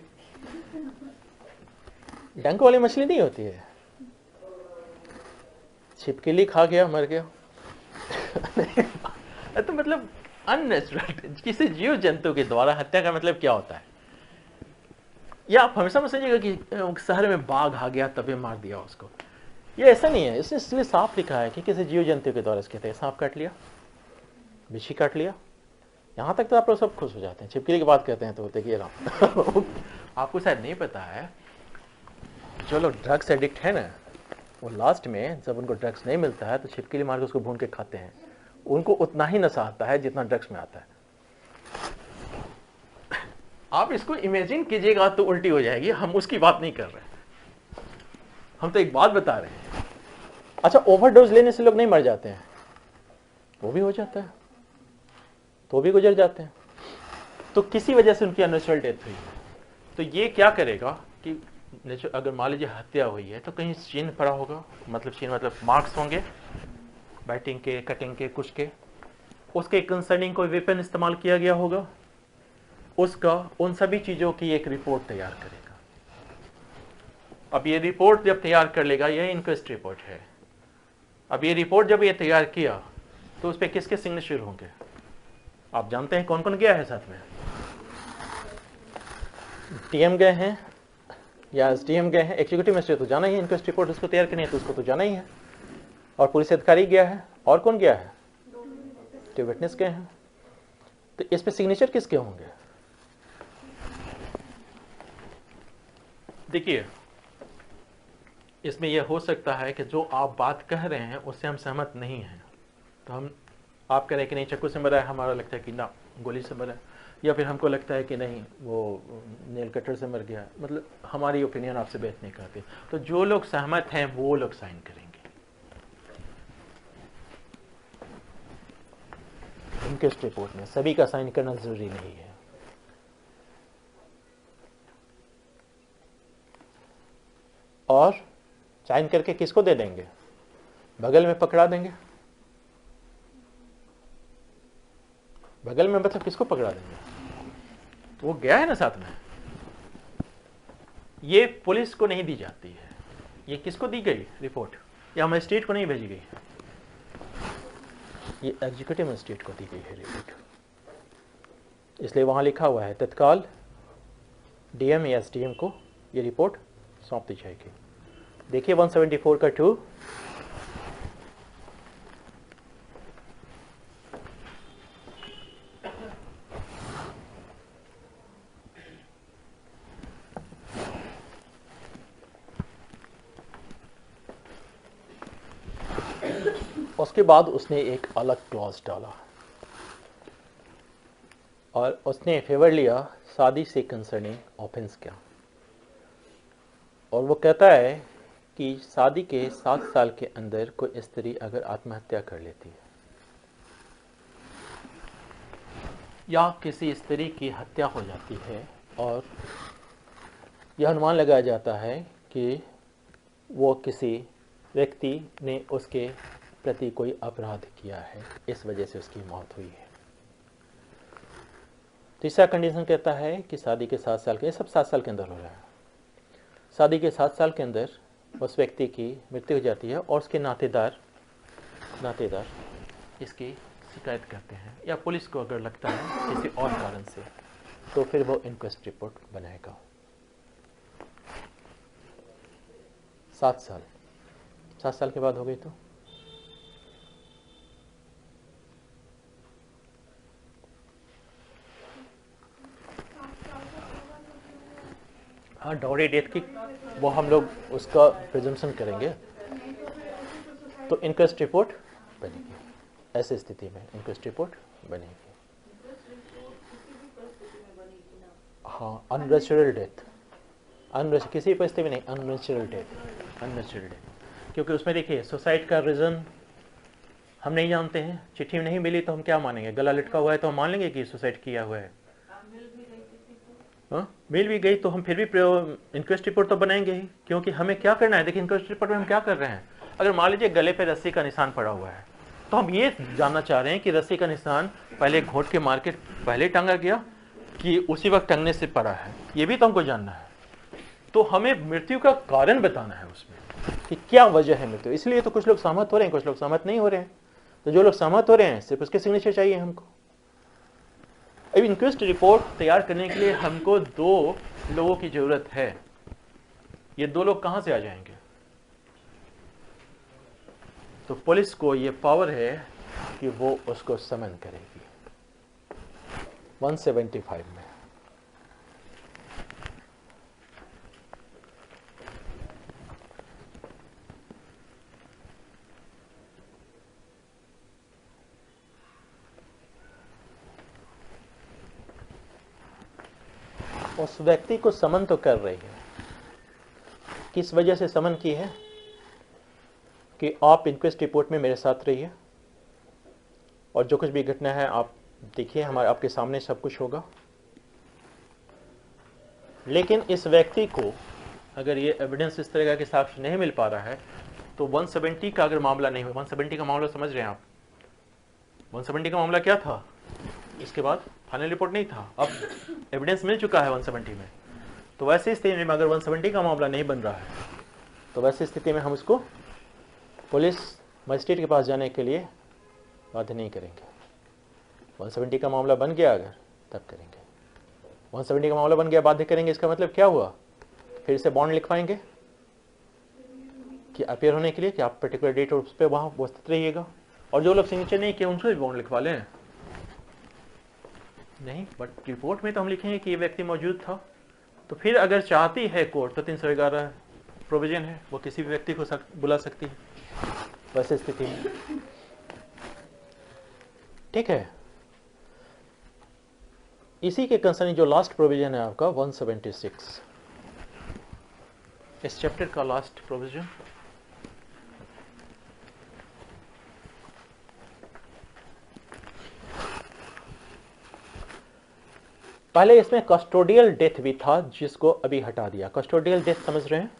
डंक वाली मछली नहीं होती है, छिपकली खा गया मर गया। तो मतलब अननेचुरल किसी जीव जंतु के द्वारा हत्या का मतलब क्या होता है? या आप हमेशा में समझिएगा कि शहर में बाघ आ गया तभी मार दिया उसको, ये ऐसा नहीं है। इसने इसलिए साफ लिखा है कि किसी जीव जंतु के द्वारा इसके सांप काट लिया, बिच्छी काट लिया, यहाँ तक तो आप लोग सब खुश हो जाते हैं। छिपकली की बात कहते हैं तो देखिए आपको शायद नहीं पता है, जो लोग ड्रग्स एडिक्ट है ना, वो लास्ट में जब उनको ड्रग्स नहीं मिलता है तो छिपकली मार के उसको भून के खाते हैं। उनको उतना ही नशा आता है जितना ड्रग्स में आता है। आप इसको इमेजिन कीजिएगा तो उल्टी हो जाएगी। हम उसकी बात नहीं कर रहे, हम तो एक बात बता रहे हैं। अच्छा, ओवरडोज लेने से लोग नहीं मर जाते हैं? वो भी हो जाता है, तो भी गुजर जाते हैं। तो किसी वजह से उनकी अननेचुरल डेथ हुई। तो ये क्या करेगा कि अगर मान लीजिए हत्या हुई है तो कहीं चिन्ह पड़ा होगा, मतलब चिन्ह मतलब मार्क्स होंगे, बाइटिंग के, कटिंग के, कुछ के, उसके कंसर्निंग कोई वेपन इस्तेमाल किया गया होगा, उसका उन सभी चीजों की एक रिपोर्ट तैयार करेगा। अब ये रिपोर्ट जब तैयार कर लेगा, यह इंक्वेस्ट रिपोर्ट है। अब ये रिपोर्ट जब ये तैयार किया तो उस पर किसके सिग्नेचर होंगे? आप जानते हैं कौन कौन गया है साथ में? टीएम गए हैं या एसडीएम गए हैं, एग्जीक्यूटिव मजिस्ट्रेट तो जाना ही है, इंक्वेस्ट रिपोर्ट उसको तैयार करनी है तो उसको तो जाना ही है, और पुलिस अधिकारी गया है, और कौन गया है? 2 विटनेस गए हैं। तो इस पे सिग्नेचर किसके होंगे? देखिए, इसमें यह हो सकता है कि जो आप बात कह रहे हैं उससे हम सहमत नहीं हैं, तो हम आप कह रहे हैं कि नहीं चाकू से मरा है, हमारा लगता है कि ना गोली से मरा है, या फिर हमको लगता है कि नहीं वो नेल कटर से मर गया। मतलब हमारी ओपिनियन आपसे बेहतर नहीं करती। तो जो लोग सहमत हैं वो लोग साइन करेंगे। इंक्वेस्ट रिपोर्ट में सभी का साइन करना जरूरी नहीं है। और साइन करके किसको दे देंगे? बगल में पकड़ा देंगे। बगल में मतलब किसको पकड़ा देंगे? तो वो गया है ना साथ में। ये पुलिस को नहीं दी जाती है, ये किसको दी गई रिपोर्ट? या मजिस्ट्रेट को नहीं भेजी गई, ये एग्जीक्यूटिव मजिस्ट्रेट को दी गई है रिपोर्ट। इसलिए वहां लिखा हुआ है तत्काल डीएम या एसडीएम को ये रिपोर्ट सौंप दी जाएगी। देखिए 174 का 2, उसके बाद उसने एक अलग क्लॉज डाला और उसने फेवर लिया शादी से कंसर्निंग ऑफेंस का। और वो कहता है कि शादी के 7 साल के अंदर कोई स्त्री अगर आत्महत्या कर लेती है या किसी स्त्री की हत्या हो जाती है और यह अनुमान लगाया जाता है कि वो किसी व्यक्ति ने उसके प्रति कोई अपराध किया है, इस वजह से उसकी मौत हुई है। तीसरा कंडीशन कहता है कि शादी के 7 साल के, सब 7 साल के अंदर हो रहा है, शादी के 7 साल के अंदर उस व्यक्ति की मृत्यु हो जाती है और उसके नातेदार इसकी शिकायत करते हैं या पुलिस को अगर लगता है किसी और कारण से, तो फिर वो इंक्वेस्ट रिपोर्ट बनाएगा। 7 साल के बाद हो गई तो हाँ, डाउरी डेथ की वो हम लोग उसका प्रिजम्पशन करेंगे, तो इंक्वेस्ट रिपोर्ट बनेगी। ऐसी स्थिति में इंक्वेस्ट रिपोर्ट बनेगी। हाँ, अननेचुरल डेथ, किसी परिस्थिति में नहीं, अननेचुरल डेथ, अननेचुरल डेथ। क्योंकि उसमें देखिए सुसाइड का रीज़न हम नहीं जानते हैं, चिट्ठी नहीं मिली तो हम क्या मानेंगे, गला लटका हुआ है तो हम मान लेंगे कि सुसाइड किया हुआ है। हाँ, मिल भी गई तो हम फिर भी इंक्वेस्ट रिपोर्ट तो बनाएंगे ही, क्योंकि हमें क्या करना है। देखिए इंक्वेस्ट रिपोर्ट में हम क्या कर रहे हैं, अगर मान लीजिए गले पे रस्सी का निशान पड़ा हुआ है तो हम ये जानना चाह रहे हैं कि रस्सी का निशान पहले घोट के मार के पहले टांगा गया कि उसी वक्त टंगने से पड़ा है, ये भी तो हमको जानना है। तो हमें मृत्यु का कारण बताना है उसमें कि क्या वजह है मृत्यु। इसलिए तो कुछ लोग सहमत हो रहे हैं, कुछ लोग सहमत नहीं हो रहे हैं। तो जो लोग सहमत हो रहे हैं सिर्फ उसके सिग्नेचर चाहिए हमको। अब इंक्वेस्ट रिपोर्ट तैयार करने के लिए हमको 2 लोगों की जरूरत है। ये 2 लोग कहां से आ जाएंगे? तो पुलिस को ये पावर है कि वो उसको समन करेगी 175 में। उस व्यक्ति को समन तो कर रही है, किस वजह से समन की है कि आप इंक्वेस्ट रिपोर्ट में मेरे साथ रहिए और जो कुछ भी घटना है आप देखिए, हमारे आपके सामने सब कुछ होगा। लेकिन इस व्यक्ति को अगर ये एविडेंस इस तरह का साक्ष्य नहीं मिल पा रहा है तो 170 का अगर मामला नहीं हुआ, 170 का मामला समझ रहे हैं आप, 170 का मामला क्या था, इसके बाद फाइनल रिपोर्ट नहीं था, अब एविडेंस मिल चुका है 170 में। तो वैसी स्थिति में अगर 170 का मामला नहीं बन रहा है तो वैसी स्थिति में हम उसको पुलिस मजिस्ट्रेट के पास जाने के लिए बाध्य नहीं करेंगे। 170 का मामला बन गया अगर तब करेंगे, 170 का मामला बन गया बाध्य करेंगे। इसका मतलब क्या हुआ, फिर से बॉन्ड लिखवाएंगे कि अपियर होने के लिए कि आप पर्टिकुलर डेट उस पर वहाँ उपस्थित रहिएगा। और जो लोग सिग्नेचर नहीं किए उनसे भी बॉन्ड लिखवा लें, नहीं, बट रिपोर्ट में तो हम लिखेंगे कि ये व्यक्ति मौजूद था। तो फिर अगर चाहती है कोर्ट तो 311 प्रोविजन है, वो किसी भी व्यक्ति को बुला सकती है वैसे स्थिति में, ठीक है। इसी के कंसर्निंग जो लास्ट प्रोविजन है आपका 176, इस चैप्टर का लास्ट प्रोविजन, पहले इसमें कस्टोडियल डेथ भी था जिसको अभी हटा दिया। कस्टोडियल डेथ समझ रहे हैं,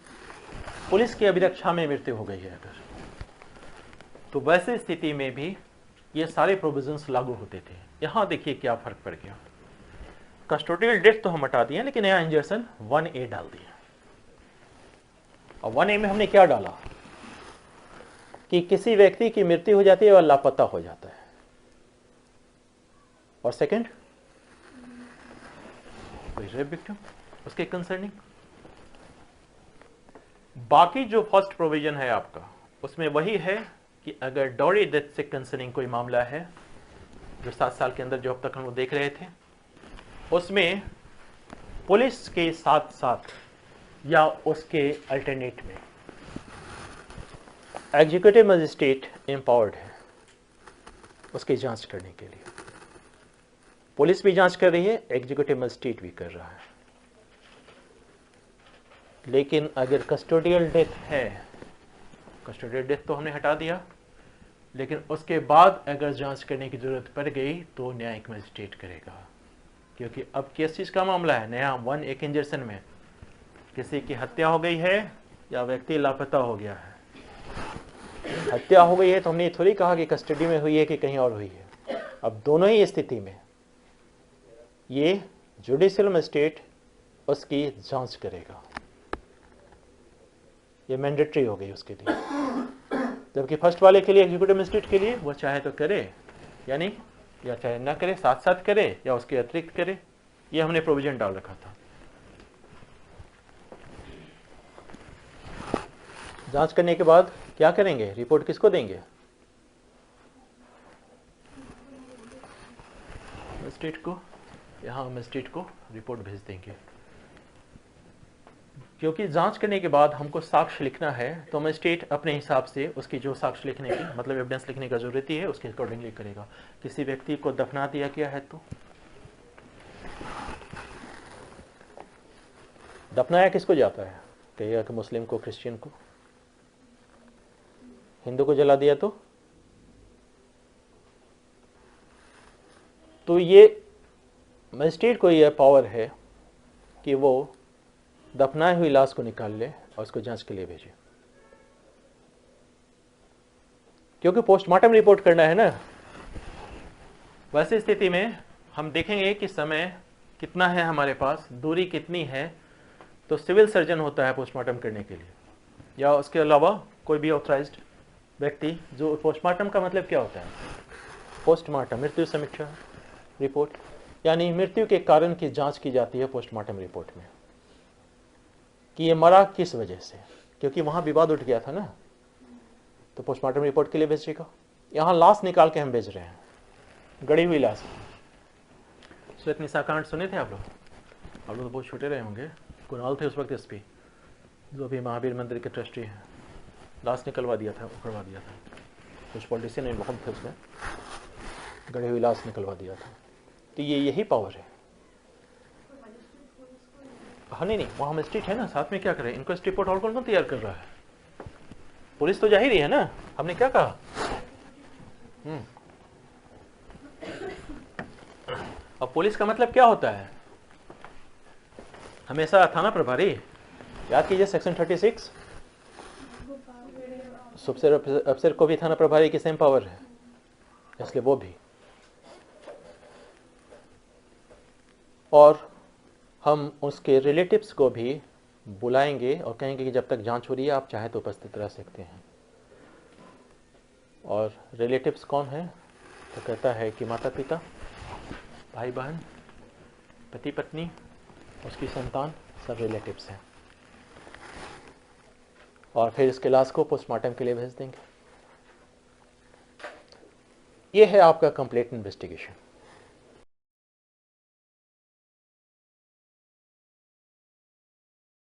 पुलिस की अभिरक्षा में मृत्यु हो गई है अगर, तो वैसे स्थिति में भी ये सारे प्रोविजंस लागू होते थे। यहां देखिए क्या फर्क पड़ गया, कस्टोडियल डेथ तो हम हटा दिए लेकिन नया इंजर्सन 1A डाल दिया। और 1A में हमने क्या डाला कि किसी व्यक्ति की मृत्यु हो जाती है और लापता हो जाता है। और सेकंड रेप विक्टिम, उसके कंसर्निंग। बाकी जो फर्स्ट प्रोविजन है आपका उसमें वही है कि अगर डॉरी डेथ से कंसर्निंग कोई मामला है जो 7 साल के अंदर जो अब तक हम देख रहे थे, उसमें पुलिस के साथ साथ या उसके अल्टरनेट में एग्जीक्यूटिव मजिस्ट्रेट एम्पावर्ड है उसकी जांच करने के लिए। पुलिस भी जांच कर रही है, एग्जीक्यूटिव मजिस्ट्रेट भी कर रहा है। लेकिन अगर कस्टोडियल डेथ है, कस्टोडियल डेथ तो हमने हटा दिया, लेकिन उसके बाद अगर जांच करने की जरूरत पड़ गई तो न्यायिक मजिस्ट्रेट करेगा, क्योंकि अब किस चीज का मामला है, नया 1A इंजर्सन में किसी की हत्या हो गई है या व्यक्ति लापता हो गया है। हत्या हो गई है तो हमने ये थोड़ी कहा कि कस्टडी में हुई है कि कहीं और हुई है। अब दोनों ही स्थिति में ये जुडिशियल मजिस्ट्रेट उसकी जांच करेगा, ये मैंडेटरी हो गई उसके लिए। जबकि फर्स्ट वाले के लिए एग्जीक्यूटिव मजिस्ट्रेट के लिए वो चाहे तो करे या नहीं, या चाहे ना करे, साथ साथ करे या उसके अतिरिक्त करे, ये हमने प्रोविजन डाल रखा था। जांच करने के बाद क्या करेंगे, रिपोर्ट किसको देंगे, मजिस्ट्रेट को। यहाँ मजिस्ट्रेट को रिपोर्ट भेज देंगे, क्योंकि जांच करने के बाद हमको साक्ष्य लिखना है तो मजिस्ट्रेट अपने हिसाब से उसकी जो साक्ष्य लिखने की मतलब एविडेंस लिखने का जरूरत है उसके अकॉर्डिंगली करेगा। किसी व्यक्ति को दफना दिया गया है तो दफनाया किसको जाता है? कहिएगा कि मुस्लिम को, क्रिश्चियन को। हिंदू को जला दिया तो ये मजिस्ट्रेट को यह पावर है कि वो दफनाई हुई लाश को निकाल ले और उसको जांच के लिए भेजे, क्योंकि पोस्टमार्टम रिपोर्ट करना है ना। वैसी स्थिति में हम देखेंगे कि समय कितना है हमारे पास, दूरी कितनी है, तो सिविल सर्जन होता है पोस्टमार्टम करने के लिए, या उसके अलावा कोई भी ऑथराइज्ड व्यक्ति। जो पोस्टमार्टम का मतलब क्या होता है? पोस्टमार्टम मृत्यु समीक्षा रिपोर्ट, यानी मृत्यु के कारण की जांच की जाती है पोस्टमार्टम रिपोर्ट में, कि ये मरा किस वजह से, क्योंकि वहां विवाद उठ गया था ना, तो पोस्टमार्टम रिपोर्ट के लिए भेजेगा। यहाँ लाश निकाल के हम भेज रहे हैं, गड़ी हुई लाश। श्वेत निशा कांड सुने थे आप लोग? आप लोग तो बहुत छोटे रहे होंगे। कुणाल थे उस वक्त एसपी, जो अभी महावीर मंदिर के ट्रस्टी हैं। लाश निकलवा दिया था, उखड़वा दिया था। कुछ पॉलिटिशियन इन्वॉल्व थे उसमें, गड़ी हुई लाश निकलवा दिया था। तो ये यही पावर है। हाँ नहीं, वहाँ मजिस्ट्रेट है ना, साथ में क्या करें? इंक्वेस्ट रिपोर्ट और कौन तैयार कर रहा है? पुलिस तो जाहिर ही है ना। हमने क्या कहा? अब पुलिस का मतलब क्या होता है? हमेशा थाना प्रभारी, याद कीजिए सेक्शन 36, सुपसेर अफसर को भी थाना प्रभारी की सेम पावर है, इसलिए वो भी। और हम उसके रिलेटिव्स को भी बुलाएंगे और कहेंगे कि जब तक जांच हो रही है आप चाहे तो उपस्थित रह सकते हैं। और रिलेटिव्स कौन है? तो कहता है कि माता पिता, भाई बहन, पति पत्नी, उसकी संतान, सब रिलेटिव्स हैं। और फिर इसके लाश को पोस्टमार्टम के लिए भेज देंगे। ये है आपका कंप्लीट इन्वेस्टिगेशन।